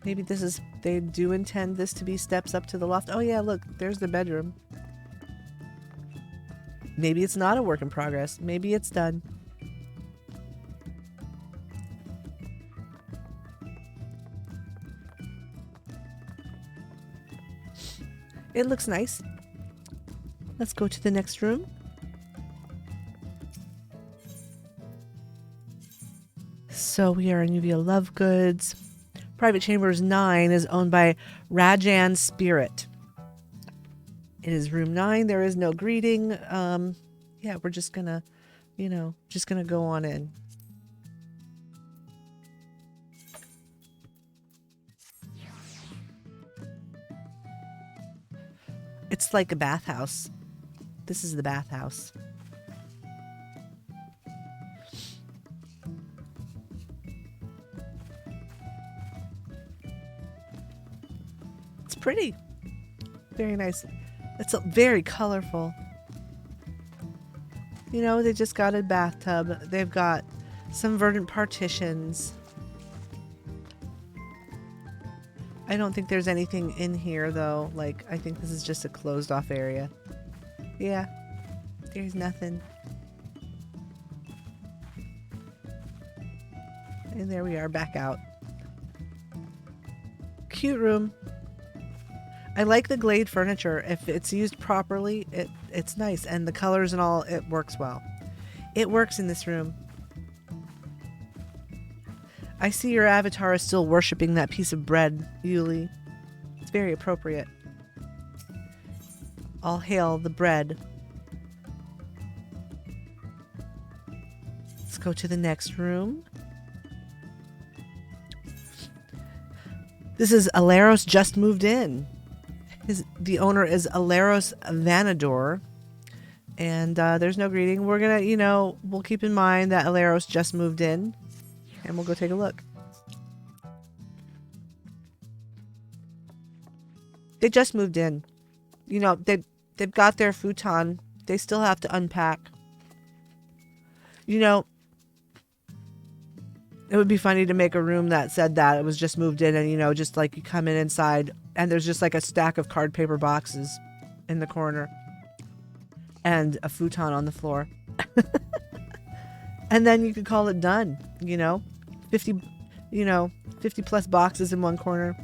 maybe they do intend this to be steps up to the loft. Oh yeah, look, there's the bedroom. Maybe it's not a work in progress. Maybe it's done. It looks nice. Let's go to the next room. So we are in Uvia Lovegoods. Private Chambers 9 is owned by Rajan Spirit. It is room 9. There is no greeting. Yeah, we're just gonna, go on in. It's like a bathhouse. This is the bathhouse. It's pretty. Very nice. It's very colorful. You know, they just got a bathtub. They've got some verdant partitions. I don't think there's anything in here though. Like, I think this is just a closed off area. Yeah, there's nothing. And there we are, back out. Cute room. I like the Glade furniture. If it's used properly, it's nice. And the colors and all, it works well. It works in this room. I see your avatar is still worshipping that piece of bread, Yuli. It's very appropriate. All hail the bread. Let's go to the next room. This is Aleros just moved in. The owner is Aleros Vanador. And there's no greeting. We're going to, we'll keep in mind that Aleros just moved in. And we'll go take a look. They just moved in. They've got their futon. They still have to unpack. It would be funny to make a room that said that it was just moved in and, just like you come in inside and there's just like a stack of card paper boxes in the corner and a futon on the floor. And then you could call it done, 50 plus boxes in one corner.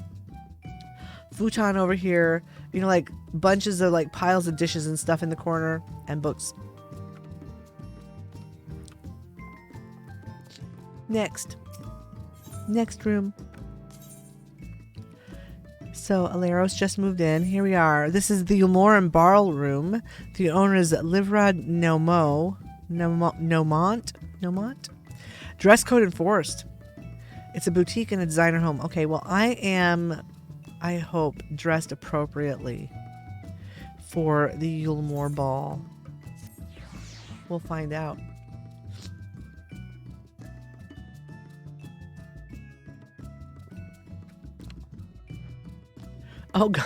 Futon over here, like bunches of like piles of dishes and stuff in the corner and books. Next room. So Aleros just moved in. Here we are. This is the Umoran Barl room. The owner is Livrad Nomont. Dress code enforced. It's a boutique and a designer home. Okay, well, I hope, dressed appropriately for the Yulmore Ball. We'll find out. Oh, God.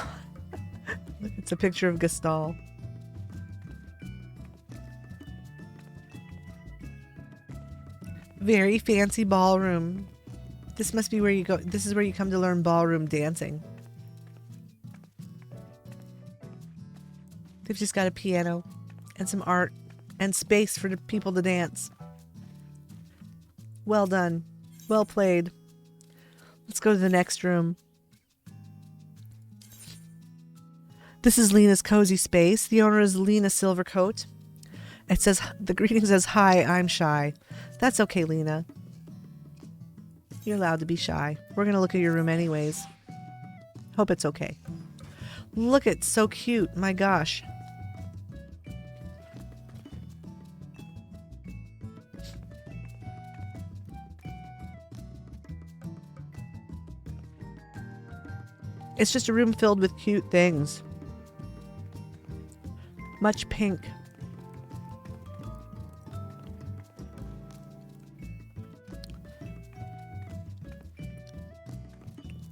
It's a picture of Gastal. Very fancy ballroom. This must be where you go. This is where you come to learn ballroom dancing. They've just got a piano and some art and space for the people to dance. Well done. Well played. Let's go to the next room. This is Lena's cozy space. The owner is Lena Silvercoat. It says, the greeting says, "Hi, I'm shy." That's okay, Lena. You're allowed to be shy. We're going to look at your room anyways. Hope it's okay. Look, it's so cute. My gosh. It's just a room filled with cute things. Much pink.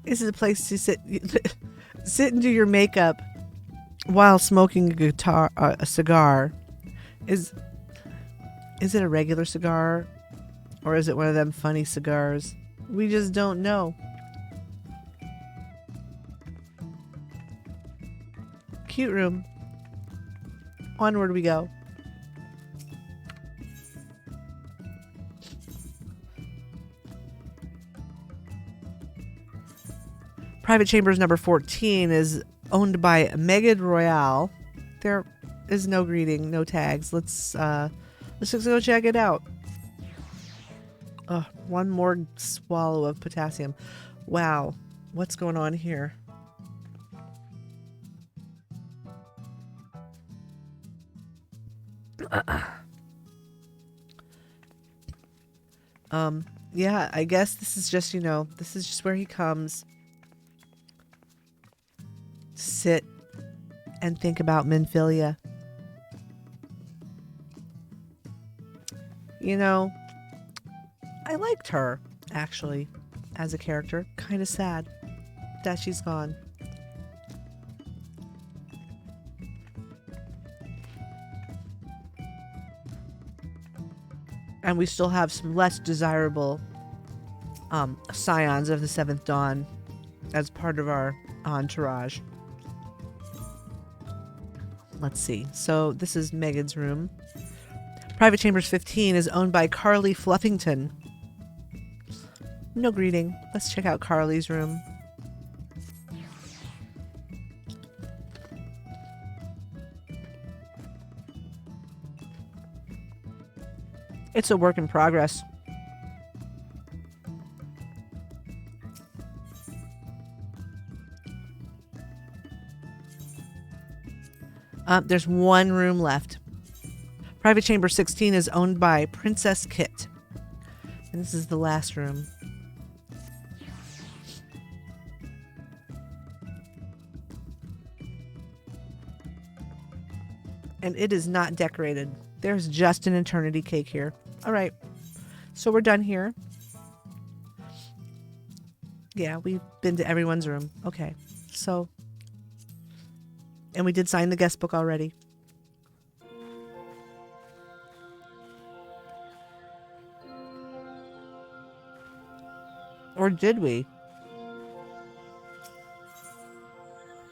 This is a place to sit and do your makeup while smoking a cigar. Is it a regular cigar or is it one of them funny cigars? We just don't know. Cute room. Onward we go. Private Chambers number 14 is owned by Megad Royale. There is no greeting, no tags. Let's just go check it out. One more swallow of potassium. Wow, what's going on here? Yeah, I guess this is just, this is just where he comes. Sit and think about Minfilia. I liked her, actually, as a character. Kind of sad that she's gone. And we still have some less desirable scions of the Seventh Dawn as part of our entourage. Let's see. So this is Megan's room. Private Chambers 15 is owned by Carly Fluffington. No greeting. Let's check out Carly's room. It's a work in progress. There's one room left. Private Chamber 16 is owned by Princess Kit. And this is the last room. And it is not decorated. There's just an eternity cake here. All right. So we're done here. Yeah, we've been to everyone's room. Okay. So, and we did sign the guest book already. Or did we?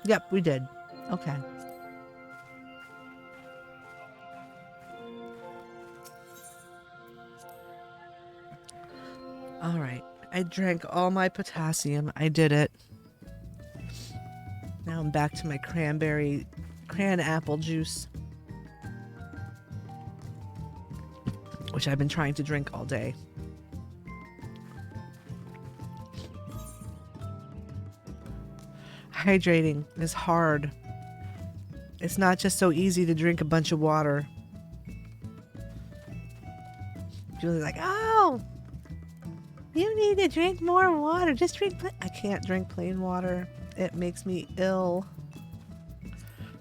Yep, we did. Okay. All right. I drank all my potassium. I did it. Now I'm back to my cran apple juice, which I've been trying to drink all day. Hydrating is hard. It's not just so easy to drink a bunch of water. Julie's like, oh, you need to drink more water. Just drink. I can't drink plain water. It makes me ill.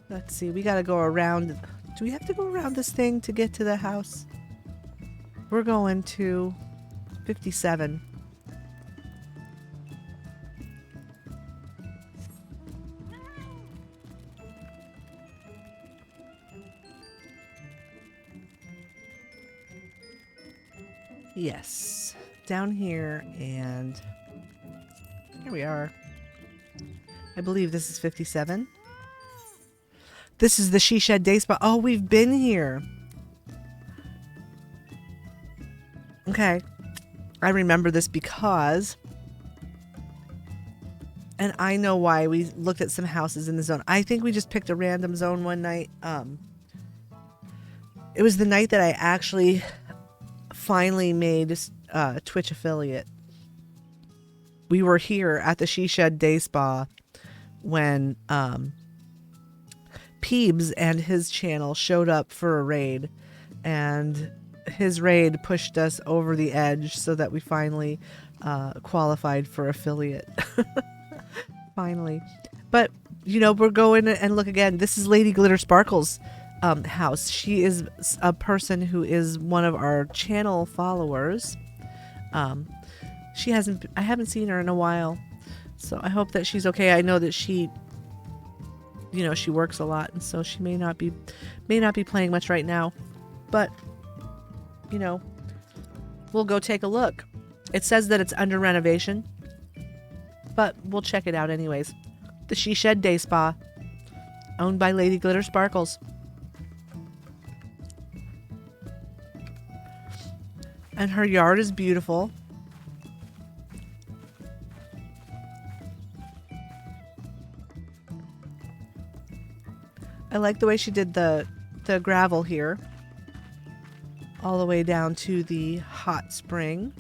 Let's see. We got to go around. Do we have to go around this thing to get to the house? We're going to 57. Yes, down here, and here we are. I believe this is 57. This is the She Shed Day Spa. Oh, we've been here. Okay. I remember this because, and I know why we looked at some houses in the zone. I think we just picked a random zone one night. It was the night that I actually finally made a Twitch affiliate. We were here at the She Shed Day Spa when Peebs and his channel showed up for a raid, and his raid pushed us over the edge so that we finally qualified for affiliate. Finally. But you know, we're going and look again. This is Lady Glitter Sparkle's house. She is a person who is one of our channel followers. I haven't seen her in a while, so I hope that she's okay. I know that she works a lot, and so she may not be playing much right now, but we'll go take a look. It says that it's under renovation, but we'll check it out anyways. The She Shed Day Spa, owned by Lady Glitter Sparkles. And her yard is beautiful. I like the way she did the gravel here, all the way down to the hot spring.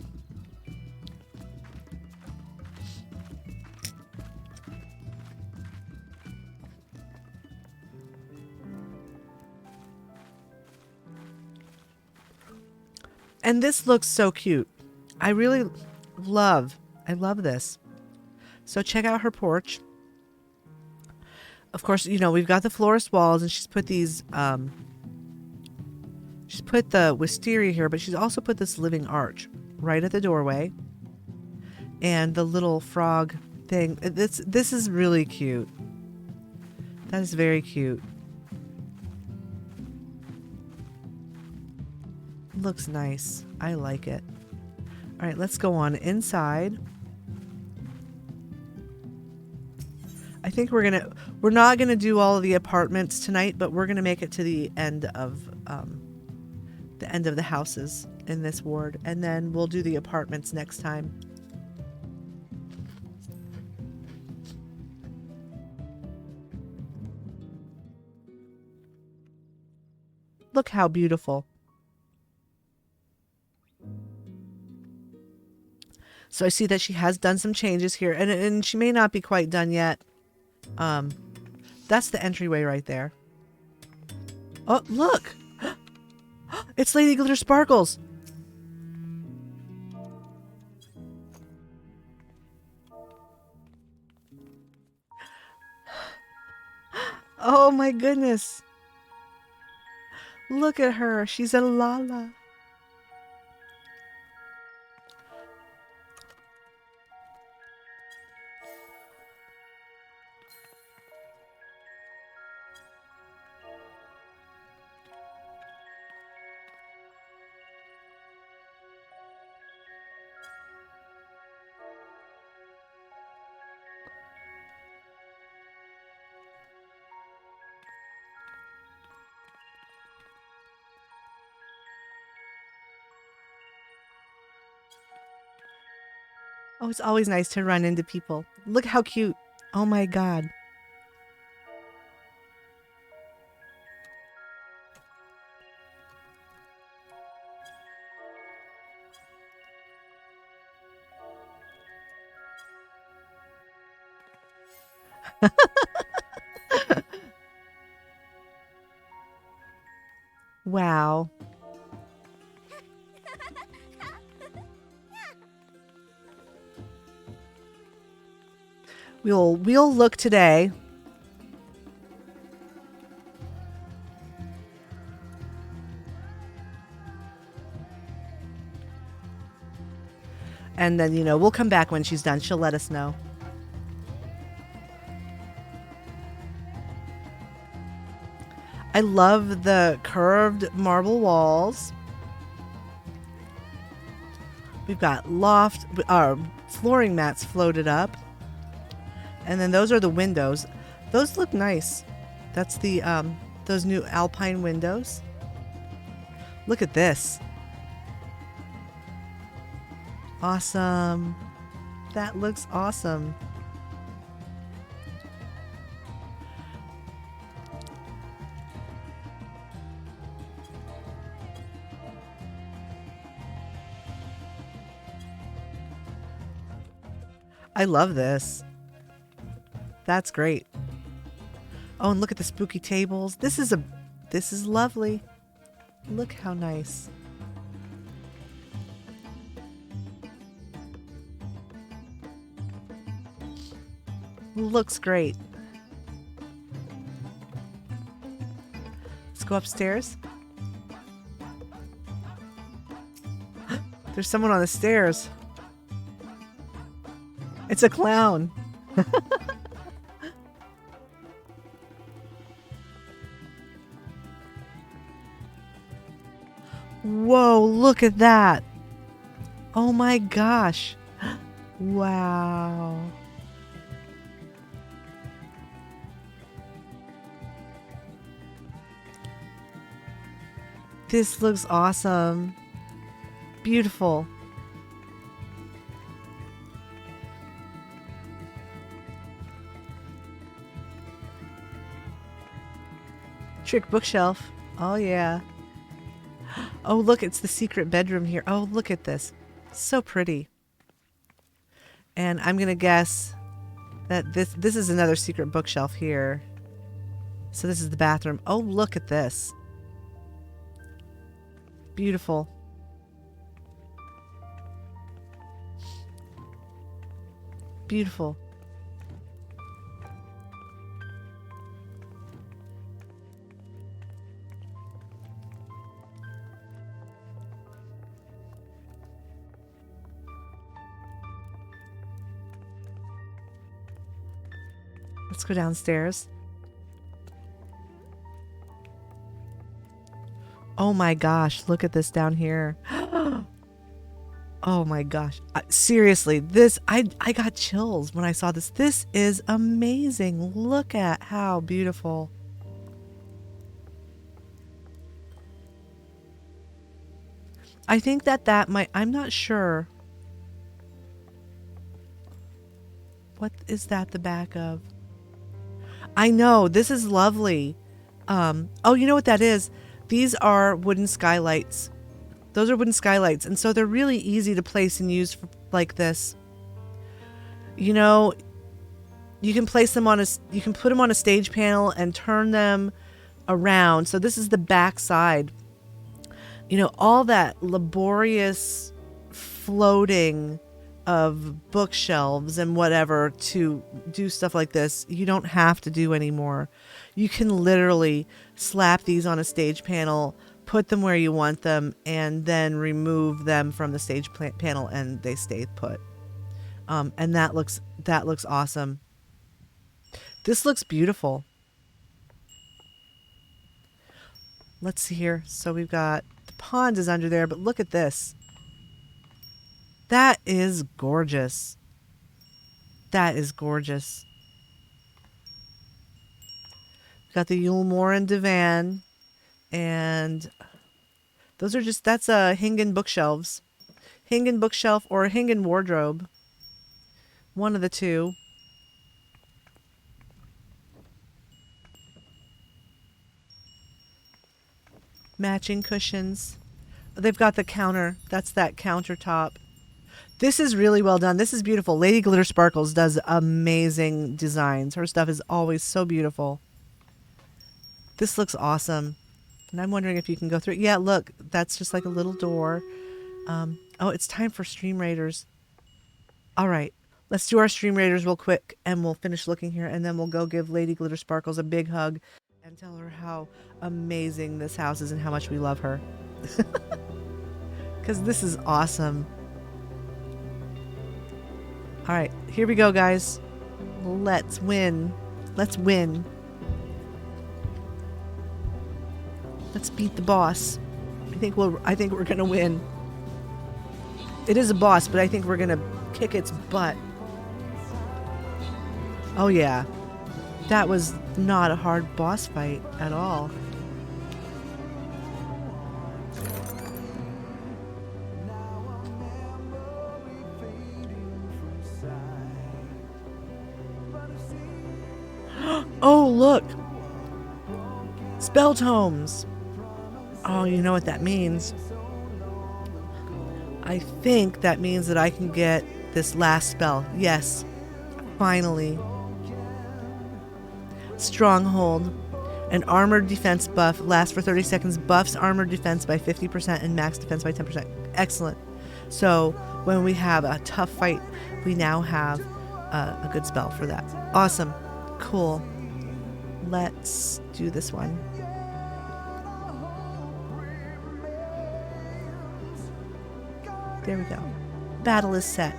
And this looks so cute. I love this. So check out her porch. Of course, we've got the florist walls, and she's put these, she's put the wisteria here, but she's also put this living arch right at the doorway. And the little frog thing. This is really cute. That is very cute. Looks nice. I like it. All right, let's go on inside. I think we're not gonna do all of the apartments tonight, but we're gonna make it to the end of the houses in this ward, and then we'll do the apartments next time. Look how beautiful. So I see that she has done some changes here, and she may not be quite done yet. That's the entryway right there. Oh, look! It's Lady Glitter Sparkles! Oh my goodness! Look at her. She's a Lala. Oh, it's always nice to run into people. Look how cute. Oh my god. Wow. We'll look today. And then, we'll come back when she's done. She'll let us know. I love the curved marble walls. We've got flooring mats floated up. And then those are the windows. Those look nice. That's the those new alpine windows. Look at this. Awesome. That looks awesome. I love this. That's great. Oh, and look at the spooky tables. This is lovely. Look how nice. Looks great. Let's go upstairs. There's someone on the stairs. It's a clown. Whoa, look at that. Oh my gosh. Wow. This looks awesome. Beautiful. Trick bookshelf. Oh yeah. Oh look, it's the secret bedroom here. Oh, look at this. So pretty. And I'm gonna guess that this is another secret bookshelf here. So this is the bathroom. Oh, look at this. Beautiful. Beautiful. Let's go downstairs. Oh my gosh, look at this down here. Oh my gosh. Seriously, this I got chills when I saw this. This is amazing. Look at how beautiful. I think that might, I'm not sure. What is that the back of? I know, this is lovely. Oh, you know what that is? These are wooden skylights. Those are wooden skylights, and so they're really easy to place and use for, like this. You know, you can place them on you can put them on a stage panel and turn them around. So this is the back side. You know, all that laborious floating of bookshelves and whatever to do stuff like this, you don't have to do anymore. You can literally slap these on a stage panel, put them where you want them, and then remove them from the stage panel, and they stay put. And that looks awesome. This looks beautiful. Let's see here. So we've got the pond is under there, but look at this. That is gorgeous. That is gorgeous. We've got the Yule Moran divan, and those are just, that's Hingen bookshelves. Hingen bookshelf or a Hingen wardrobe. One of the two. Matching cushions. They've got the counter. That's that countertop. This is really well done. This is beautiful. Lady Glitter Sparkles does amazing designs. Her stuff is always so beautiful. This looks awesome. And I'm wondering if you can go through. Yeah, look, that's just like a little door. Oh, it's time for Stream Raiders. All right, let's do our Stream Raiders real quick, and we'll finish looking here, and then we'll go give Lady Glitter Sparkles a big hug and tell her how amazing this house is and how much we love her. Because this is awesome. All right, here we go, guys. Let's win. Let's win. Let's beat the boss. I think we're gonna win. It is a boss, but I think we're gonna kick its butt. Oh yeah. That was not a hard boss fight at all. Oh, look! Spell tomes! Oh, you know what that means. I think that means that I can get this last spell. Yes. Finally. Stronghold. An armored defense buff lasts for 30 seconds. Buffs armored defense by 50% and max defense by 10%. Excellent. So when we have a tough fight, we now have a good spell for that. Awesome. Cool. Let's do this one. There we go. Battle is set.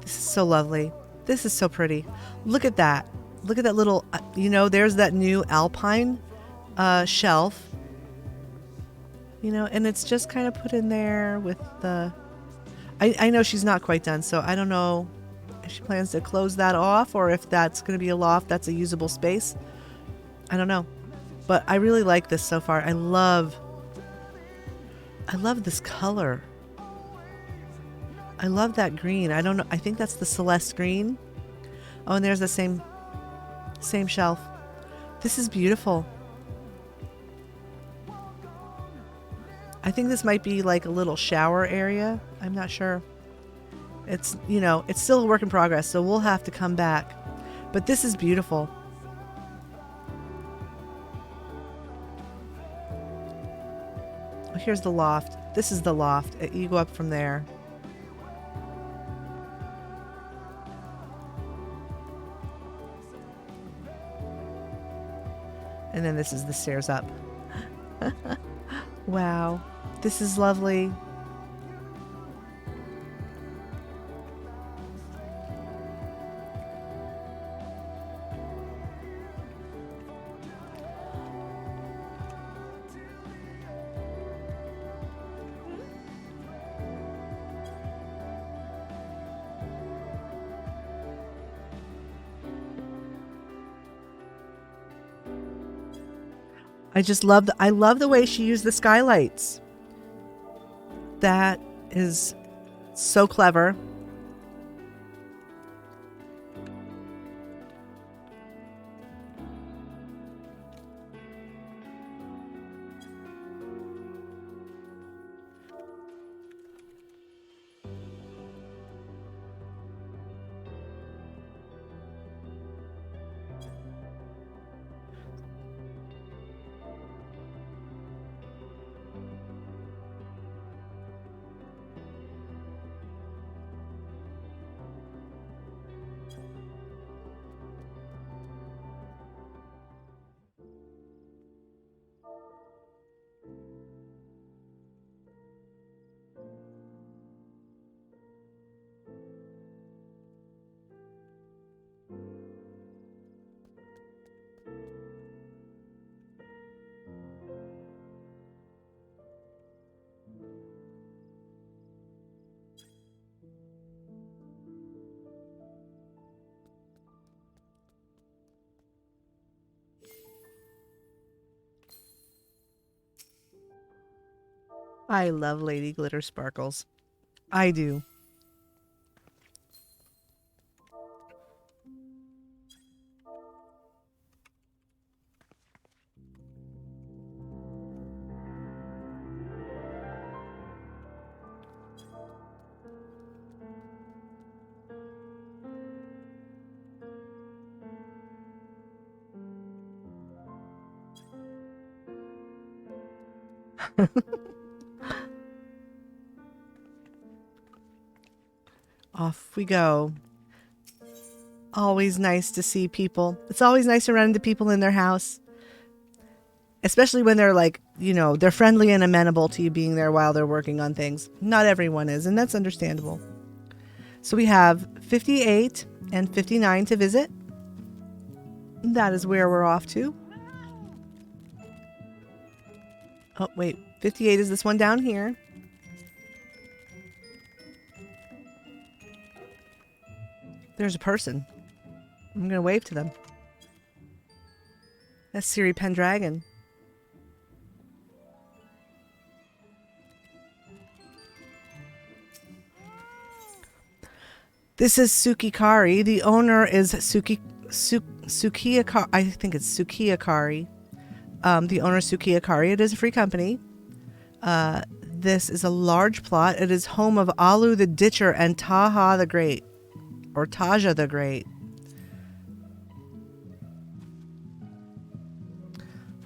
This is so lovely. This is so pretty. Look at that. Look at that little, you know, there's that new Alpine shelf. You know, and it's just kind of put in there with the... I know she's not quite done, so I don't know if she plans to close that off or if that's going to be a loft that's a usable space. I don't know. But I really like this so far. I love this color. I love that green. I don't know. I think that's the Celeste green. Oh, and there's the same shelf. This is beautiful. I think this might be like a little shower area. I'm not sure. It's, you know, it's still a work in progress, so we'll have to come back. But this is beautiful. Oh, here's the loft. This is the loft. You go up from there. And then this is the stairs up. Wow. This is lovely. I just love I love the way she used the skylights. That is so clever. I love Lady Glitter Sparkles. I do. Off we go. Always nice to see people. It's always nice to run into people in their house. Especially when they're like, you know, they're friendly and amenable to you being there while they're working on things. Not everyone is, and that's understandable. So we have 58 and 59 to visit. That is where we're off to. Oh, wait. 58 is this one down here. There's a person. I'm going to wave to them. That's Siri Pendragon. This is Sukikari. The owner is Sukiyakari. I think it's Sukiyakari. The owner is Sukiyakari. It is a free company. This is a large plot. It is home of Alu the Ditcher and Taha the Great. Or Taja the Great.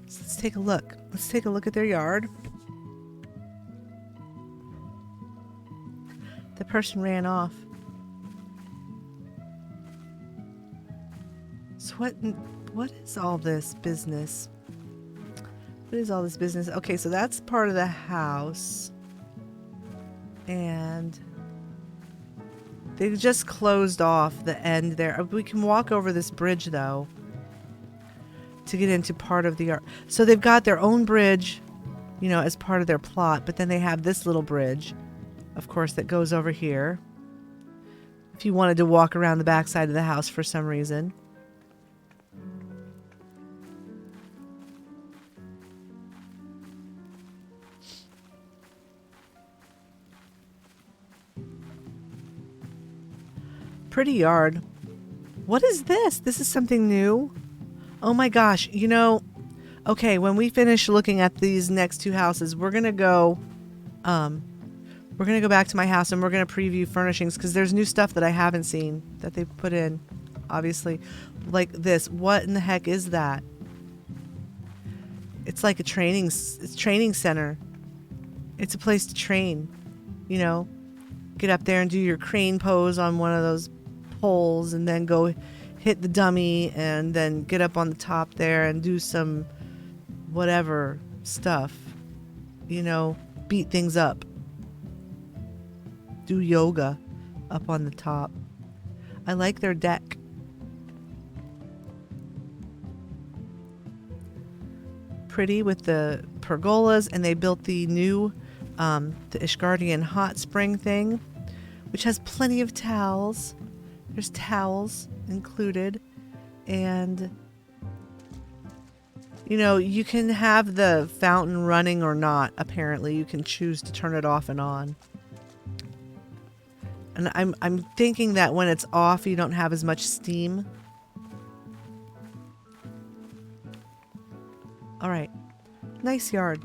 So let's take a look. Let's take a look at their yard. The person ran off. So what is all this business? What is all this business? Okay, so that's part of the house. And they just closed off the end there. We can walk over this bridge, though, to get into part of the yard. So they've got their own bridge, you know, as part of their plot. But then they have this little bridge, of course, that goes over here. If you wanted to walk around the backside of the house for some reason. Pretty yard. What is this? This is something new. Oh my gosh. You know, okay, when we finish looking at these next two houses, we're going to go back to my house and we're going to preview furnishings because there's new stuff that I haven't seen that they put in, obviously. Like this. What in the heck is that? It's like a training center. It's a place to train, you know. Get up there and do your crane pose on one of those poles and then go hit the dummy and then get up on the top there and do some whatever stuff, you know, beat things up, do yoga up on the top. I like their deck. Pretty with the pergolas, and they built the new the Ishgardian hot spring thing, which has plenty of towels. There's towels included. And You know, you can have the fountain running or not, apparently. You can choose to turn it off and on. And I'm thinking that when it's off, you don't have as much steam. All right. Nice yard.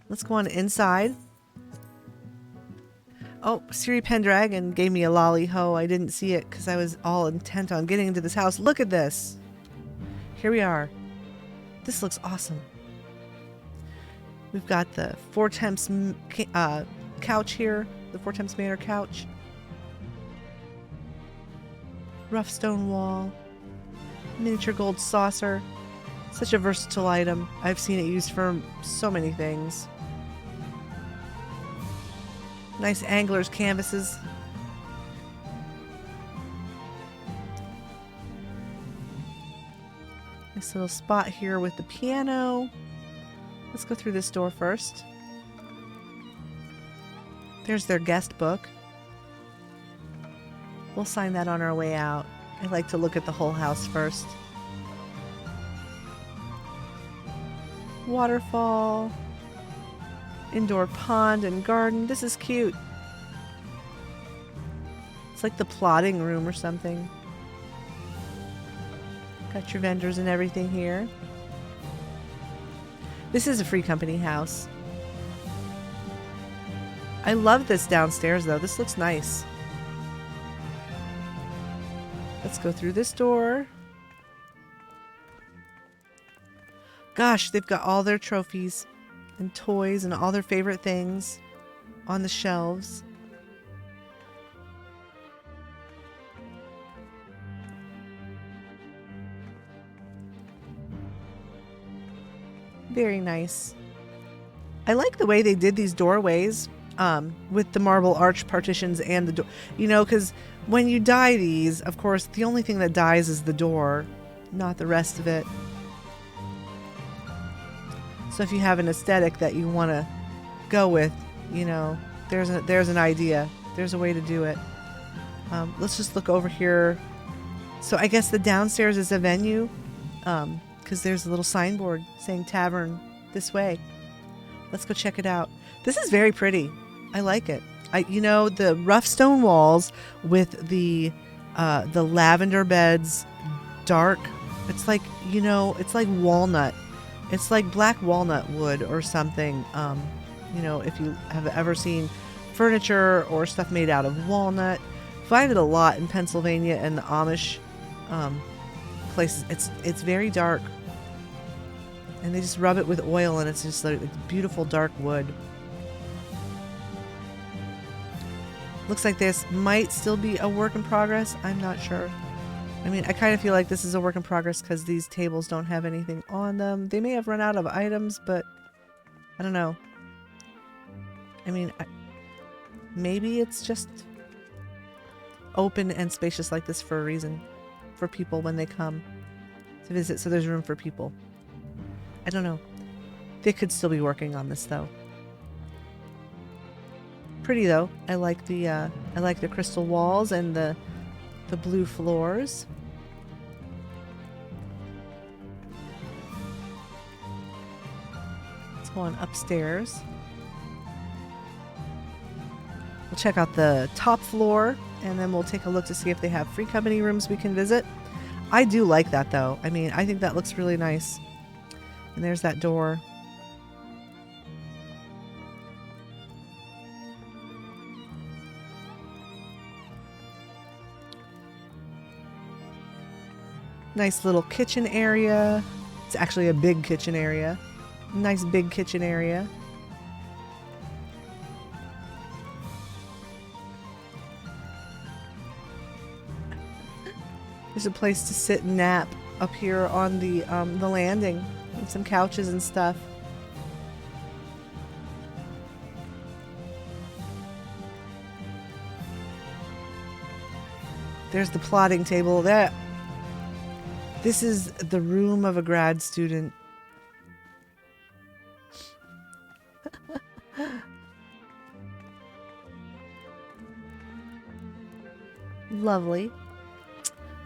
Let's go on inside. Oh, Siri Pendragon gave me a lolly ho. I didn't see it because I was all intent on getting into this house. Look at this. Here we are. This looks awesome. We've got the Four Temps couch here. The Four Temps Manor couch. Rough stone wall. Miniature gold saucer. Such a versatile item. I've seen it used for so many things. Nice angler's canvases. Nice little spot here with the piano. Let's go through this door first. There's their guest book. We'll sign that on our way out. I like to look at the whole house first. Waterfall. Indoor pond and garden. This is cute. It's like the plotting room or something. Got your vendors and everything here. This is a Free Company house. I love this downstairs though. This looks nice. Let's go through this door. Gosh, they've got all their trophies and toys and all their favorite things on the shelves. Very nice. I like the way they did these doorways with the marble arch partitions and the door. You know, because when you dye these, of course, the only thing that dies is the door, not the rest of it. So if you have an aesthetic that you want to go with, you know, there's an idea. There's a way to do it. Let's just look over here. So I guess the downstairs is a venue, because there's a little signboard saying tavern this way. Let's go check it out. This is very pretty. I like it. You know, the rough stone walls with the lavender beds, dark. It's like, you know, it's like walnut. It's like black walnut wood or something. You know, if you have ever seen furniture or stuff made out of walnut, find it a lot in Pennsylvania and the Amish places. It's very dark, and they just rub it with oil, and it's just like beautiful dark wood. Looks like this might still be a work in progress. I'm not sure. I mean, I kind of feel like this is a work in progress because these tables don't have anything on them. They may have run out of items, but I don't know. I mean, maybe it's just open and spacious like this for a reason. For people when they come to visit, so there's room for people. I don't know. They could still be working on this though. Pretty though. I like the crystal walls and the blue floors. Let's go on upstairs. We'll check out the top floor, and then we'll take a look to see if they have Free Company rooms we can visit. I do like that though. I mean, I think that looks really nice. And there's that door. Nice little kitchen area. It's actually a big kitchen area. Nice big kitchen area. There's a place to sit and nap up here on the landing, and some couches and stuff. There's the plotting table. This is the room of a grad student. Lovely.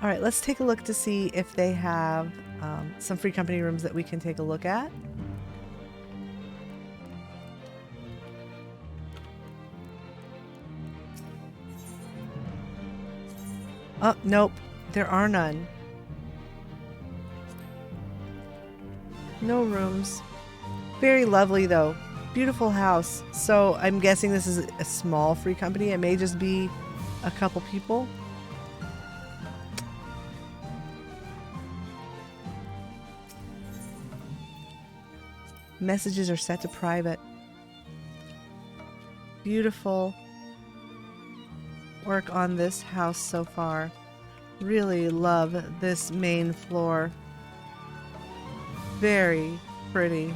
All right, let's take a look to see if they have some free company rooms that we can take a look at. Oh, nope. There are none. No rooms. Very lovely, though. Beautiful house. So I'm guessing this is a small free company. It may just be a couple people. Messages are set to private. Beautiful work on this house so far. Really love this main floor. Very pretty.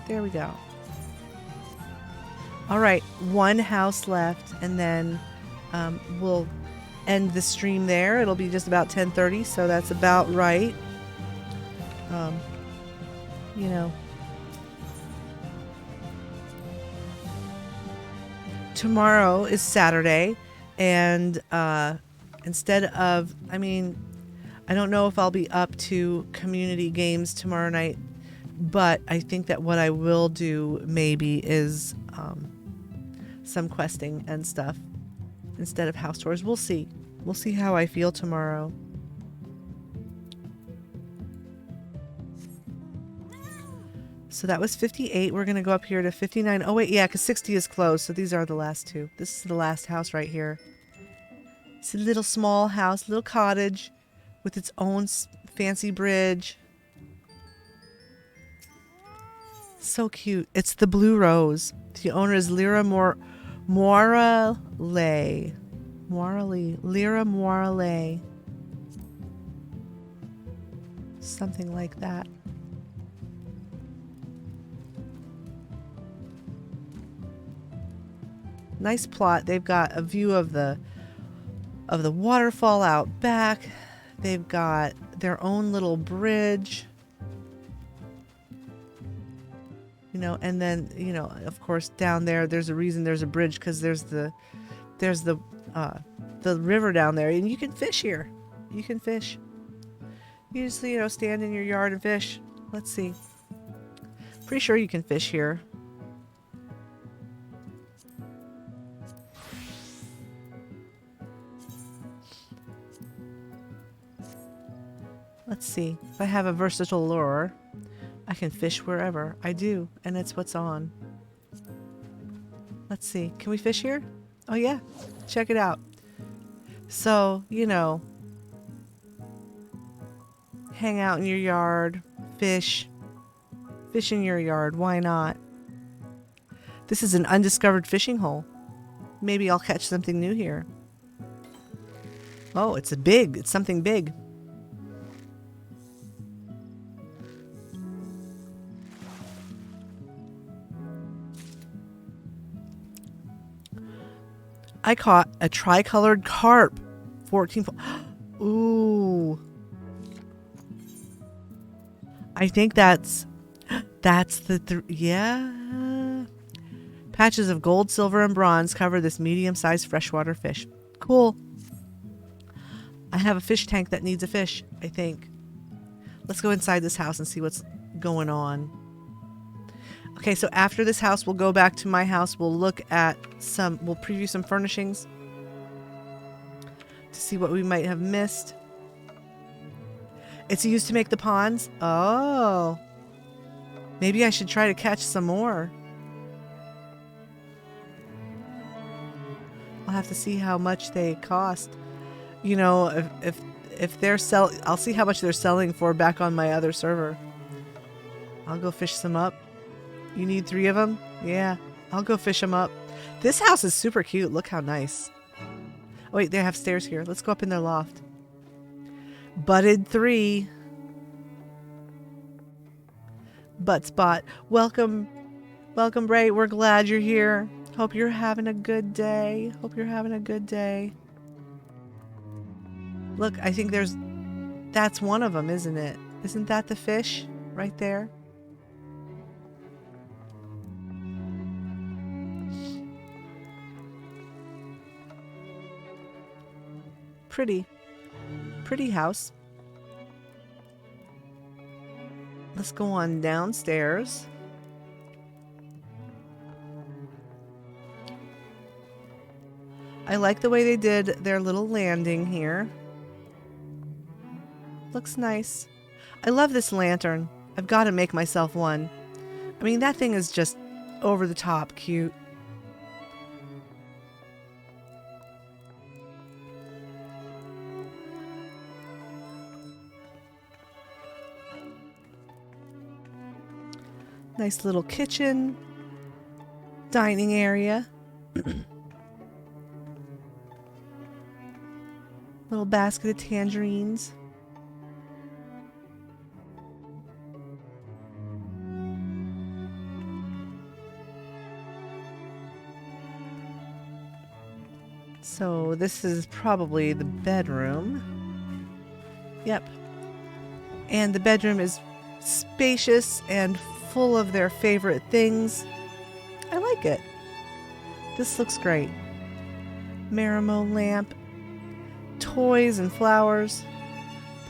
There we go. All right, one house left, and then we'll end the stream there. It'll be just about 10:30, so that's about right. You know, tomorrow is Saturday, and instead of, I mean, I don't know if I'll be up to community games tomorrow night, but I think that what I will do maybe is some questing and stuff instead of house tours. We'll see. We'll see how I feel tomorrow. So that was 58. We're going to go up here to 59. Oh, wait, yeah, because 60 is closed. So these are the last two. This is the last house right here. It's a little small house, little cottage with its own fancy bridge. So cute. It's the Blue Rose. The owner is Lyra Morale. Lyra Morale. Something like that. Nice plot. They've got a view of the waterfall out back. They've got their own little bridge. You know, and then, you know, of course down there there's a reason there's a bridge, because there's the river down there, and you can fish here. You can fish. You just, you know, stand in your yard and fish. Let's see. Pretty sure you can fish here. Let's see. If I have a versatile lure, I can fish wherever. I do, and it's what's on. Let's see. Can we fish here? Oh, yeah. Check it out. So, you know, hang out in your yard, fish. Fish in your yard. Why not? This is an undiscovered fishing hole. Maybe I'll catch something new here. Oh, it's something big. I caught a tricolored carp. 14. Ooh. I think that's yeah. Patches of gold, silver, and bronze cover this medium-sized freshwater fish. Cool. I have a fish tank that needs a fish, I think. Let's go inside this house and see what's going on. Okay, so after this house, we'll go back to my house. We'll look at we'll preview some furnishings to see what we might have missed. It's used to make the ponds. Oh. Maybe I should try to catch some more. I'll have to see how much they cost. You know, if they're I'll see how much they're selling for back on my other server. I'll go fish some up. You need 3 of them? Yeah, I'll go fish them up. This house is super cute. Look how nice. Oh, wait, they have stairs here. Let's go up in their loft. Butted 3. Butt spot. Welcome. Welcome, Bray. We're glad you're here. Hope you're having a good day. Hope you're having a good day. Look, I think that's one of them, isn't it? Isn't that the fish right there? Pretty pretty house. Let's go on downstairs. I like the way they did their little landing here. Looks nice. I love this lantern. I've got to make myself one. I mean, that thing is just over the top cute. Nice little kitchen, dining area. Little basket of tangerines. So this is probably the bedroom. Yep. And the bedroom is spacious and full of their favorite things. I like it. This looks great. Marimo lamp, toys and flowers,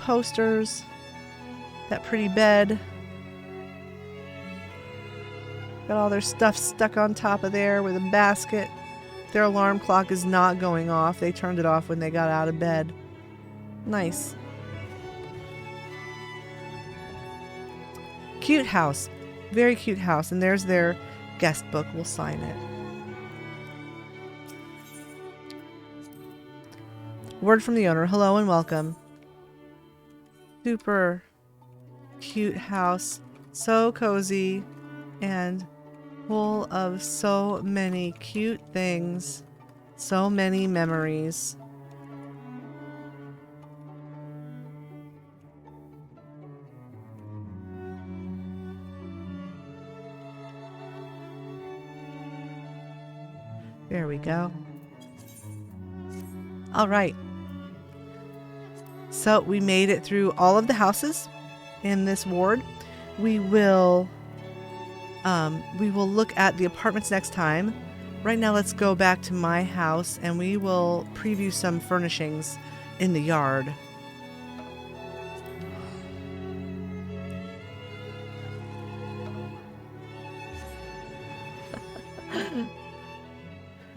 posters, that pretty bed. Got all their stuff stuck on top of there with a basket. Their alarm clock is not going off. They turned it off when they got out of bed. Nice. Cute house. Very cute house. And there's their guest book. We'll sign it. Word from the owner. Hello and welcome. Super cute house. So cozy and full of so many cute things. So many memories. There we go. All right. So we made it through all of the houses in this ward. We will look at the apartments next time. Right now, let's go back to my house and we will preview some furnishings in the yard.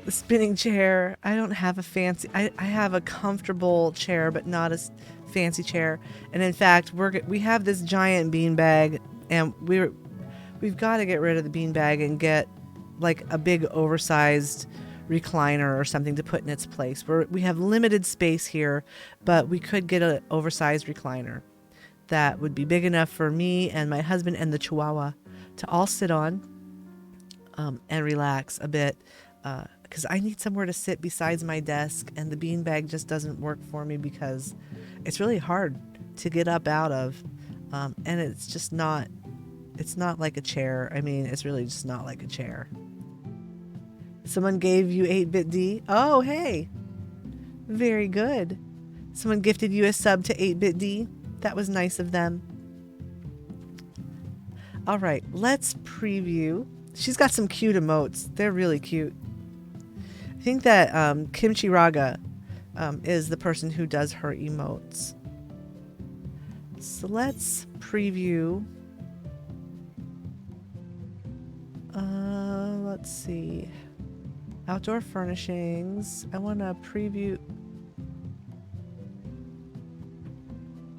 The spinning chair. I don't have a fancy. I have a comfortable chair, but not a fancy chair. And in fact, we have this giant beanbag, and we've got to get rid of the beanbag and get like a big oversized recliner or something to put in its place. We have limited space here, but we could get an oversized recliner that would be big enough for me and my husband and the Chihuahua to all sit on and relax a bit. Because I need somewhere to sit besides my desk, and the beanbag just doesn't work for me because it's really hard to get up out of, and it's not like a chair. I mean, it's really just not like a chair. Someone gave you 8-bit D? Oh, hey. Very good. Someone gifted you a sub to 8-bit D? That was nice of them. All right, let's preview. She's got some cute emotes. They're really cute. I think that Kimchi Raga is the person who does her emotes. So let's preview. Let's see. Outdoor furnishings. I want to preview.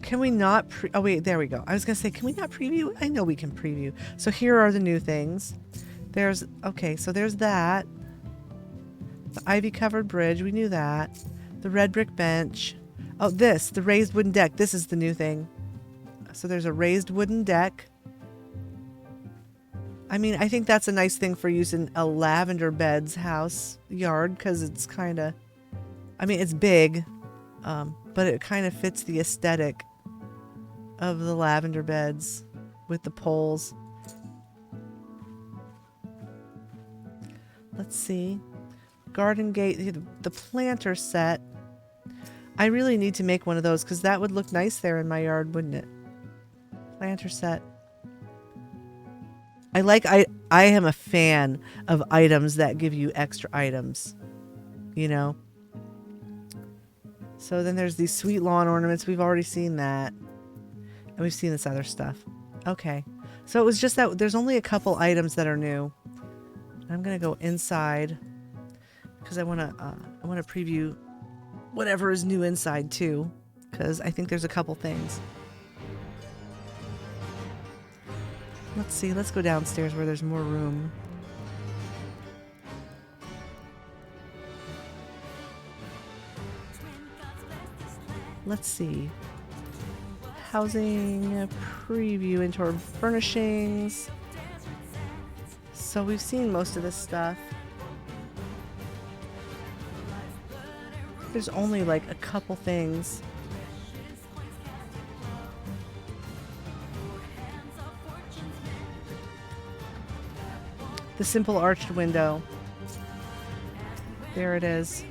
Can we not oh wait, there we go. I was going to say, can we not preview? I know we can preview. So here are the new things. There's that. The ivy-covered bridge, we knew that. The red brick bench. Oh, the raised wooden deck. This is the new thing. So there's a raised wooden deck. I mean, I think that's a nice thing for using a Lavender bed's house yard because it's kind of, I mean, it's big, but it kind of fits the aesthetic of the Lavender beds with the poles. Let's see. Garden gate, the planter set. I really need to make one of those because that would look nice there in my yard, wouldn't it? Planter set. I am a fan of items that give you extra items, you know? So then there's these sweet lawn ornaments. We've already seen that. And we've seen this other stuff. Okay. So it was just that there's only a couple items that are new. I'm going to go inside because I want to preview whatever is new inside too, because I think there's a couple things. Let's see. Let's go downstairs where there's more room. Let's see. Housing, preview, indoor furnishings. So we've seen most of this stuff. There's only like a couple things. The simple arched window. There it is.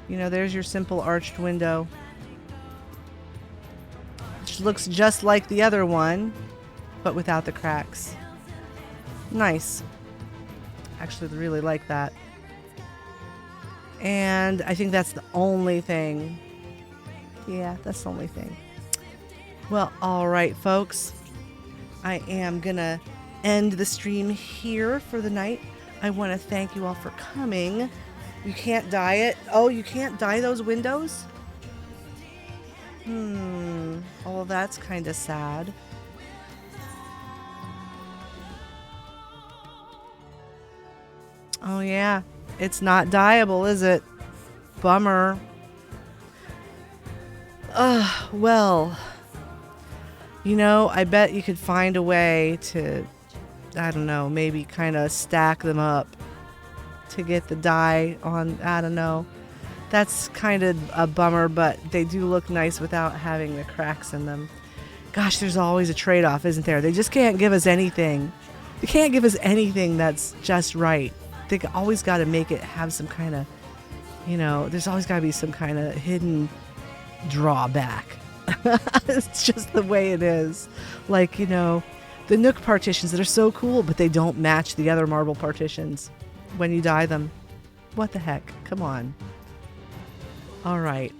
You know, there's your simple arched window. Which looks just like the other one, but without the cracks. Nice. Actually, really like that. And I think that's the only thing. Yeah, that's the only thing. Well, all right, folks. I am going to end the stream here for the night. I want to thank you all for coming. You can't dye it. Oh, you can't dye those windows? Oh, that's kind of sad. Oh, yeah. It's not dyeable, is it? Bummer. Well, you know, I bet you could find a way to, I don't know, maybe kind of stack them up to get the dye on. I don't know. That's kind of a bummer, but they do look nice without having the cracks in them. Gosh, there's always a trade-off, isn't there? They just can't give us anything. They can't give us anything that's just right. They always got to make it have some kind of, you know, there's always got to be some kind of hidden drawback. It's just the way it is. Like, you know, the Nook partitions that are so cool, but they don't match the other marble partitions when you dye them. What the heck? Come on. All right.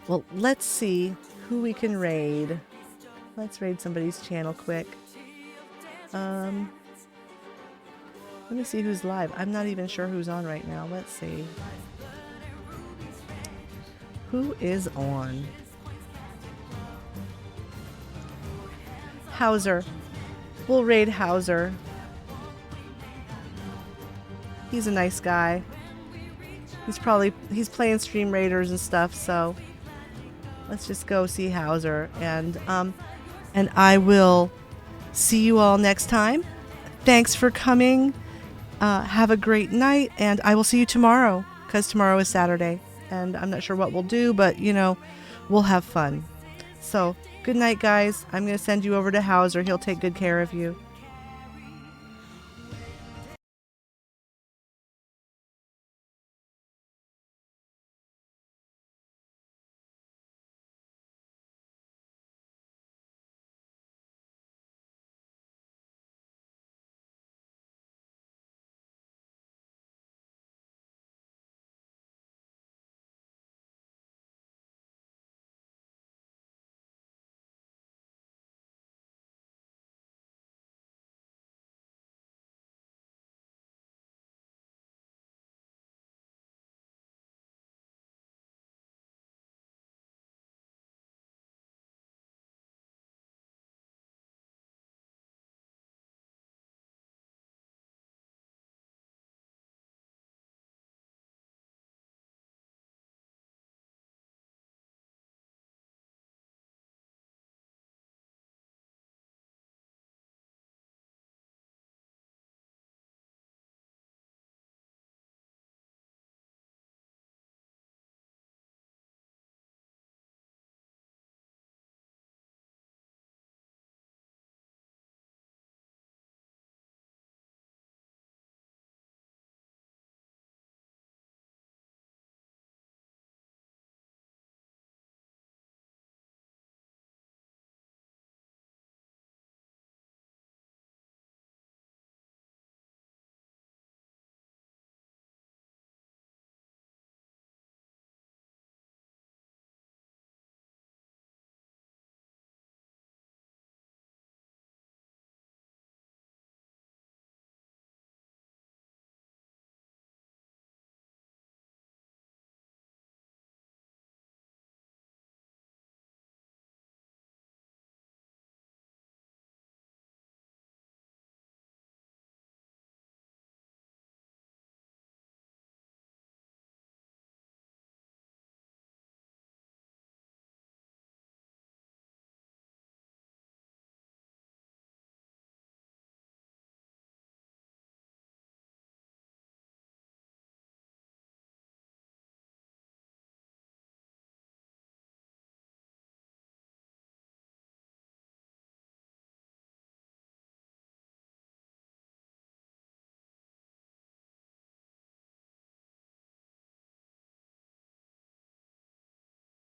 Well, let's see who we can raid. Let's raid somebody's channel quick. Let me see who's live. I'm not even sure who's on right now. Let's see. Who is on? Hauser. We'll raid Hauser. He's a nice guy. He's playing Stream Raiders and stuff, so let's just go see Hauser, and I will see you all next time. Thanks for coming. Have a great night, and I will see you tomorrow, because tomorrow is Saturday, and I'm not sure what we'll do, but, you know, we'll have fun. So, good night, guys. I'm going to send you over to Hauser. He'll take good care of you.